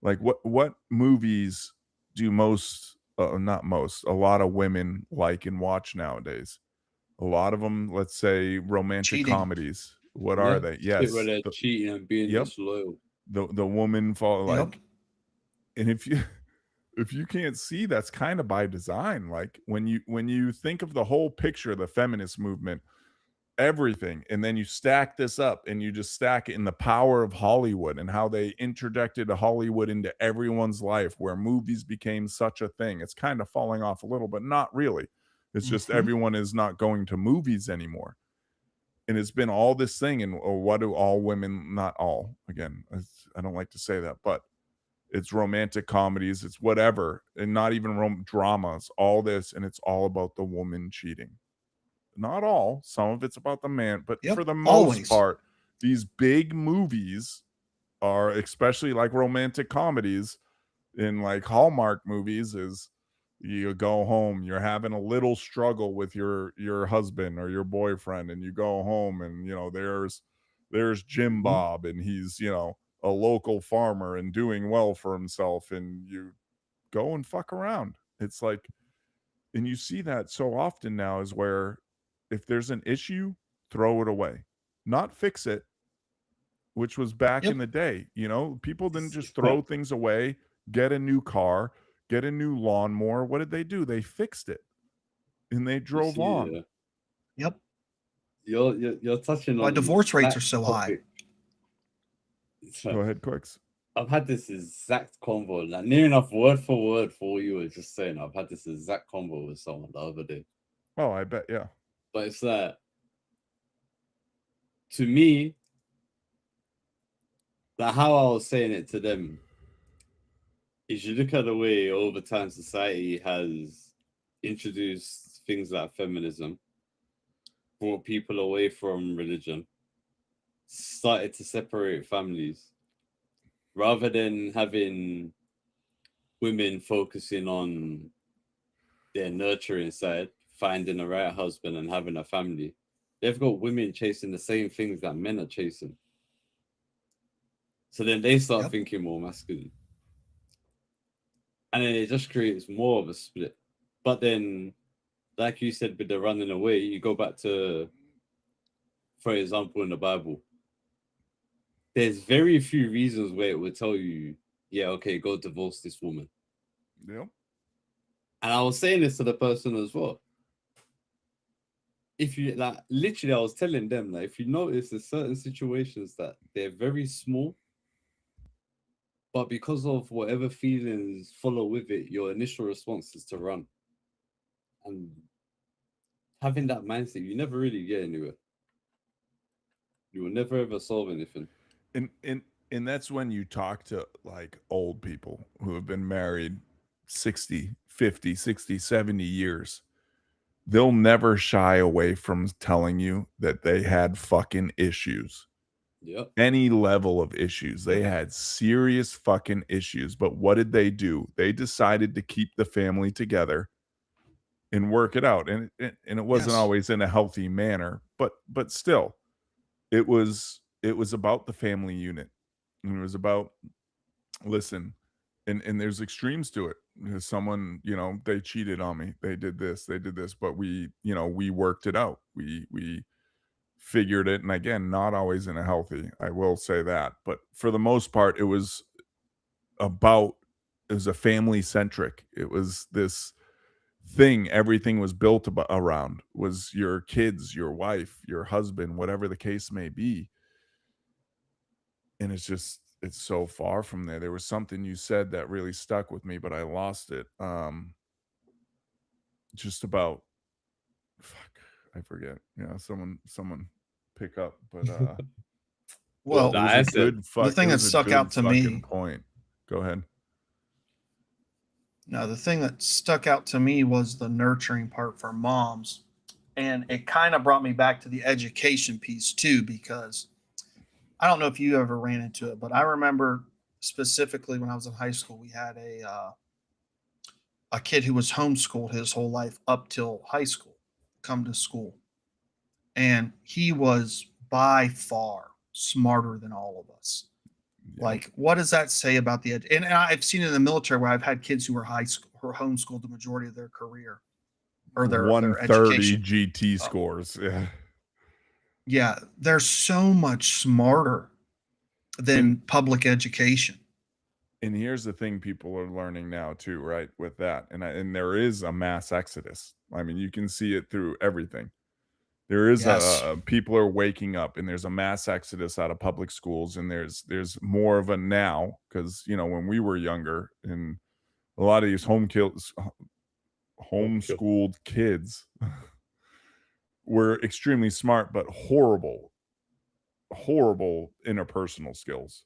like what movies do most, not most, a lot of women like and watch nowadays? A lot of them, let's say romantic comedies. What are they? Yes. Where they're cheating and being disloyal. The woman fall like, and if you can't see, that's kind of by design. Like when you think of the whole picture of the feminist movement, everything, and then you stack this up and you just stack it in the power of Hollywood and how they interjected Hollywood into everyone's life, where movies became such a thing. It's kind of falling off a little, but not really. It's just everyone is not going to movies anymore. And it's been all this thing. And what do all women, not all, again, I don't like to say that, but it's romantic comedies, it's whatever, and not even dramas, all this, and it's all about the woman cheating. Not all, some of it's about the man, but for the most part, these big movies are, especially like romantic comedies in like Hallmark movies, is you go home, you're having a little struggle with your husband or your boyfriend, and you go home and, you know, there's Jim Bob, and he's, you know, a local farmer and doing well for himself, and you go and fuck around. It's like, and you see that so often now, is where if there's an issue, throw it away, not fix it, which was back in the day. You know, people didn't just throw things away, get a new car, get a new lawnmower. What did they do? They fixed it and they drove on. Yep. You're touching on why divorce rates are so high. Go ahead, Quicks. I've had this exact convo, like near enough word for word for what you were just saying. I've had this exact convo with someone the other day. Oh, I bet, yeah. But it's that, to me, like how I was saying it to them, is you look at the way over time society has introduced things like feminism, brought people away from religion, started to separate families, rather than having women focusing on their nurturing side, finding the right husband and having a family. They've got women chasing the same things that men are chasing. So then they start thinking more masculine. And then it just creates more of a split. But then, like you said, with the running away, you go back to, for example, in the Bible, there's very few reasons where it would tell you, yeah, okay, go divorce this woman. Yeah. And I was saying this to the person as well. If you, like, literally, I was telling them, like, if you notice there's certain situations that they're very small, but because of whatever feelings follow with it, your initial response is to run. And having that mindset, you never really get anywhere. You will never ever solve anything. And And that's when you talk to like old people who have been married 60, 50, 60, 70 years. They'll never shy away from telling you that they had fucking issues. Yep. Any level of issues. They had serious fucking issues. But what did they do? They decided to keep the family together and work it out. And it wasn't Yes. always in a healthy manner, but still, it was about the family unit. And it was about, listen, and there's extremes to it. There's someone, you know, they cheated on me. They did this, but we, you know, we worked it out. We figured it. And again, not always in a healthy, I will say that. But for the most part, it was a family centric. It was this thing everything was built around, was your kids, your wife, your husband, whatever the case may be. And it's so far from there. There was something you said that really stuck with me, but I lost it. Just about, fuck, I forget. Yeah, someone pick up, but Well, it was a good the thing that stuck out to me. Point. Go ahead. No, the thing that stuck out to me was the nurturing part for moms. And it kind of brought me back to the education piece too, because I don't know if you ever ran into it, but I remember specifically when I was in high school, we had a kid who was homeschooled his whole life up till high school, come to school. And he was by far smarter than all of us. Yeah. Like, what does that say about the and I've seen in the military where I've had kids who were homeschooled the majority of their career or their 130 education. GT scores. Yeah. Yeah, they're so much smarter than public education. And here's the thing people are learning now too, right? With that. And there is a mass exodus. I mean, you can see it through everything. There is people are waking up, and there's a mass exodus out of public schools, and there's more of a now, because you know when we were younger, and a lot of these homeschooled kids were extremely smart, but horrible interpersonal skills.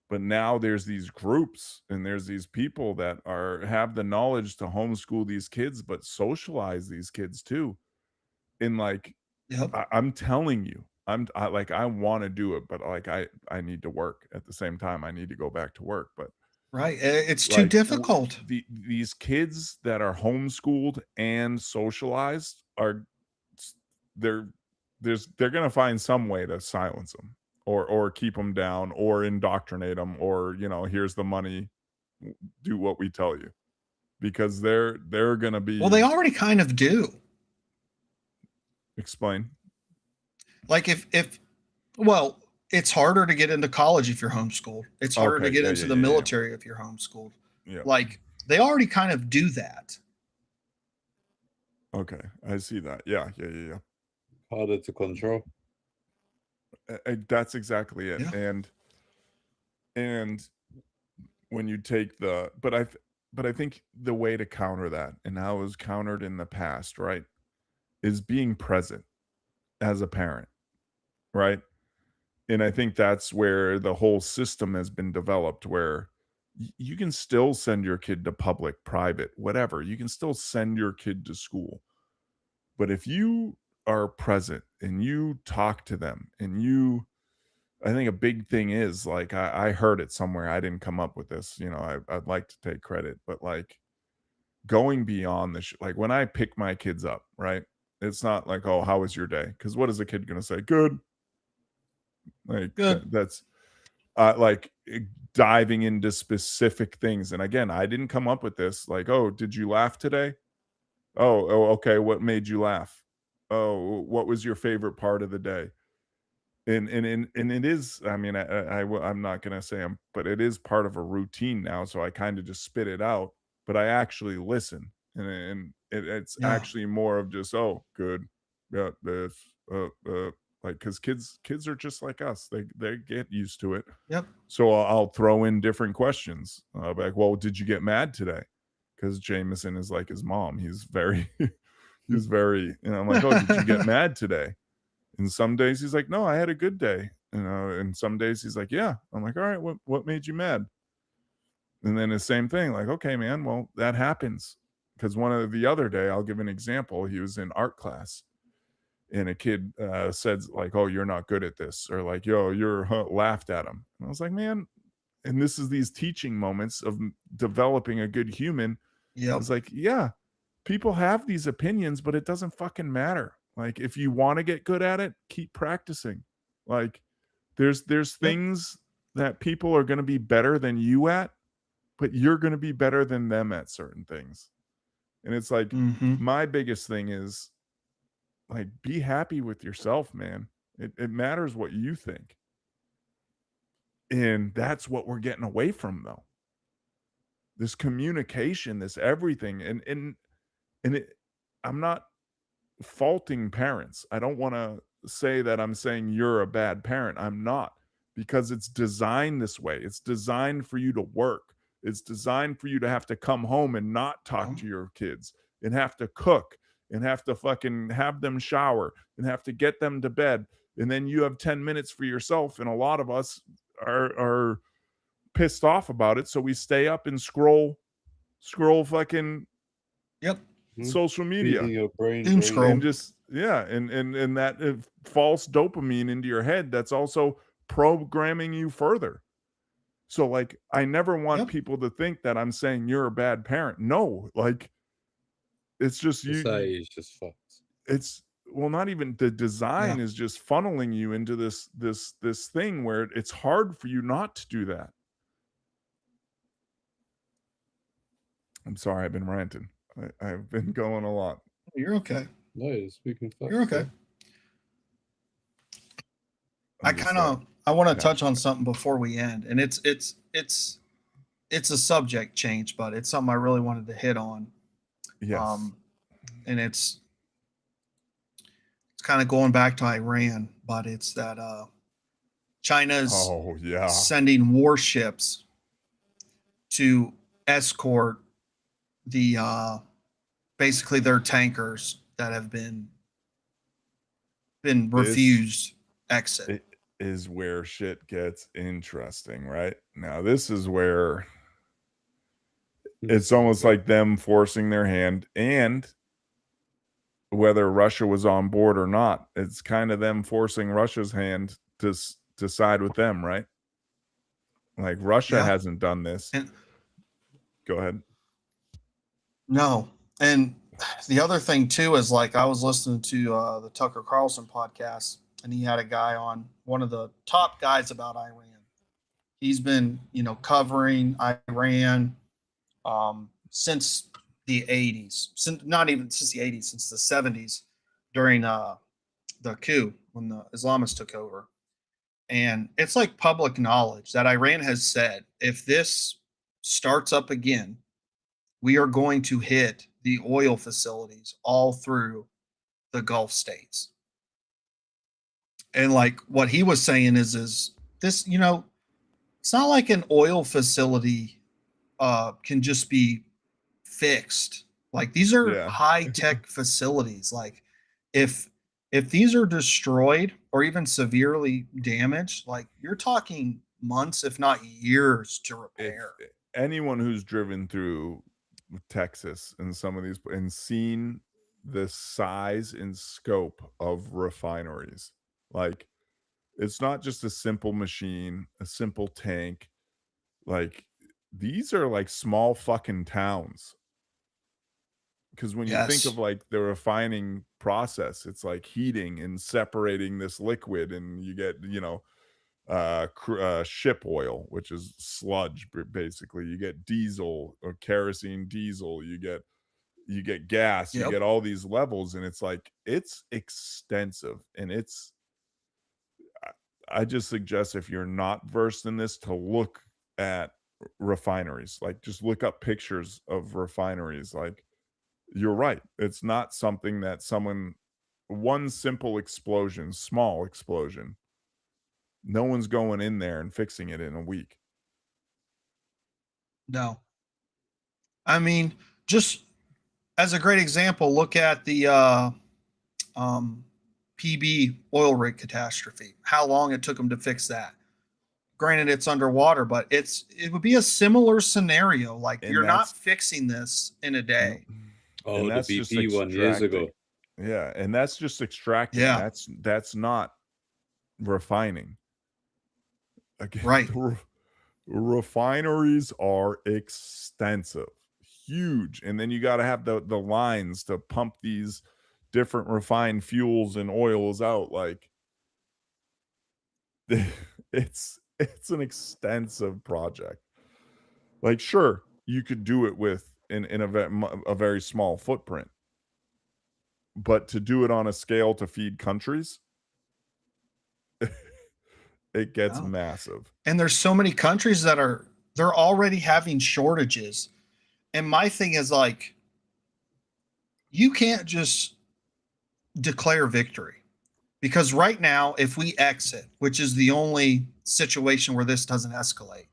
But now there's these groups, and there's these people that have the knowledge to homeschool these kids, but socialize these kids too. In like, Yep. I'm telling you, I want to do it, but like I need to work at the same time. I need to go back to work, but right, it's too difficult. These kids that are homeschooled and socialized they're gonna find some way to silence them or keep them down or indoctrinate them, or you know, here's the money, do what we tell you, because they're gonna be. Well, they already kind of do. Explain. Like well, it's harder to get into college if you're homeschooled. It's harder to get into the military if you're homeschooled. Yeah. Like they already kind of do that. Okay, I see that. Yeah. Harder to control. That's exactly it. Yeah. And when you take but I think the way to counter that, and how it was countered in the past, right, is being present as a parent, right? And I think that's where the whole system has been developed, where you can still send your kid to public, private, whatever. You can still send your kid to school. But if you are present and you talk to them, and I think a big thing is, like, I heard it somewhere. I didn't come up with this, you know, I'd like to take credit, but like going beyond the like when I pick my kids up, right? It's not like, oh, how was your day? Because what is a kid going to say? Good. Like, good. That's like diving into specific things. And again, I didn't come up with this. Like, oh, did you laugh today? Oh, okay. What made you laugh? Oh, what was your favorite part of the day? And it is, I mean, I'm not going to say but it is part of a routine now. So I kind of just spit it out, but I actually listen. And it's actually more of just, oh, good. Yeah, this, like, because kids are just like us. They get used to it. Yep. So I'll throw in different questions. Like, well, did you get mad today? Because Jameson is like his mom. He's very, I'm like, oh, did you get mad today? And some days he's like, no, I had a good day. You know, and some days he's like, yeah. I'm like, all right, what made you mad? And then the same thing, like, okay, man, well, that happens. Because the other day, I'll give an example. He was in art class, and a kid said, like, oh, you're not good at this, or like, yo, you're laughed at him. And I was like, man, and this is these teaching moments of developing a good human. I was like, yeah, people have these opinions, but it doesn't fucking matter. Like, if you want to get good at it, keep practicing. Like, there's things that people are going to be better than you at, but you're going to be better than them at certain things. And it's like, my biggest thing is, like, be happy with yourself, man. It matters what you think. And that's what we're getting away from, though. This communication, this everything. And I'm not faulting parents. I don't want to say that I'm saying you're a bad parent. I'm not, because it's designed this way. It's designed for you to work. It's designed for you to have to come home and not talk to your kids, and have to cook, and have to fucking have them shower, and have to get them to bed. And then you have 10 minutes for yourself. And a lot of us are pissed off about it. So we stay up and scroll fucking social media. Feeding your brain, and just, and that false dopamine into your head that's also programming you further. So, like, I never want people to think that I'm saying you're a bad parent. No, like, it's just society is just fucked. It's, well, not even the design is just funneling you into this thing where it's hard for you not to do that. I'm sorry, I've been ranting. I've been going a lot. You're okay. No, you're speaking fast. You're okay. I want to touch on something before we end, and it's a subject change, but it's something I really wanted to hit on. Yes. And it's kind of going back to Iran, but it's that China's sending warships to escort the basically their tankers that have been refused exit. It is where shit gets interesting, right? Now, this is where it's almost like them forcing their hand, and whether Russia was on board or not, it's kind of them forcing Russia's hand to side with them, right? Like, Russia hasn't done this. Go ahead. No. And the other thing too is, like, I was listening to the Tucker Carlson podcast, and he had a guy on, one of the top guys about Iran. He's been, covering Iran since the 80s, since the 70s, during the coup when the Islamists took over. And it's like public knowledge that Iran has said, if this starts up again, we are going to hit the oil facilities all through the Gulf states. And like what he was saying is this, it's not like an oil facility can just be fixed. Like, these are high-tech facilities. Like, if these are destroyed or even severely damaged, like, you're talking months, if not years, to repair. If anyone who's driven through Texas and some of these and seen the size and scope of refineries, like, it's not just a simple machine, a simple tank. Like, these are like small fucking towns. Because when you think of like the refining process, it's like heating and separating this liquid, and you get, ship oil, which is sludge, basically. You get diesel or kerosene diesel, you get gas, you get all these levels, and it's like, it's extensive. And I just suggest, if you're not versed in this, to look at refineries. Like, just look up pictures of refineries. Like, you're right, it's not something that one simple explosion, small explosion, no one's going in there and fixing it in a week. No. I mean, just as a great example, look at the PB oil rig catastrophe, how long it took them to fix that. Granted, it's underwater, but it would be a similar scenario. Like, And you're not that's- fixing this in a day. Oh, And the that's just BP one years ago. extracting. Yeah, and that's just extracting. Yeah. That's not refining. Again, Right. refineries are extensive, huge, and then you got to have the lines to pump these different refined fuels and oils out. Like, it's an extensive project. Like, sure, you could do it with in a very small footprint, but to do it on a scale to feed countries, it gets massive. And there's so many countries that they're already having shortages. And my thing is, like, you can't just declare victory, because right now, if we exit, which is the only situation where this doesn't escalate,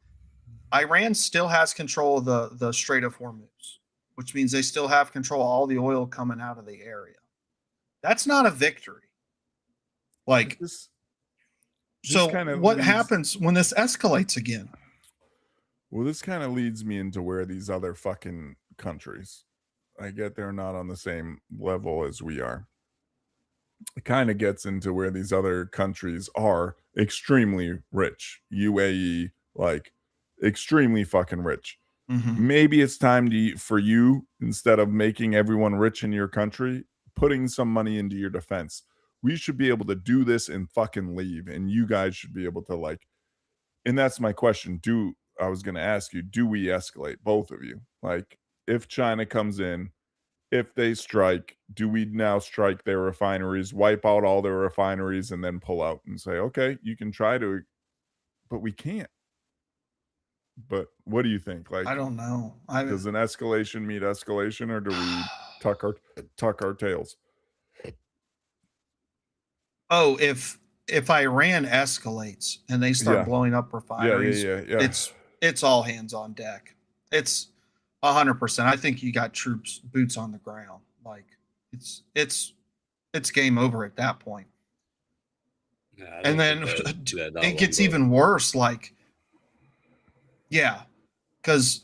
Iran still has control of the Strait of Hormuz, which means they still have control of all the oil coming out of the area. That's not a victory. Like, so what happens when this escalates again? Well, this kind of leads me into where these other fucking countries, I get they're not on the same level as we are. It kind of gets into where these other countries are extremely rich. UAE, like, extremely fucking rich. Mm-hmm. Maybe it's time for you, instead of making everyone rich in your country, putting some money into your defense. We should be able to do this and fucking leave, and you guys should be able to, like, and that's my question. I was going to ask you, do we escalate, both of you? Like, if China comes in, if they strike, do we now strike their refineries, wipe out all their refineries, and then pull out and say, okay, you can try to, but we can't. But what do you think? Like, I don't know. Does an escalation meet escalation, or do we tuck our tails? Oh, if Iran escalates and they start blowing up refineries, yeah. It's all hands on deck. It's 100%. I think you got troops, boots on the ground. Like, it's game over at that point. Yeah, And then it gets even worse. Like, yeah, because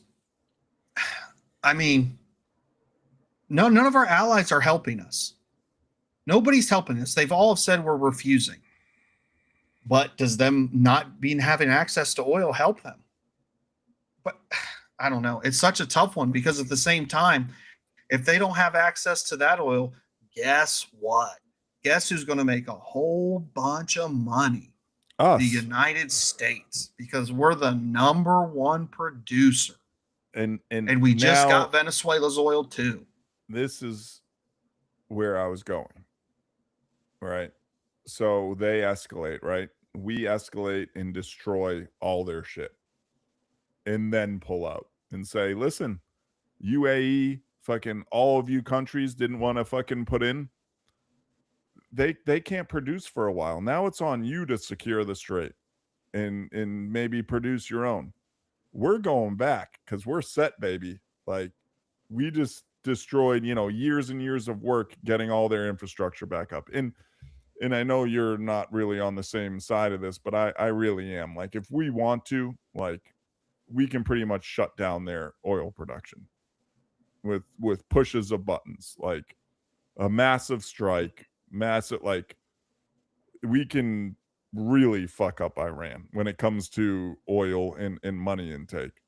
I mean, none of our allies are helping us. Nobody's helping us. They've all said we're refusing. But does them not having access to oil help them? But I don't know. It's such a tough one, because at the same time, if they don't have access to that oil, guess what? Guess who's going to make a whole bunch of money? Us. The United States, because we're the #1 producer. And we just got Venezuela's oil too. This is where I was going. Right. So they escalate, right? We escalate and destroy all their shit, and then pull out and say, listen, UAE, fucking all of you countries didn't want to fucking put in. They can't produce for a while. Now it's on you to secure the strait and maybe produce your own. We're going back because we're set, baby. Like, we just destroyed, years and years of work getting all their infrastructure back up. And I know you're not really on the same side of this, but I really am. Like, if we want to, like, we can pretty much shut down their oil production with pushes of buttons, like a massive strike, like, we can really fuck up Iran when it comes to oil and money intake.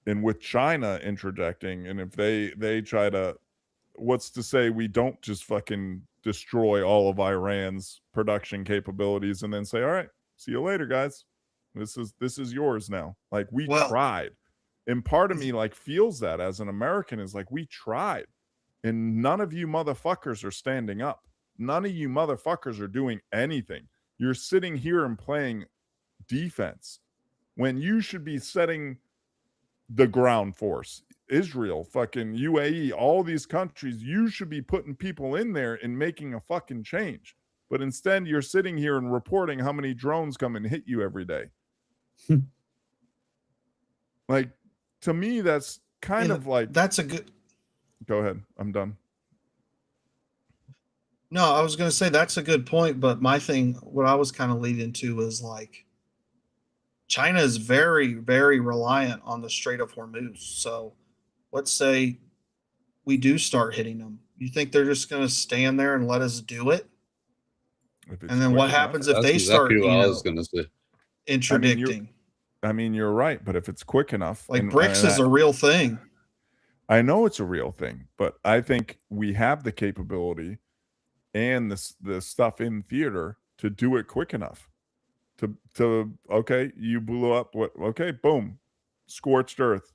And with China interjecting, and if they try to, what's to say we don't just fucking destroy all of Iran's production capabilities and then say, all right, see you later, guys. This is yours now. Like, we tried. And part of me, like, feels that as an American is like, we tried. And none of you motherfuckers are standing up. None of you motherfuckers are doing anything. You're sitting here and playing defense when you should be setting the ground force. Israel, fucking UAE, all these countries, you should be putting people in there and making a fucking change. But instead, you're sitting here and reporting how many drones come and hit you every day. Like, to me, that's kind of like... That's a good... Go ahead. I'm done. No, I was going to say that's a good point, but my thing, what I was kind of leading to is like China is very, very reliant on the Strait of Hormuz. So let's say we do start hitting them. You think they're just going to stand there and let us do it? And then what happens if That's they start, exactly what I was gonna say. interdicting? I mean, you're right, but if it's quick enough, Like BRICS is a real thing. I know it's a real thing, but I think we have the capability and the stuff in theater to do it quick enough. To okay, you blew up. What? Okay, boom, scorched earth.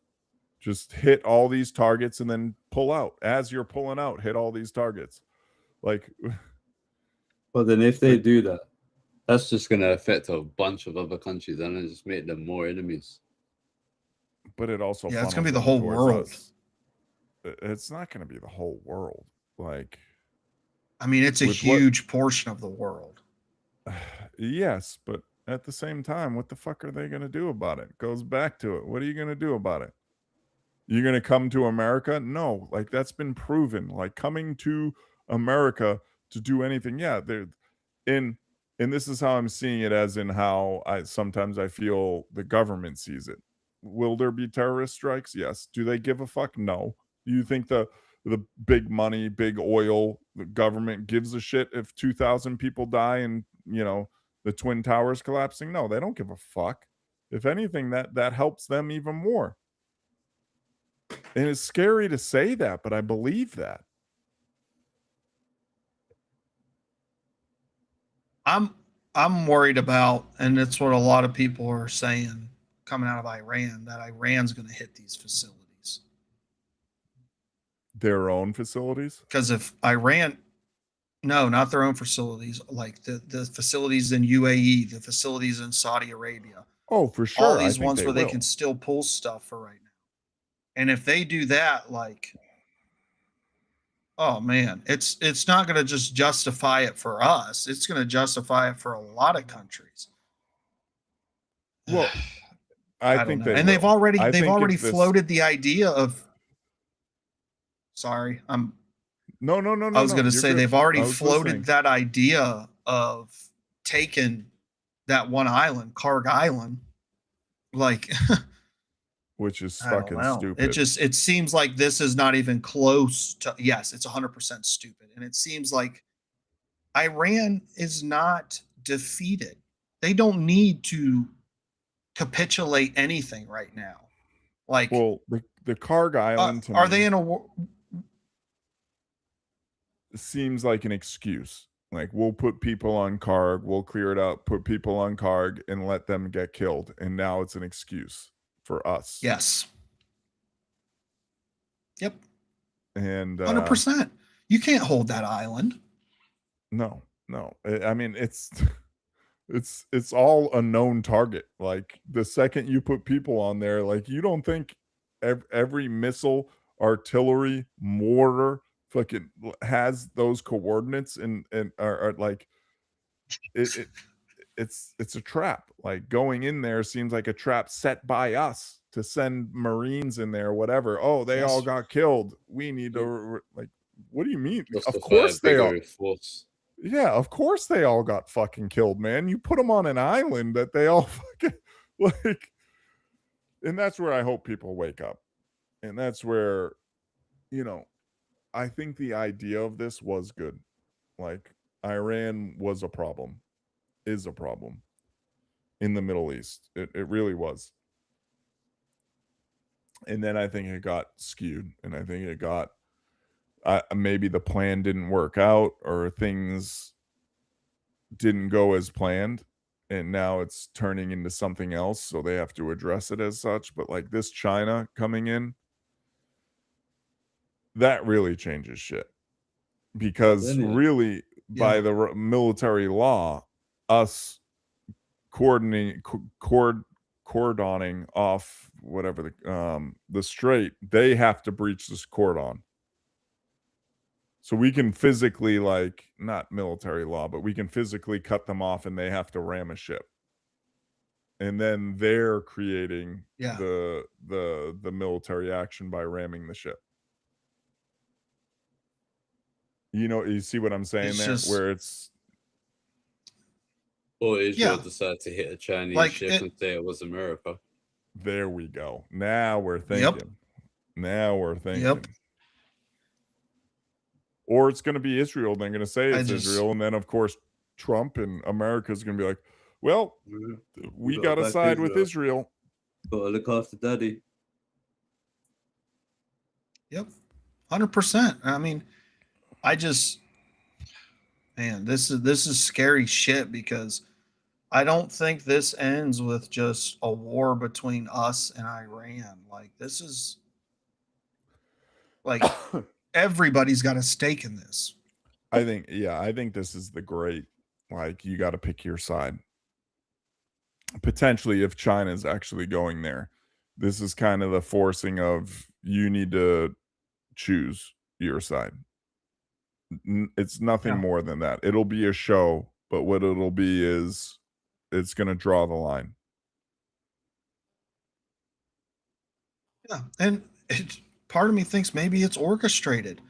Just hit all these targets and then pull out. As you're pulling out, hit all these targets. Like, But then if they do that, That's just gonna affect a bunch of other countries and then just make them more enemies. but it also Yeah, it's gonna funnels be the them whole towards world. us. It's not going to be the whole world. Like, I mean, it's a with what- huge portion of the world. yes, but at the same time, what the fuck are they going to do about it? Goes back to it. What are you going to do about it? You're going to come to America? No, like that's been proven. Like coming to America to do anything. Yeah, they're and this is how I'm seeing it, as in how I sometimes I feel the government sees it. Will there be terrorist strikes? Yes. Do they give a fuck? No. Do you think the big money, big oil, the government gives a shit if 2,000 people die and, you know, the Twin Towers collapsing? No, they don't give a fuck. If anything, that helps them even more. And it's scary to say that, but I believe that. I'm worried about, and it's what a lot of people are saying coming out of Iran, that Iran's going to hit these facilities. Their own facilities? Because if Iran, no, not their own facilities, like the facilities in UAE, the facilities in Saudi Arabia. Oh, for sure. All these ones where they can still pull stuff for right now. And if they do that, like, oh man, it's not going to just justify it for us. It's going to justify it for a lot of countries. Well, I think and they've already floated the idea of. Sorry, I'm. No. I was going to say they've already floated that idea of taking that one island, Karg Island, like. Which is fucking stupid. It seems like this is not even close to. Yes, it's 100% stupid, and it seems like Iran is not defeated. They don't need to capitulate anything right now. Like, well, the Karg Island are they in a war? Seems like an excuse. Like, we'll put people on Karg, we'll clear it up, put people on Karg, and let them get killed, and now it's an excuse for us. Yes. Yep. And 100%. You can't hold that island. No. I mean, it's all a known target. Like, the second you put people on there, like, you don't think every missile, artillery, mortar fucking has those coordinates and are like it's a trap. Like, going in there seems like a trap set by us to send Marines in there, whatever. Oh, they all got killed. We need to like, what do you mean? Of course they all. Yeah, of course they all got fucking killed, man. You put them on an island that they all fucking like, and that's where I hope people wake up. And that's where, you know, I think the idea of this was good. Like, Iran was a problem, is a problem in the Middle East. It really was. And then I think it got skewed, and I think it got maybe the plan didn't work out, or things didn't go as planned, and now it's turning into something else, so they have to address it as such. But like this China coming in, that really changes shit, because really by the military law, us cordoning off whatever the strait, they have to breach this cordon. So we can physically, like, not military law, but we can physically cut them off, and they have to ram a ship. And then they're creating the military action by ramming the ship. You know, you see what I'm saying It's there, just- where it's Or Israel Yeah. decide to hit a Chinese Like, ship and say it was America. there we go. Now we're thinking. Now we're thinking. Or it's going to be Israel. They're going to say it's Israel, and then of course Trump and America's going to be like, "Well, we got to side with Israel. Gotta look after daddy." Yep, 100%. I mean, man, this is scary shit because I don't think this ends with just a war between us and Iran. Like this is like everybody's got a stake in this. I think this is the great, like, you got to pick your side. Potentially, if China's actually going there, this is kind of the forcing of you need to choose your side. It's nothing more than that. It'll be a show, but what it'll be is it's going to draw the line. Yeah, and part of me thinks maybe it's orchestrated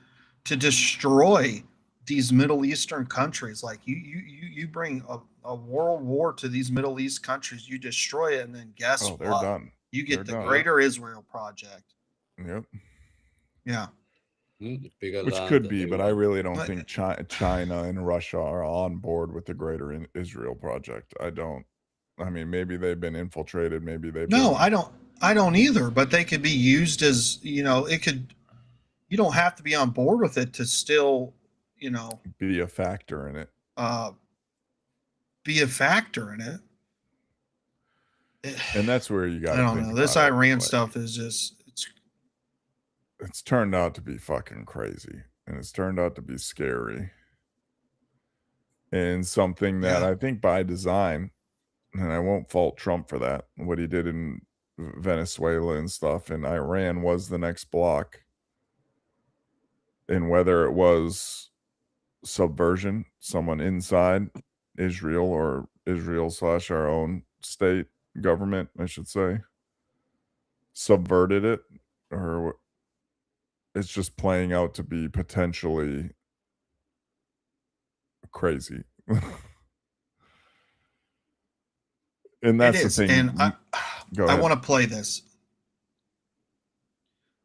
to destroy these Middle Eastern countries. Like you bring a world war to these Middle East countries, you destroy it, and then guess what? They're done. You get They're the done. Greater Israel Project. Yep. Yeah. Which could be, but I really don't think China and Russia are on board with the Greater Israel Project. I mean, maybe they've been infiltrated. Maybe they've No, been... I don't either. But they could be used as, you know, it could. You don't have to be on board with it to still, you know, be a factor in it. Be a factor in it. And that's where you got. I don't know. This Iran stuff is just. It's turned out to be fucking crazy, and it's turned out to be scary, and something that I think by design, and I won't fault Trump for that, what he did in Venezuela and stuff, and Iran was the next block. And whether it was subversion, someone inside Israel or Israel / our own state government, I should say, subverted it, or it's just playing out to be potentially crazy. And that's the thing. And I want to play this.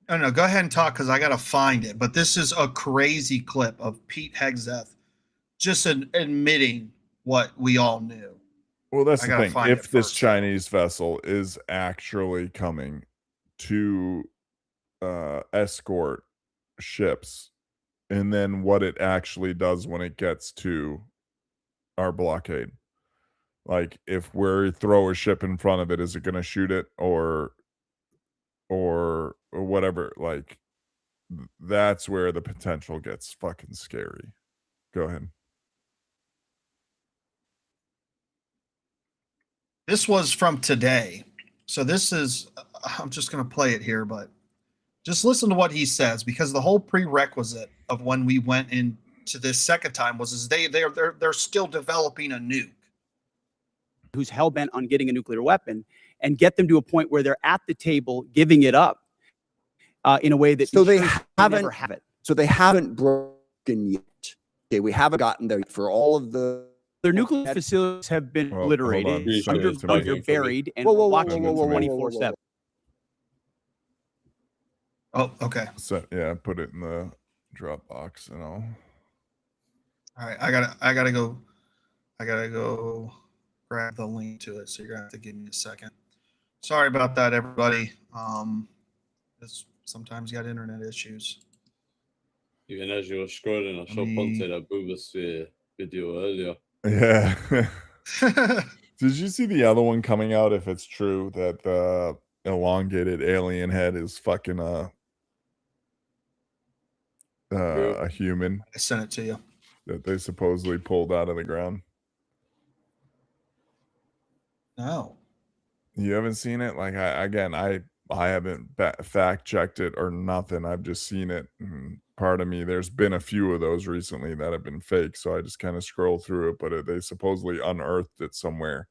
No, go ahead and talk because I got to find it. But this is a crazy clip of Pete Hegseth just admitting what we all knew. Well, that's the thing. If this Chinese vessel is actually coming to escort ships, and then what it actually does when it gets to our blockade, like if we throw a ship in front of it, is it going to shoot it or whatever? Like, that's where the potential gets fucking scary. Go ahead. This was from today. So this is, I'm just going to play it here, but just listen to what he says, because the whole prerequisite of when we went into this second time was they're still developing a nuke. Who's hell-bent on getting a nuclear weapon, and get them to a point where they're at the table giving it up in a way that they haven't never have it. So they haven't broken yet. Okay, we haven't gotten there for all of the. Their nuclear facilities have been obliterated, they're buried, and we're watching them 24/7. Oh, okay. So yeah, put it in the Dropbox and all. All right, I gotta go grab the link to it. So you're gonna have to give me a second. Sorry about that, everybody. Sometimes you got internet issues. Even as you were scrolling, I saw Ponte that Boobasphere video earlier. Yeah. Did you see the other one coming out? If it's true that the elongated alien head is fucking a human. I sent it to you. That they supposedly pulled out of the ground. No. You haven't seen it? Like, I haven't fact checked it or nothing. I've just seen it. And part of me, there's been a few of those recently that have been fake, so I just kind of scroll through it. But they supposedly unearthed it somewhere,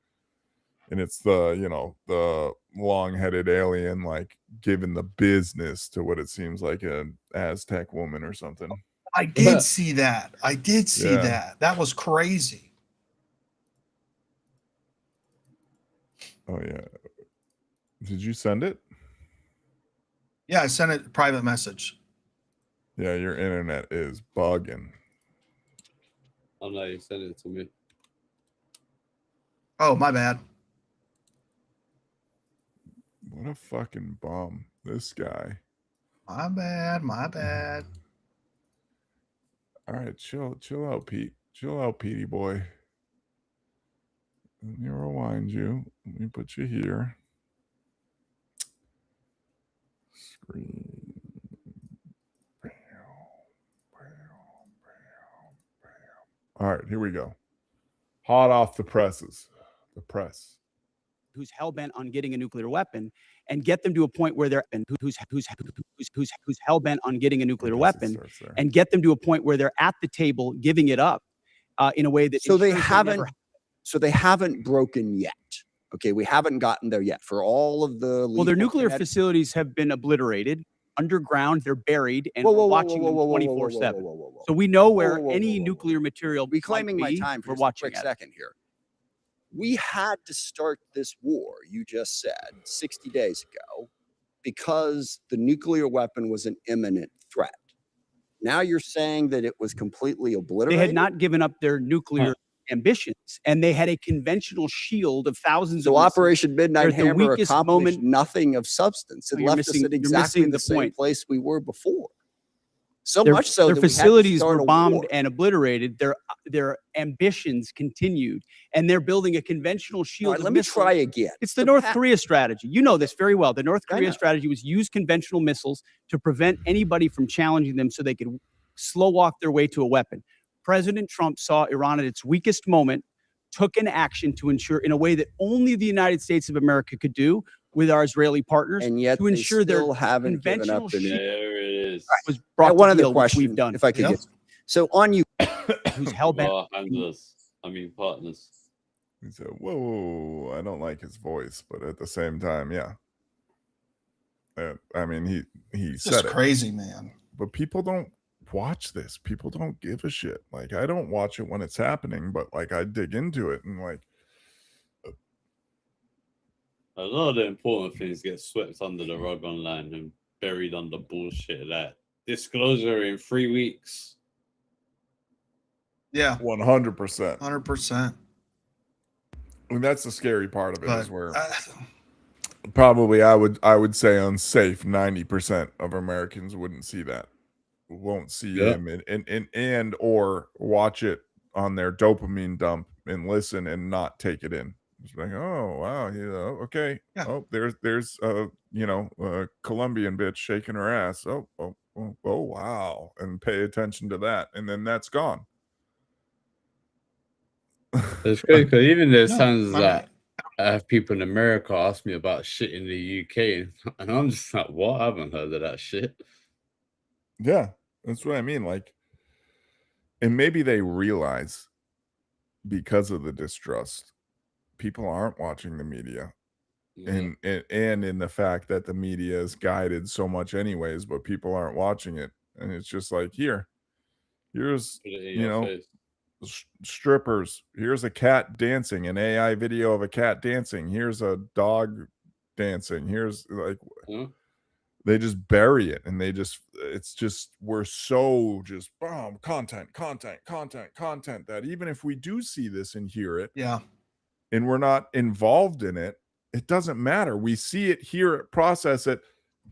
and it's the long-headed alien, like, giving the business to what it seems like an Aztec woman or something. I did see that. I did see Yeah. that. That was crazy. Oh yeah. Did you send it? Yeah, I sent it private message. Yeah, your internet is bugging. Oh no, you sent it to me. Oh, my bad. What a fucking bum. This guy. My bad. My bad. All right, chill out, Pete. Chill out, Petey boy. Let me rewind you. Let me put you here. Screen. All right, here we go. Hot off the presses. The press. Who's hell-bent on getting a nuclear weapon and get them to a point where they're who's hell-bent on getting a nuclear weapon and get them to a point where they're at the table giving it up in a way that So they ensures haven't broken yet. Okay, we haven't gotten there yet for all of the. well, their legal nuclear connect- facilities have been obliterated underground. They're buried, and Whoa, we're whoa, whoa, watching whoa, them whoa, whoa, whoa, 24/7. whoa, whoa, whoa, whoa. So we know where Whoa, whoa, any whoa, whoa, whoa. nuclear material Reclaiming my might be. time for We're just watching a quick it. second here. We had to start this war, you just said, 60 days ago, because the nuclear weapon was an imminent threat. Now you're saying that it was completely They obliterated? had not given up their nuclear ambitions, and they had a conventional shield of thousands So of missiles. Operation Midnight They're at the Hammer weakest accomplished moment. nothing of substance. It No, you're left missing- us at you're exactly missing the the same point. place we were before. So Their, much so their that we had to facilities start were a bombed war. and obliterated. Their ambitions continued, and they're building a conventional All shield. right, of let me missiles. try again. It's the North pa- Korea strategy. You know this very well. The North I Korea know. strategy was use conventional missiles to prevent anybody from challenging them so they could slow walk their way to a weapon. President Trump saw Iran at its weakest moment, took an action to ensure in a way that only the United States of America could do with our Israeli partners And yet to they ensure their still haven't given up conventional the shield There it is. was brought one to other heel, which question, we've done. if I could Yep. get. So on you, Who's hell-bent Our handlers. I mean partners. He said, whoa, I don't like his voice, but at the same time, yeah. I mean, he It's said just it. crazy, man. But people don't watch this. People don't give a shit. Like, I don't watch it when it's happening, but like I dig into it and like, A lot of the important things get swept under the rug online and buried under bullshit. Like disclosure in 3 weeks. Yeah, 100%. 100%. And that's the scary part of it, is But where probably I would say unsafe 90% of Americans wouldn't see that. Won't see Yeah. him and or watch it on their dopamine dump and listen and not take it in. It's like, oh wow, okay. Yeah. Oh, there's Colombian bitch shaking her ass. Oh wow, and pay attention to that, and then that's gone. It's great because even there's No, times I that I have people in America ask me about shit in the UK, and I'm just like, what? I haven't heard of that shit. Yeah, that's what I mean. Like, and maybe they realize because of the distrust, people aren't watching the media, and in the fact that the media is guided so much anyways, but people aren't watching it, and it's just like, here's Put it in your face. strippers, here's a cat dancing, an AI video of a cat dancing, here's a dog dancing, here's like, Huh? they just bury it, and it's just, we're so just bomb content that even if we do see this and hear it, yeah, and we're not involved in it, it doesn't matter. We see it, hear it, process it,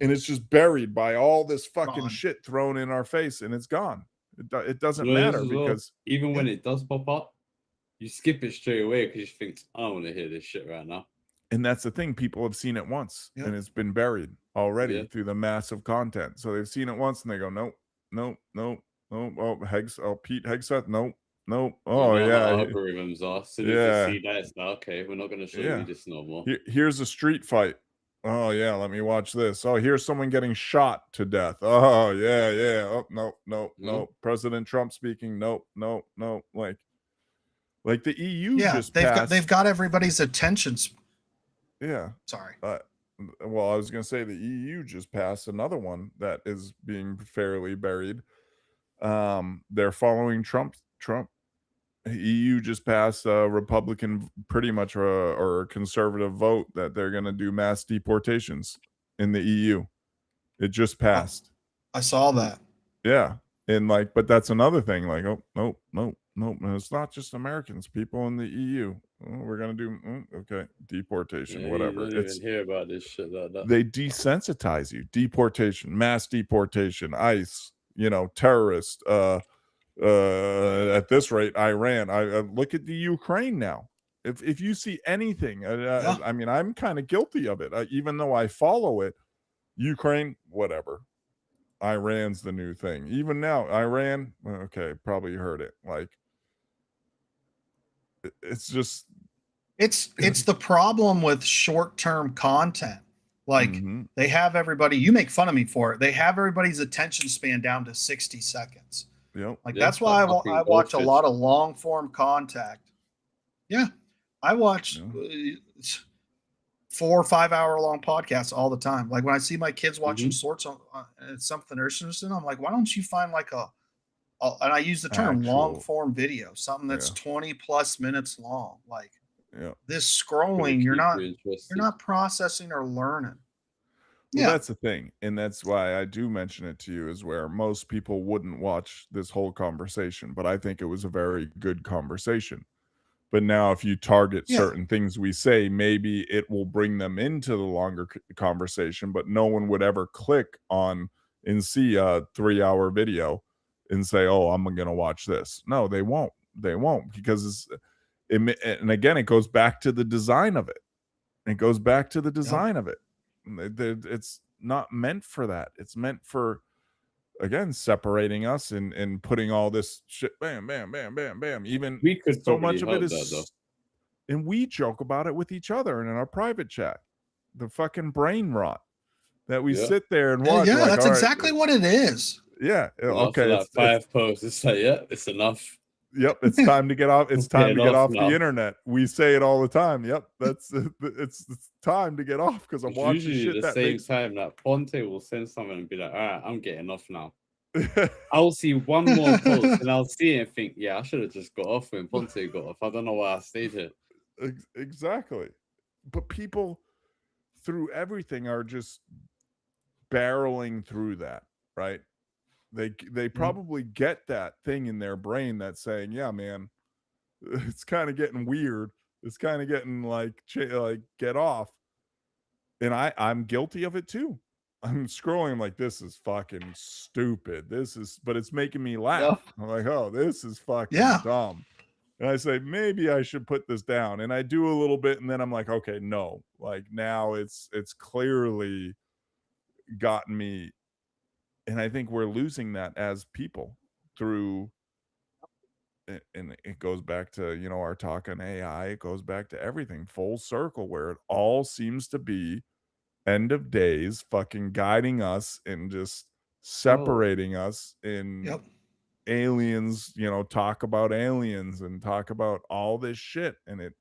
and it's just buried by all this fucking Gone. shit thrown in our face, and it's gone. It doesn't Well, it is matter as well. because Even when it does pop up, you skip it straight away because you think, I don't want to hear this shit right now. and that's the thing, people have seen it once, Yep. and it's been buried already Yeah. through the massive content. So they've seen it once and they go, nope. Oh, Pete Hegseth, nope. Oh You know how yeah. algorithms are. As soon Yeah. as they see that, it's like, okay, we're not going to show Yeah. you this no more. Here's a street fight. Oh yeah, let me watch this. Oh, here's someone getting shot to death. Oh yeah. Oh no. President Trump speaking. Nope. Like the EU yeah. just They've passed. got everybody's attention. Yeah. Sorry. Well, I was gonna say the EU just passed another one that is being fairly buried. They're following Trump. EU just passed a Republican, pretty much, or a conservative vote that they're going to do mass deportations in the EU. It just passed. I saw that. Yeah. And like, but that's another thing. Like, oh, no. It's not just Americans, people in the EU. Oh, we're going to do, okay, deportation, whatever. You don't even hear about this shit like that. They desensitize you. Deportation, mass deportation, ICE, terrorist, at this rate, Iran. I look at the Ukraine now. If you see anything, I mean, I'm kind of guilty of it, even though I follow it. Ukraine, whatever. Iran's the new thing. Even now, Iran. Okay, probably heard it. Like, it's just. It's the problem with short-term content. Like they have everybody. You make fun of me for it. They have everybody's attention span down to 60 seconds. Yep. Like that's why I watch a lot of long form contact. Yeah, I watch 4 or 5 hour long podcasts all the time. Like when I see my kids watching sorts on something they're interested in, I'm like, why don't you find like and I use the term long form video, something that's 20 plus minutes long. Like this scrolling, you're not processing or learning. Well, that's the thing. And that's why I do mention it to you, is where most people wouldn't watch this whole conversation. But I think it was a very good conversation. But now if you target certain things we say, maybe it will bring them into the longer conversation, but no one would ever click on and see a 3-hour video and say, oh, I'm going to watch this. No, they won't. They won't, because and again, it goes back to the design of it. It goes back to the design of it. It's not meant for that. It's meant for, again, separating us and putting all this shit, bam, bam, bam, bam, bam. Even we could so much of it is, that, though. And we joke about it with each other and in our private chat. The fucking brain rot that we sit there and watch. Yeah, like, that's exactly what it is. Yeah. Okay. Like 5 posts. It's like, it's enough. Yep, it's time to get off. It's time to get off the internet. We say it all the time. Yep, it's time to get off because I'm watching usually shit the same time that Ponte will send something and be like, all right, I'm getting off now. I'll see one more post and I'll see it and think, yeah, I should have just got off when Ponte got off. I don't know why I stayed here. Exactly. But people through everything are just barreling through that, right? They probably get that thing in their brain that's saying, yeah, man, it's kind of getting weird. It's kind of getting like get off. And I'm guilty of it too. I'm scrolling. I'm like, this is fucking stupid. But it's making me laugh. I'm like, oh, this is fucking dumb. And I say, maybe I should put this down. And I do a little bit. And then I'm like, okay, no, like now it's clearly gotten me. And I think we're losing that as people through, and it goes back to, our talk on AI. It goes back to everything full circle, where it all seems to be end of days fucking guiding us and just separating us in aliens, talk about aliens and talk about all this shit. And it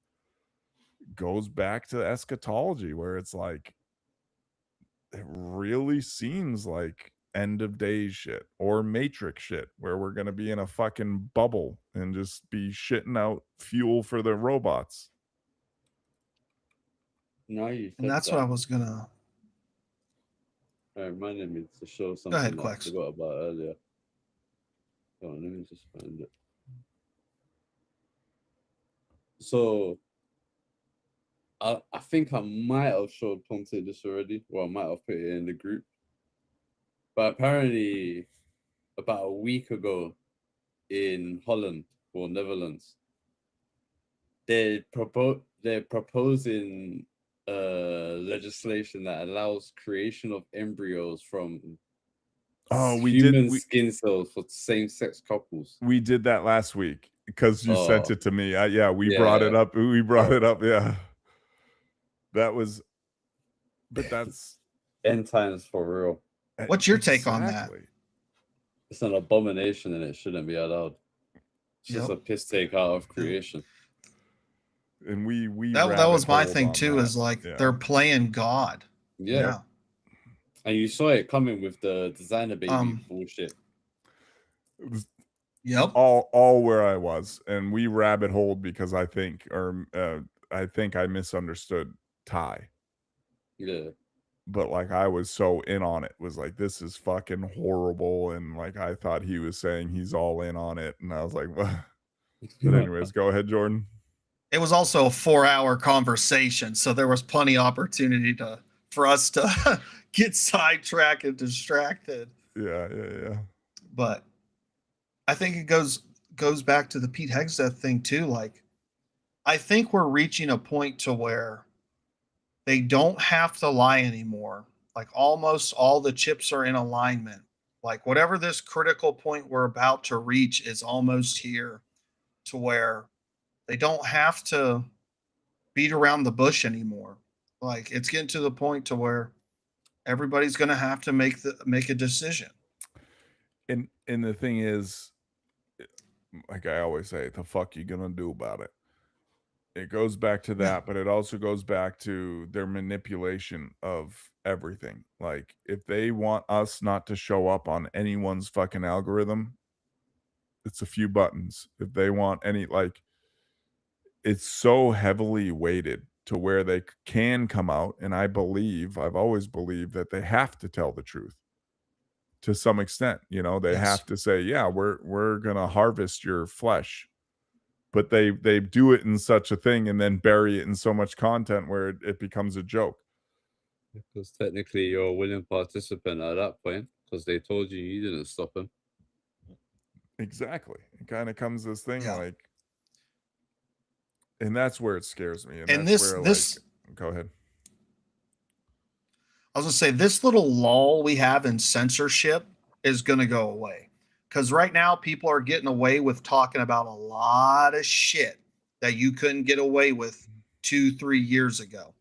goes back to eschatology, where it's like, it really seems like end of days shit or Matrix shit, where we're going to be in a fucking bubble and just be shitting out fuel for the robots. No, you and that's what I was gonna. Reminded me to show something. Go ahead, that I Quacks. forgot about earlier. Hold on, let me just find it. So I think I might have showed Ponte this already, or I might have put it in the group. But apparently, about a week ago, in Holland or Netherlands, they're proposing legislation that allows creation of embryos from human skin cells for same-sex couples. We did that last week because you sent it to me. We brought it up. We brought it up. Yeah, that was. But that's end times for real. What's your take on that? It's an abomination and it shouldn't be allowed. It's just a piss take out of creation. And we that was my thing too, is like they're playing God. Yeah. And you saw it coming with the designer baby bullshit. Yep. all where I was, and we rabbit holed because I think I misunderstood Ty. Yeah. But like I was so in on it, was like, this is fucking horrible, and like I thought he was saying he's all in on it, and I was like, well. But anyways, go ahead, Jordan. It was also a 4-hour conversation, so there was plenty of opportunity for us to get sidetracked and distracted. Yeah. But I think it goes back to the Pete Hegseth thing too. Like, I think we're reaching a point to where they don't have to lie anymore. Like, almost all the chips are in alignment. Like, whatever this critical point we're about to reach is almost here, to where they don't have to beat around the bush anymore. Like, it's getting to the point to where everybody's going to have to make a decision. And the thing is, like I always say, the fuck you gonna do about it? It goes back to that, but it also goes back to their manipulation of everything. Like, if they want us not to show up on anyone's fucking algorithm, it's a few buttons. If they want any, like, it's so heavily weighted to where they can come out, and I've always believed that they have to tell the truth to some extent. You know, they have to say, yeah, we're gonna harvest your flesh, but they do it in such a thing and then bury it in so much content where it becomes a joke. Because technically you're a willing participant at that point, because they told you didn't stop them. Exactly. It kind of comes this thing like, and that's where it scares me. And that's where, like, go ahead. I was gonna say, this little lull we have in censorship is gonna go away. Because right now people are getting away with talking about a lot of shit that you couldn't get away with 2-3 years ago.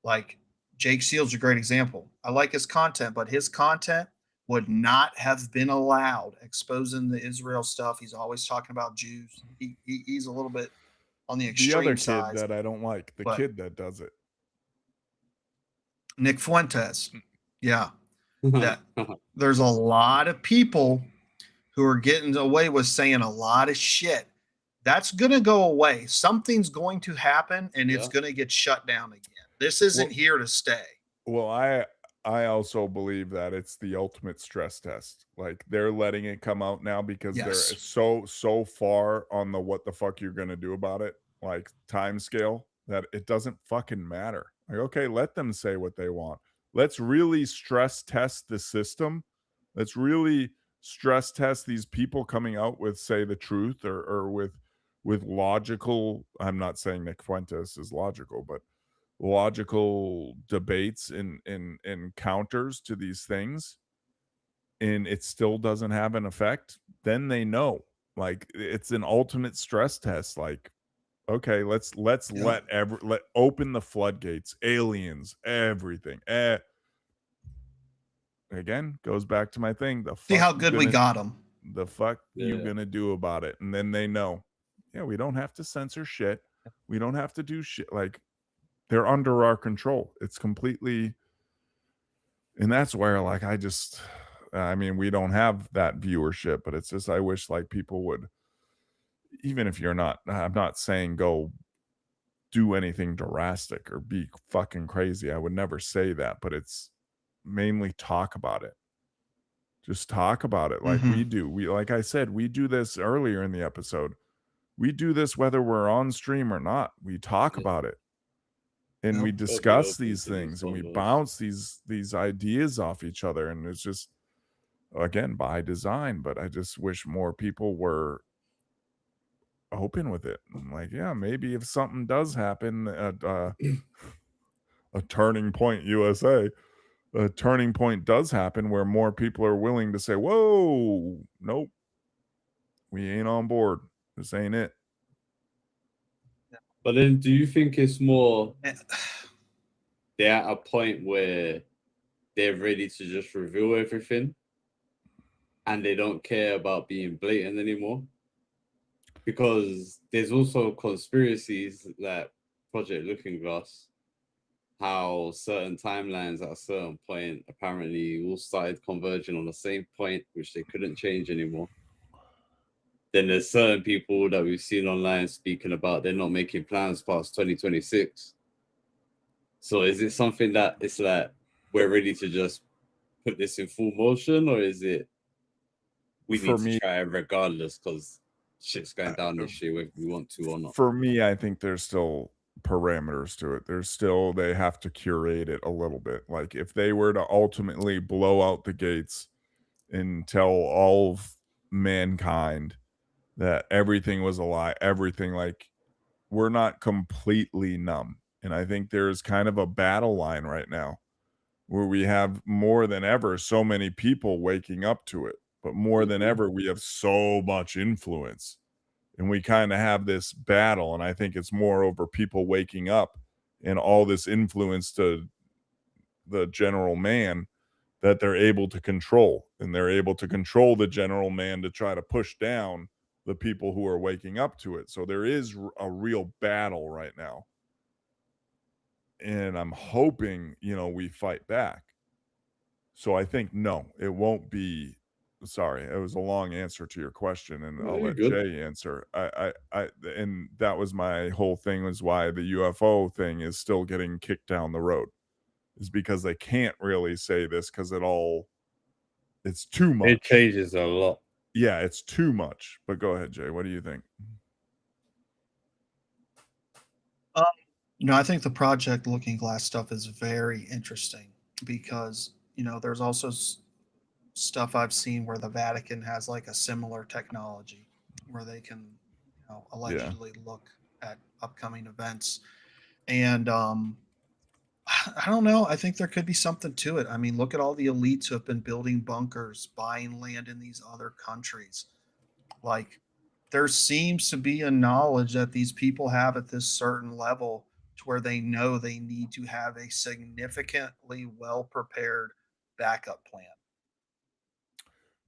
Like, Jake Seal's a great example. I like his content, but his content would not have been allowed, exposing the Israel stuff. He's always talking about Jews. He's a little bit on the extreme The other side. kid that I don't like, the kid that does it. Nick Fuentes. Yeah. There's a lot of people who are getting away with saying a lot of shit. That's going to go away. Something's going to happen, and it's going to get shut down again. This isn't here to stay. Well, I also believe that it's the ultimate stress test. Like, they're letting it come out now because they're so far on the what the fuck you're going to do about it, like, time scale, that it doesn't fucking matter. Like, okay, let them say what they want. Let's really stress test the system. Let's really stress test these people coming out with, say, the truth or with logical, I'm not saying Nick Fuentes is logical, but logical debates and counters to these things, and it still doesn't have an effect. Then they know, like, it's an ultimate stress test. Like, okay, let's let open the floodgates, aliens, everything. Again, goes back to my thing. See how good we got them. The fuck you gonna do about it? And then they know, yeah, we don't have to censor shit. We don't have to do shit. Like, they're under our control. It's completely, and that's where, like, I mean, we don't have that viewership, but it's just, I wish, like, people would, even if you're not, I'm not saying go do anything drastic or be fucking crazy. I would never say that, but it's mainly talk about it. Just talk about it like we do. Like I said, we do this earlier in the episode. We do this whether we're on stream or not. We talk about it, and we discuss these things, and we bounce these ideas off each other, and it's just, again, by design. But I just wish more people were open with it. Like, yeah, maybe if something does happen at a turning point USA, a turning point does happen where more people are willing to say, whoa, nope, we ain't on board. This ain't it. But then do you think it's more they're at a point where they're ready to just reveal everything and they don't care about being blatant anymore? Because there's also conspiracies like Project Looking Glass, how certain timelines at a certain point apparently all started converging on the same point, which they couldn't change anymore. then there's certain people that we've seen online speaking about they're not making plans past 2026. So is it something that it's like we're ready to just put this in full motion, or is it we For need me- to try it regardless because shit's going down this year whether we want to or not? For me, I think there's still parameters to it. There's still, they have to curate it a little bit. Like if they were to ultimately blow out the gates and tell all of mankind that everything was a lie, everything, like, we're not completely numb. And I think there's kind of a battle line right now where we have more than ever so many people waking up to it, but more than ever we have so much influence, and we kind of have this battle. And I think it's more over people waking up and all this influence to the general man that they're able to control, and they're able to control the general man to try to push down the people who are waking up to it. So there is a real battle right now, and I'm hoping, you know, we fight back. So I think no, it won't be. Sorry, it was a long answer to your question, and No, I'll you're let good. Jay answer. And that was my whole thing, was why the UFO thing is still getting kicked down the road, is because they can't really say this because it's too much. It changes a lot. Yeah, it's too much. But go ahead, Jay. What do you think? You know, I think the Project Looking Glass stuff is very interesting because, you know, there's also stuff I've seen where the Vatican has like a similar technology where they can, you know, allegedly look at upcoming events. And I don't know. I think there could be something to it. I mean, look at all the elites who have been building bunkers, buying land in these other countries. Like, there seems to be a knowledge that these people have at this certain level to where they know they need to have a significantly well prepared backup plan.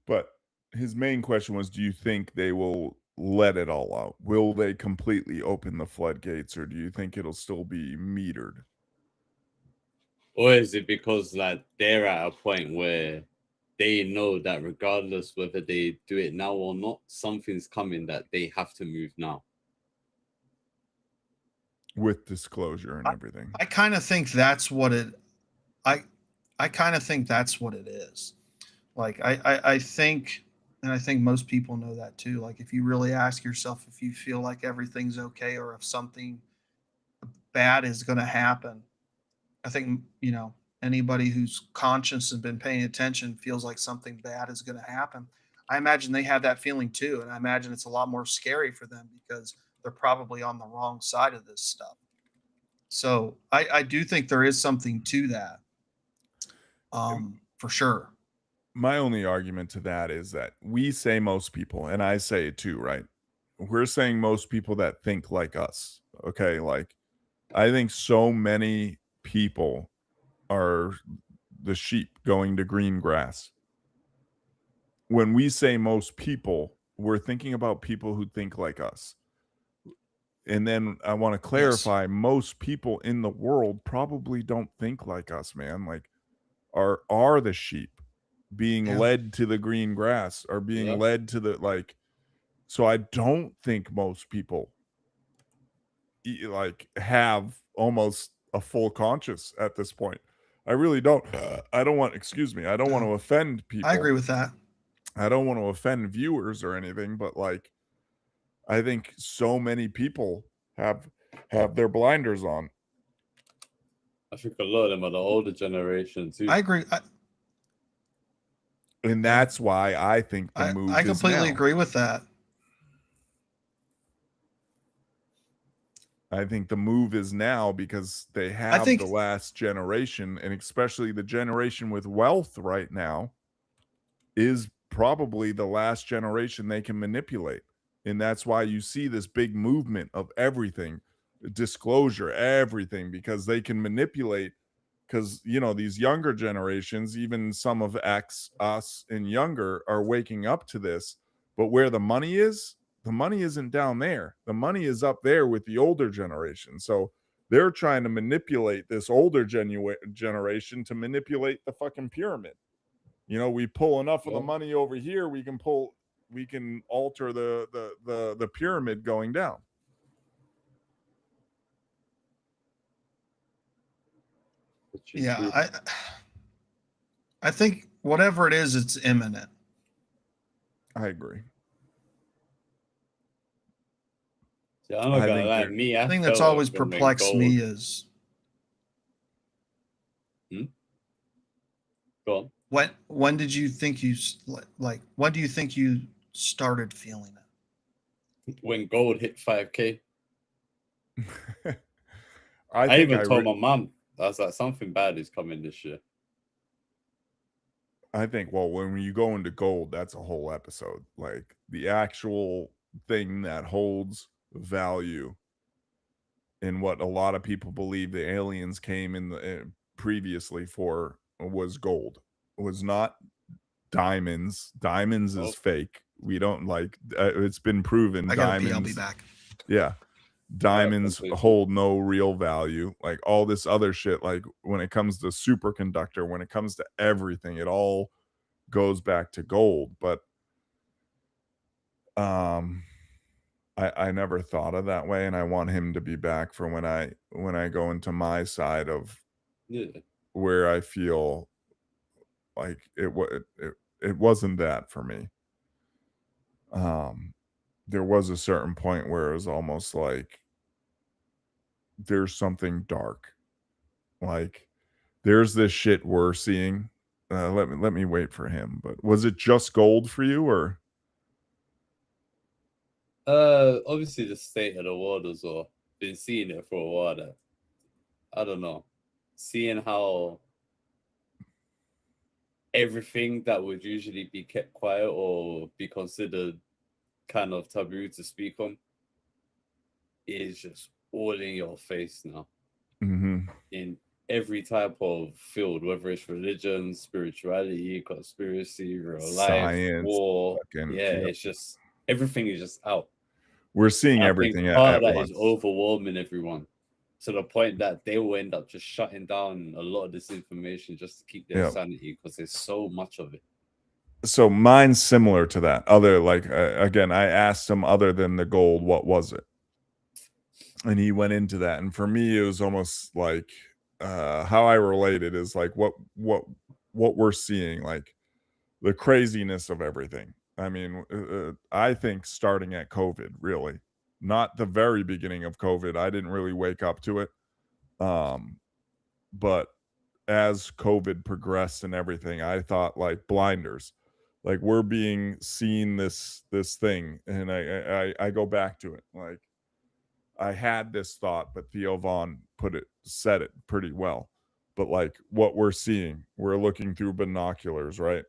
But his main question was, do you think they will let it all out? Will they completely open the floodgates, or do you think it'll still be metered? Or is it because like they're at a point where they know that regardless whether they do it now or not, something's coming that they have to move now? With disclosure and everything. I kind of think that's what it. I kind of think that's what it is. Like I think, and I think most people know that too. Like if you really ask yourself if you feel like everything's okay or if something bad is going to happen, I think, you know, anybody who's conscious and been paying attention feels like something bad is going to happen. I imagine they have that feeling too, and I imagine it's a lot more scary for them because they're probably on the wrong side of this stuff. So I do think there is something to that, for sure. My only argument to that is that we say most people, and I say it too, right? We're saying most people that think like us. Okay, like I think so many people are the sheep going to green grass. When we say most people, we're thinking about people who think like us. And then I want to clarify, most people in the world probably don't think like us, man. Like are the sheep being led to the green grass, are being led to the, like, so I don't think most people like have almost a full conscious at this point. I really don't. I don't want, excuse me, I don't want to offend people. I agree with that. I don't want to offend viewers or anything, but like I think so many people have their blinders on. I think a lot of them are the older generation too. I agree. And that's why I think the move I completely is now. agree with that. I think the move is now because they have the last generation, and especially the generation with wealth right now is probably the last generation they can manipulate. And that's why you see this big movement of everything, disclosure, everything, because they can manipulate. Because, you know, these younger generations, even some of X, us, and younger are waking up to this. But where the money is, the money isn't down there. The money is up there with the older generation. So they're trying to manipulate this older generation to manipulate the fucking pyramid. You know, we pull enough of the money over here, we can pull we can alter the pyramid going down. Yeah, I think whatever it is, it's imminent. I agree. See, I'm not I gonna think lie, they're- me. The thing that's always perplexed me is Go on. when did you think you like? When do you think you started feeling it? When gold hit 5K. I I think even told my mom, I was like, something bad is coming this year. I think, well, when you go into gold, that's a whole episode. Like the actual thing that holds value in what a lot of people believe the aliens came in the previously for was gold. It was not diamonds. Diamonds is fake. We don't like it's been proven. I gotta diamonds. pee, I'll be back. Yeah. Diamonds hold no real value. Like all this other shit, like when it comes to superconductor, when it comes to everything, it all goes back to gold. But I never thought of that way, and I want him to be back for when I go into my side of where I feel like it wasn't that for me. There was a certain point where it was almost like there's something dark. Like there's this shit we're seeing. Let me wait for him. But was it just gold for you, or? Obviously the state of the world as well. Been seeing it for a while. That I don't know, seeing how everything that would usually be kept quiet or be considered kind of taboo to speak on is just all in your face now. In every type of field, whether it's religion, spirituality, conspiracy, real life, Science, war. fucking- It's just everything is just out. We're seeing And I everything think part at of that once. is overwhelming everyone to the point that they will end up just shutting down a lot of this information just to keep their Yeah. sanity because there's so much of it. So mine's similar to that. Other like again, I asked him other than the gold, what was it? And he went into that. And for me, it was almost like how I relate it is like what we're seeing, like the craziness of everything. I mean, I think starting at COVID, really, not the very beginning of COVID. I didn't really wake up to it. But as COVID progressed and everything, I thought like blinders, like we're being seen this thing. And I go back to it. Like I had this thought, but Theo Vaughn said it pretty well. But like what we're seeing, we're looking through binoculars, right?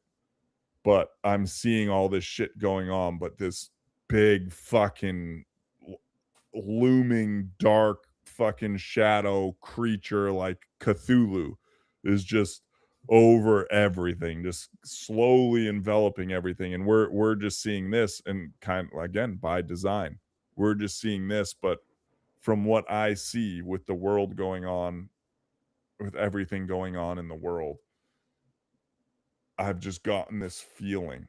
But I'm seeing all this shit going on, but this big fucking looming dark fucking shadow creature like Cthulhu is just over everything, just slowly enveloping everything. And we're just seeing this, and kind of again by design, we're just seeing this. But from what I see with the world going on, with everything going on in the world, I've just gotten this feeling.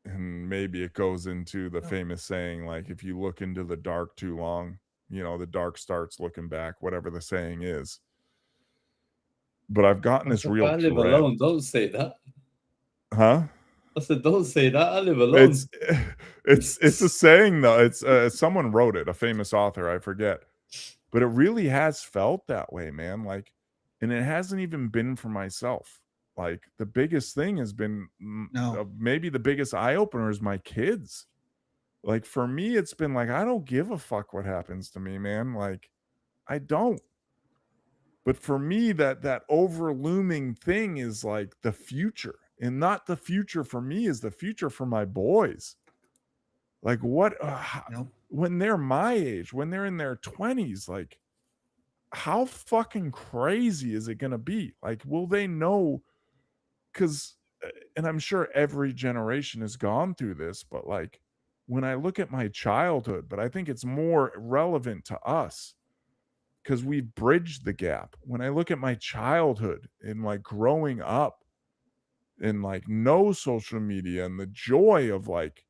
And maybe it goes into the famous saying, like, if you look into the dark too long, you know, the dark starts looking back, whatever the saying is. But I've gotten this real I live dread. alone. Don't say that. Huh? I said, don't say that. I live alone. It's a saying though. It's someone wrote it, a famous author, I forget. But it really has felt that way, man. Like, and it hasn't even been for myself. Like the biggest thing has been maybe the biggest eye opener is my kids. Like for me, it's been like, I don't give a fuck what happens to me, man. Like I don't. But for me, that overlooming thing is like the future, and not the future for me is the future for my boys. Like what, when they're my age, when they're in their 20s, like how fucking crazy is it going to be? Like, will they know? Because, and I'm sure every generation has gone through this, but like when I look at my childhood, but I think it's more relevant to us because we've bridged the gap. When I look at my childhood and like growing up, and like no social media, and the joy of like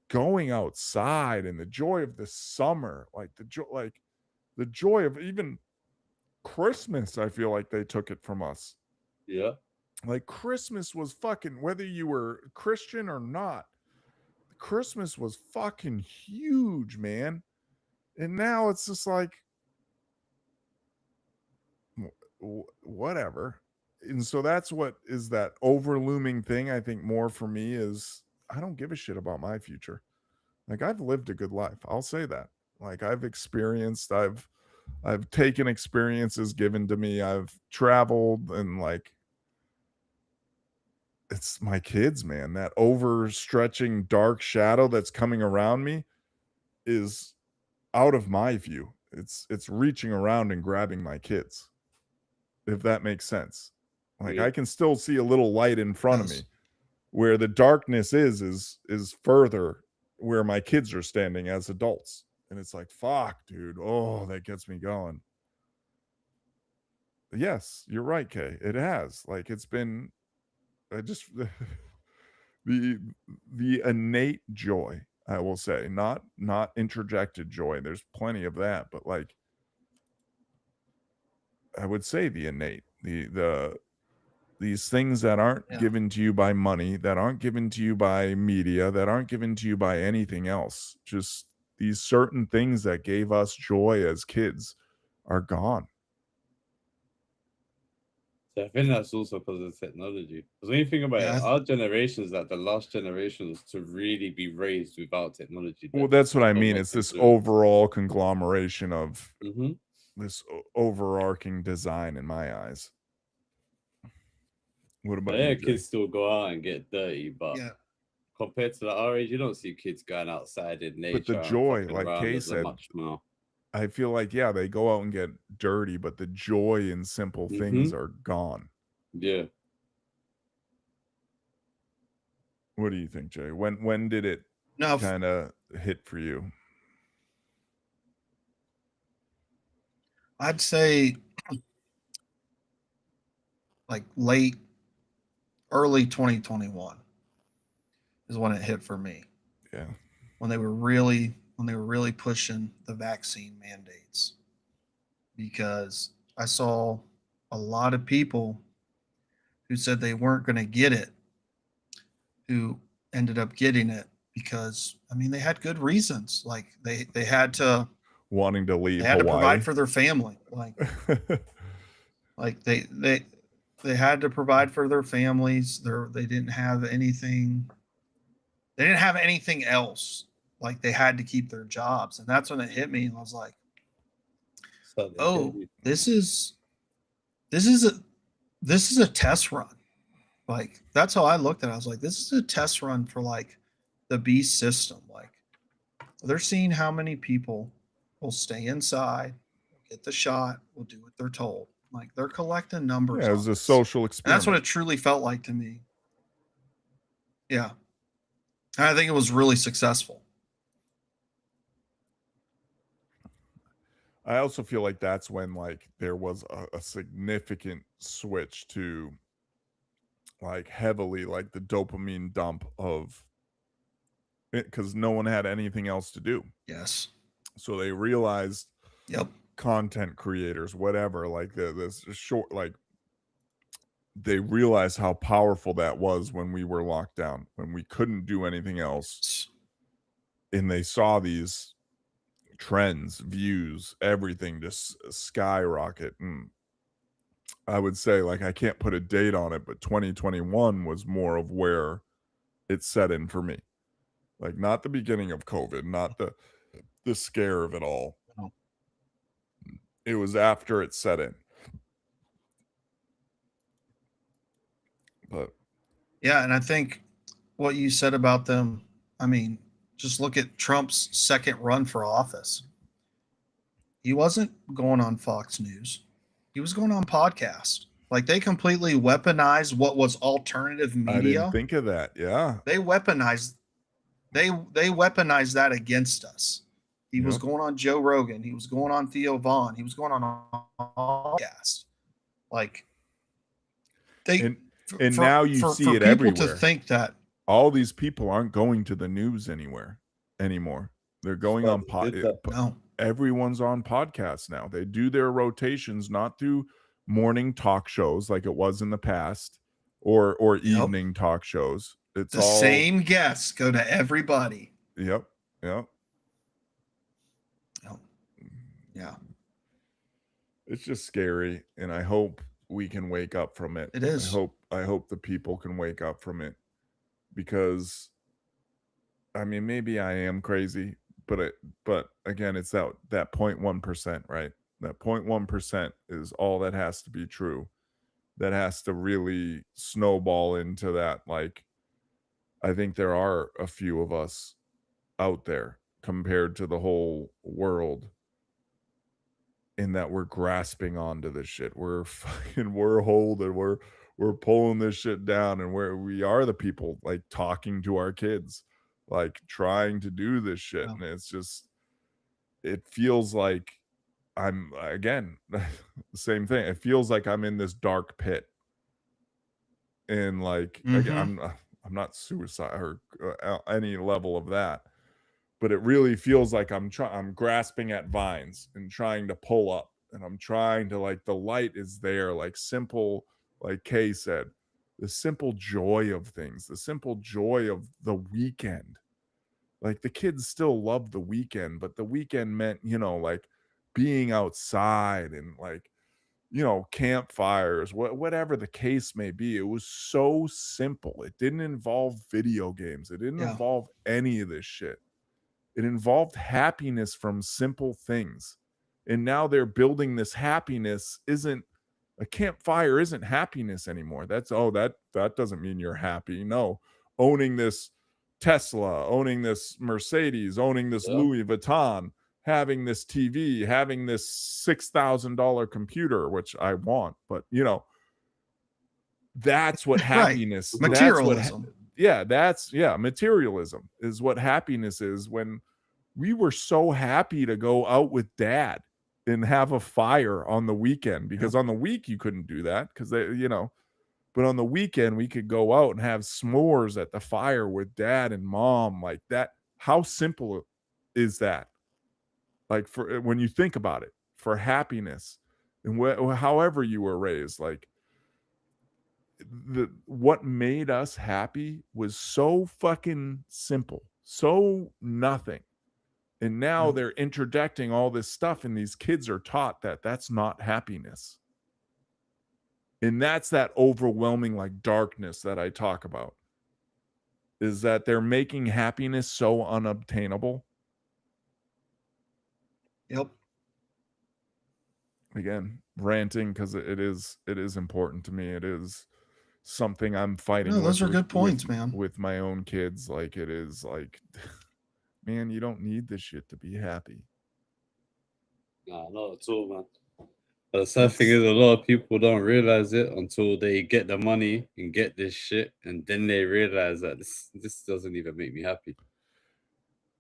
going outside, and the joy of the summer, like the joy of even Christmas. I feel like they took it from us. Yeah. Like Christmas was fucking, whether you were Christian or not, Christmas was fucking huge, man. And now it's just like whatever. And so that's what is that overlooming thing. I think more for me is I don't give a shit about my future. Like I've lived a good life. I'll say that. Like I've experienced, I've taken experiences given to me. I've traveled, and like it's my kids, man. That overstretching dark shadow that's coming around me is out of my view. It's reaching around and grabbing my kids, if that makes sense. Like Yeah. I can still see a little light in front of me, where the darkness is further where my kids are standing as adults. And it's like, fuck, dude. Oh, that gets me going. Yes, you're right, Kay. It has. Like it's been just the innate joy, I will say, not interjected joy. There's plenty of that, but like I would say the innate, these things that aren't given to you by money, that aren't given to you by media, that aren't given to you by anything else. Just these certain things that gave us joy as kids are gone. So I think that's also because of technology. Because when you think about it, our generation is like the last generations to really be raised without technology. Well, that's what I mean. It's this overall conglomeration of this overarching design in my eyes. What about you, Jay? Kids still go out and get dirty, but compared to our age, you don't see kids going outside in nature. But the joy, like Kay said, much more. I feel like, yeah, they go out and get dirty, but the joy in simple things are gone. Yeah. What do you think, Jay? When did it kind of hit for you? I'd say like early 2021 is when it hit for me. Yeah. When they were really pushing the vaccine mandates, because I saw a lot of people who said they weren't going to get it, who ended up getting it because, I mean, they had good reasons. Like they had to wanting to leave. They had Hawaii. to provide for their family. Like they had to provide for their families. They didn't have anything. They didn't have anything else. Like they had to keep their jobs, and that's when it hit me. And I was like, "Oh, this is a test run." Like that's how I looked at it. I was like, "This is a test run for like the beast system." Like they're seeing how many people will stay inside, get the shot, will do what they're told. Like they're collecting numbers. Yeah, it was a social experiment. And that's what it truly felt like to me. Yeah. And I think it was really successful. I also feel like that's when like there was a significant switch to like heavily like the dopamine dump of it, because no one had anything else to do. Yes. So they realized content creators, whatever, like this short, like they realized how powerful that was when we were locked down, when we couldn't do anything else. And they saw these trends, views, everything just skyrocket. And I would say, like, I can't put a date on it, but 2021 was more of where it set in for me. Like, not the beginning of COVID, not the scare of it all. It was after it set in. But yeah, and I think what you said about them, I mean, just look at Trump's second run for office. He wasn't going on Fox News. He was going on podcast. Like they completely weaponized what was alternative media. I didn't think of that. Yeah. They weaponized that against us. He was going on Joe Rogan. He was going on Theo Vaughn. He was going on a podcast. Like And now you see it people everywhere. to think that all these people aren't going to the news anymore. They're going on no. Everyone's on podcasts now. They do their rotations not through morning talk shows like it was in the past, or evening talk shows. It's the all same guests go to everybody. Yep. Yeah. It's just scary, and I hope we can wake up from it. It is. I hope the people can wake up from it, because I mean, maybe I am crazy, but again, it's that 0.1%, right? That 0.1% is all that has to be true. That has to really snowball into that. Like, I think there are a few of us out there compared to the whole world, in that we're grasping onto this shit. We're holding, we're pulling this shit down, and we are the people like talking to our kids, like trying to do this shit. Yeah. And it's just, it feels like I'm, again, the same thing. It feels like I'm in this dark pit, and like, again, I'm not suicide or any level of that, but it really feels like I'm grasping at vines and trying to pull up, and I'm trying to, like, the light is there, like simple, like Kay said, the simple joy of things, the simple joy of the weekend. Like, the kids still love the weekend, but the weekend meant, like being outside and, like, campfires, whatever the case may be. It was so simple. It didn't involve video games. It didn't involve any of this shit. It involved happiness from simple things. And now they're building this happiness. A campfire isn't happiness anymore. That doesn't mean you're happy. No, owning this Tesla, owning this Mercedes, owning this Louis Vuitton, having this TV, having this $6,000 computer, which I want, but that's what happiness, materialism. Materialism is what happiness is. When we were so happy to go out with dad and have a fire on the weekend, because on the week you couldn't do that, because but on the weekend we could go out and have s'mores at the fire with dad and mom, like that. How simple is that? Like, for when you think about it, for happiness, and however you were raised, like, what made us happy was so fucking simple, so nothing. And now they're interjecting all this stuff, and these kids are taught that that's not happiness. And that's that overwhelming, like, darkness that I talk about, is that they're making happiness so unobtainable. Yep. Again, ranting, because it is important to me. It is something I'm fighting. No, those are good points, man. With my own kids, like, it is like, man, you don't need this shit to be happy. Nah, not at all, man. But the sad thing is, a lot of people don't realize it until they get the money and get this shit, and then they realize that this doesn't even make me happy.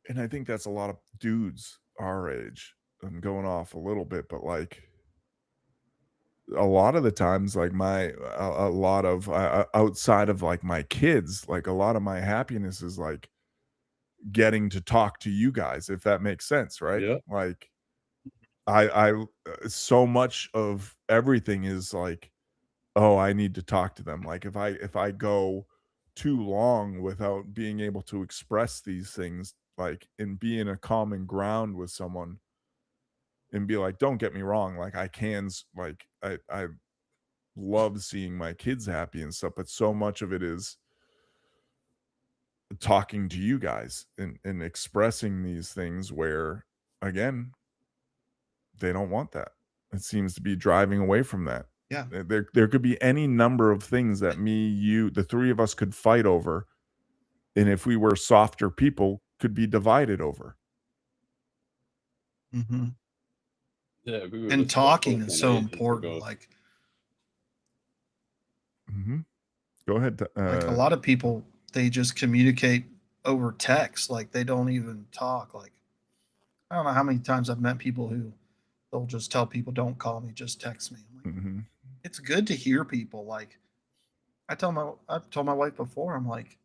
And I think that's a lot of dudes our age. I'm going off a little bit, but like, a lot of the times, like, a lot of outside of, like, my kids, like, a lot of my happiness is like getting to talk to you guys, if that makes sense, right? Yeah. Like, I so much of everything is like, oh, I need to talk to them. Like, if I go too long without being able to express these things, like, and be in a common ground with someone, and be like, don't get me wrong, like, I love seeing my kids happy and stuff, but so much of it is talking to you guys and expressing these things, where, again, they don't want that. It seems to be driving away from that. Yeah. There could be any number of things that me, you, the three of us could fight over, and if we were softer people, could be divided over. Mm-hmm. Yeah, and talking is so important. Like, go ahead. Like, a lot of people, they just communicate over text. Like, they don't even talk. Like, I don't know how many times I've met people who they'll just tell people, don't call me, just text me. I'm like, it's good to hear people. Like, I told my wife before, I'm like,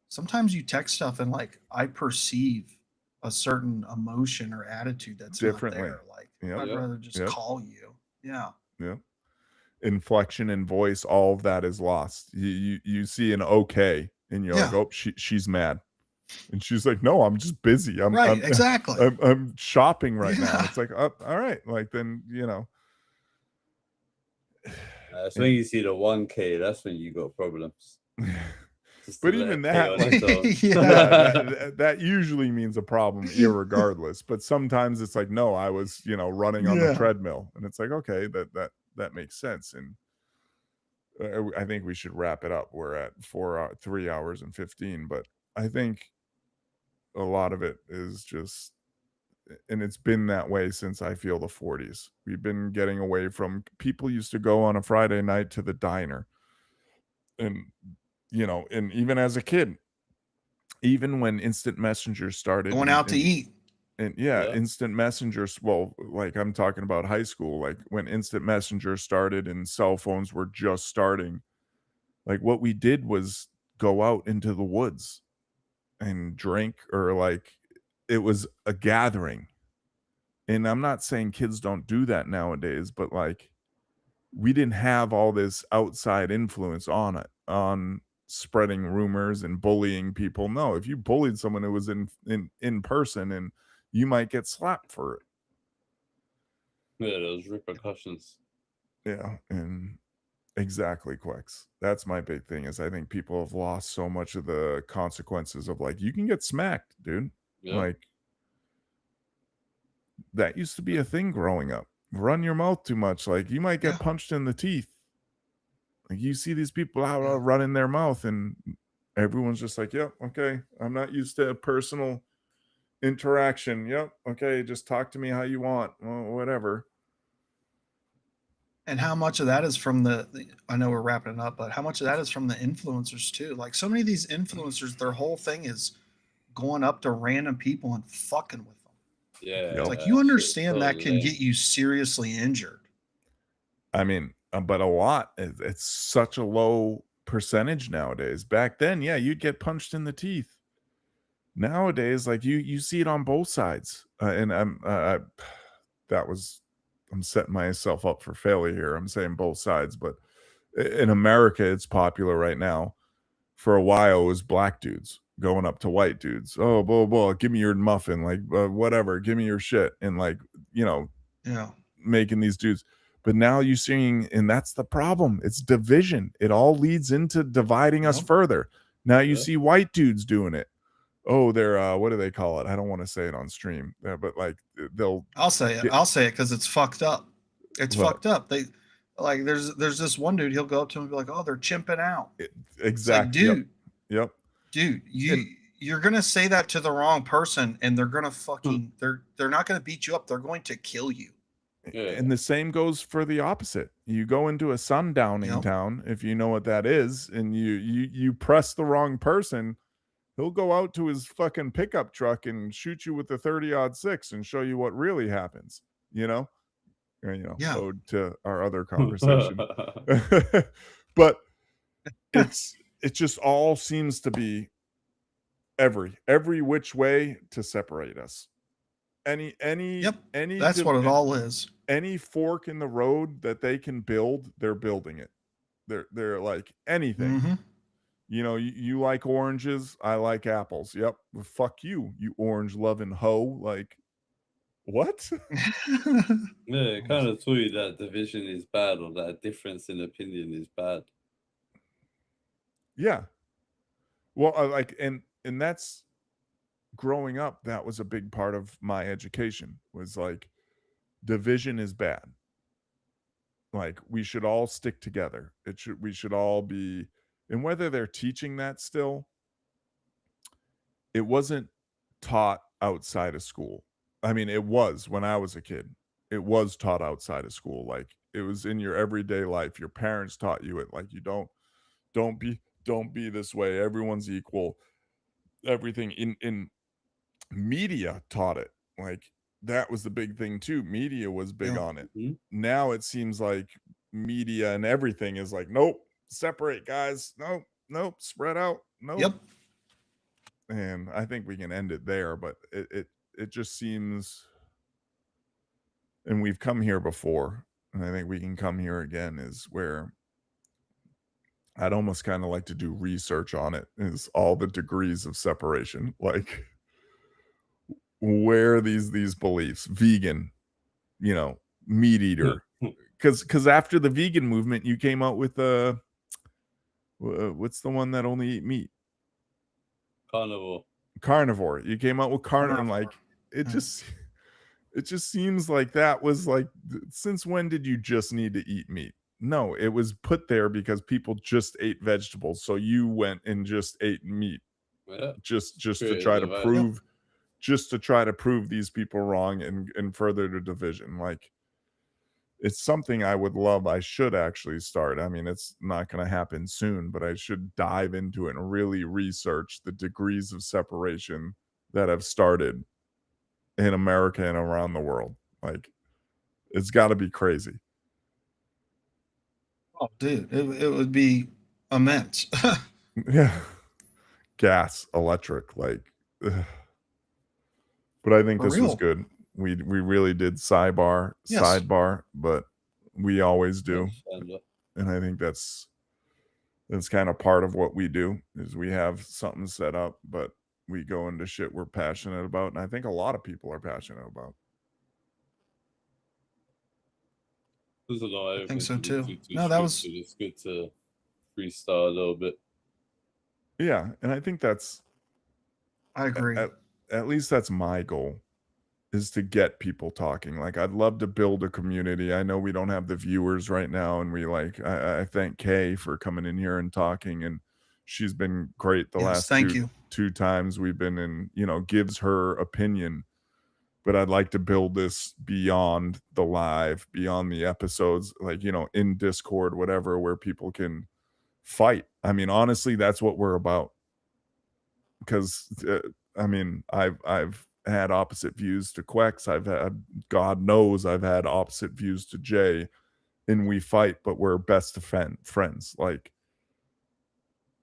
sometimes you text stuff and like I perceive a certain emotion or attitude that's Differently. not there. Like Yep. I'd rather just Yep. call you. Yeah. Yeah. Inflection in voice, all of that is lost. You see an okay, and you're like, Yeah. oh, she's mad, and she's like, no, I'm just busy. Right, exactly. I'm shopping right now. Yeah. It's like, oh, all right, like then That's when you see the 1K. That's when you got problems. But even that, that usually means a problem, irregardless. But sometimes it's like, no, I was, running on the treadmill, and it's like, okay, that makes sense. And I think we should wrap it up. We're at 3 hours and 15, but I think a lot of it is just, and it's been that way since I feel the 40s. We've been getting away from, people used to go on a Friday night to the diner, and and even as a kid, even when instant messengers started, Going out to eat. And instant messengers, well, like I'm talking about high school, like when instant messengers started and cell phones were just starting, like what we did was go out into the woods and drink, or like it was a gathering. And I'm not saying kids don't do that nowadays, but like we didn't have all this outside influence on spreading rumors and bullying people. No, if you bullied someone who was in person, and you might get slapped for it. Yeah, those repercussions. Yeah, and exactly, Quex. That's my big thing, is I think people have lost so much of the consequences of like, you can get smacked, dude. Yeah. Like that used to be a thing growing up. Run your mouth too much, like you might get punched in the teeth. Like you see these people out running their mouth, and everyone's just like, yep, okay, I'm not used to personal interaction. Yep, okay, just talk to me how you want. Well, whatever. And how much of that is from I know we're wrapping it up, but how much of that is from the influencers too? Like so many of these influencers, their whole thing is going up to random people and fucking with them. Yeah. It's like, you understand that can get you seriously injured. I mean, but a lot, it's such a low percentage nowadays. Back then, yeah, you'd get punched in the teeth. Nowadays, like you see it on both sides. And I'm setting myself up for failure here. I'm saying both sides, but in America, it's popular right now. For a while, it was black dudes going up to white dudes. Oh, blah, blah, give me your muffin, like whatever, give me your shit. And like, making these dudes. But now you're seeing, and that's the problem. It's division. It all leads into dividing us further. Now you see white dudes doing it. Oh, they're what do they call it? I don't want to say it on stream, but like I'll say it. I'll say it because it's fucked up. It's fucked up. They like there's this one dude. He'll go up to him and be like, "Oh, they're chimping out." Exactly, like, dude. Yep. Dude, you're gonna say that to the wrong person, and they're gonna fucking they're not gonna beat you up. They're going to kill you. And the same goes for the opposite. You go into a sundowning town, if you know what that is, and you press the wrong person, he'll go out to his fucking pickup truck and shoot you with the 30-06 and show you what really happens. Ode to our other conversation. But it just all seems to be every which way to separate us. Any that's what it all is. Any fork in the road that they can build, they're building it. They're like anything. Mm-hmm. You like oranges, I like apples. Yep. Well, fuck you orange loving hoe. Like what? Yeah, it kind of told you that division is bad, or that difference in opinion is bad. Yeah. Well, and that's growing up. That was a big part of my education, was like, division is bad. Like we should all stick together. We should all be, and whether they're teaching that still, it wasn't taught outside of school. I mean, it was when I was a kid. It was taught outside of school. Like it was in your everyday life. Your parents taught you it. Like you don't be this way. Everyone's equal. Everything in media taught it. Like that was the big thing too. Media was big on it. Now it seems like media and everything is like, nope, separate, guys. Nope, spread out. Nope. Yep. And I think we can end it there, but it just seems, and we've come here before, and I think we can come here again, is where I'd almost kind of like to do research on it, is all the degrees of separation, like where these beliefs, vegan, meat eater, because after the vegan movement, you came out with what's the one that only eat meat? Carnivore. You came out with carnivore. And like it just seems like that was like, since when did you just need to eat meat? No, it was put there because people just ate vegetables, so you went and just ate meat. Just to try to prove these people wrong and further the division. Like, it's something I would love. I should actually start. I mean, it's not going to happen soon, but I should dive into it and really research the degrees of separation that have started in America and around the world. Like, it's got to be crazy. Oh, dude, it would be immense. Yeah. Gas, electric, like, ugh. But I think For this was real. good. We really did sidebar, but we always do. And I think that's kind of part of what we do, is we have something set up, but we go into shit we're passionate about. And I think a lot of people are passionate about. There's a lot. I think so too. No, that was. It's good to freestyle a little bit. Yeah, and I think that's. I agree. At least that's my goal, is to get people talking. Like, I'd love to build a community. I know we don't have the viewers right now, and I thank Kay for coming in here and talking, and she's been great the last two times we've been in, gives her opinion. But I'd like to build this beyond the live, beyond the episodes, like, in Discord, whatever, where people can fight. I mean, honestly, that's what we're about. Because I mean, I've had opposite views to Quex. God knows I've had opposite views to Jay, and we fight, but we're best of friends. Like,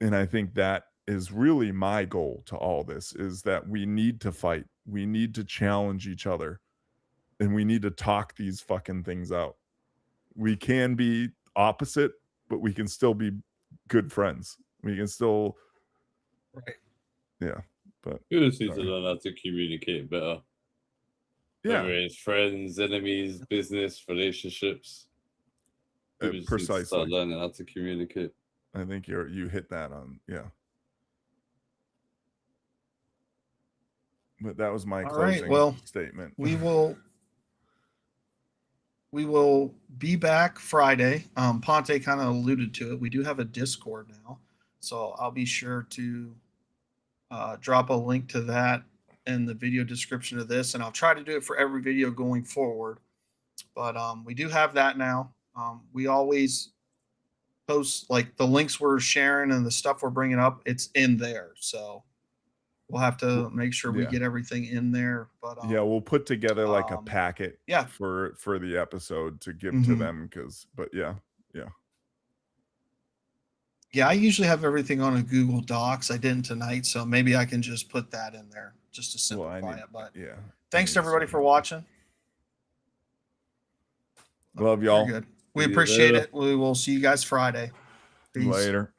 and I think that is really my goal to all this, is that we need to fight. We need to challenge each other, and we need to talk these fucking things out. We can be opposite, but we can still be good friends. We can still, right. Yeah. But you just need to learn how to communicate better. Yeah. Whether it's friends, enemies, business, relationships. Precisely. Start learning how to communicate. I think you hit that on, yeah. But that was my closing statement. We will be back Friday. Ponte kind of alluded to it. We do have a Discord now, so I'll be sure to drop a link to that in the video description of this, and I'll try to do it for every video going forward. But we do have that now. We always post, like, the links we're sharing and the stuff we're bringing up. It's in there, so we'll have to make sure we get everything in there. But yeah, we'll put together like a packet for the episode to give to them, Yeah, I usually have everything on a Google Docs. I didn't tonight, so maybe I can just put that in there just to simplify it. But yeah, thanks to everybody for watching. Love y'all. Good. We appreciate it. We will see you guys Friday. Peace. Later.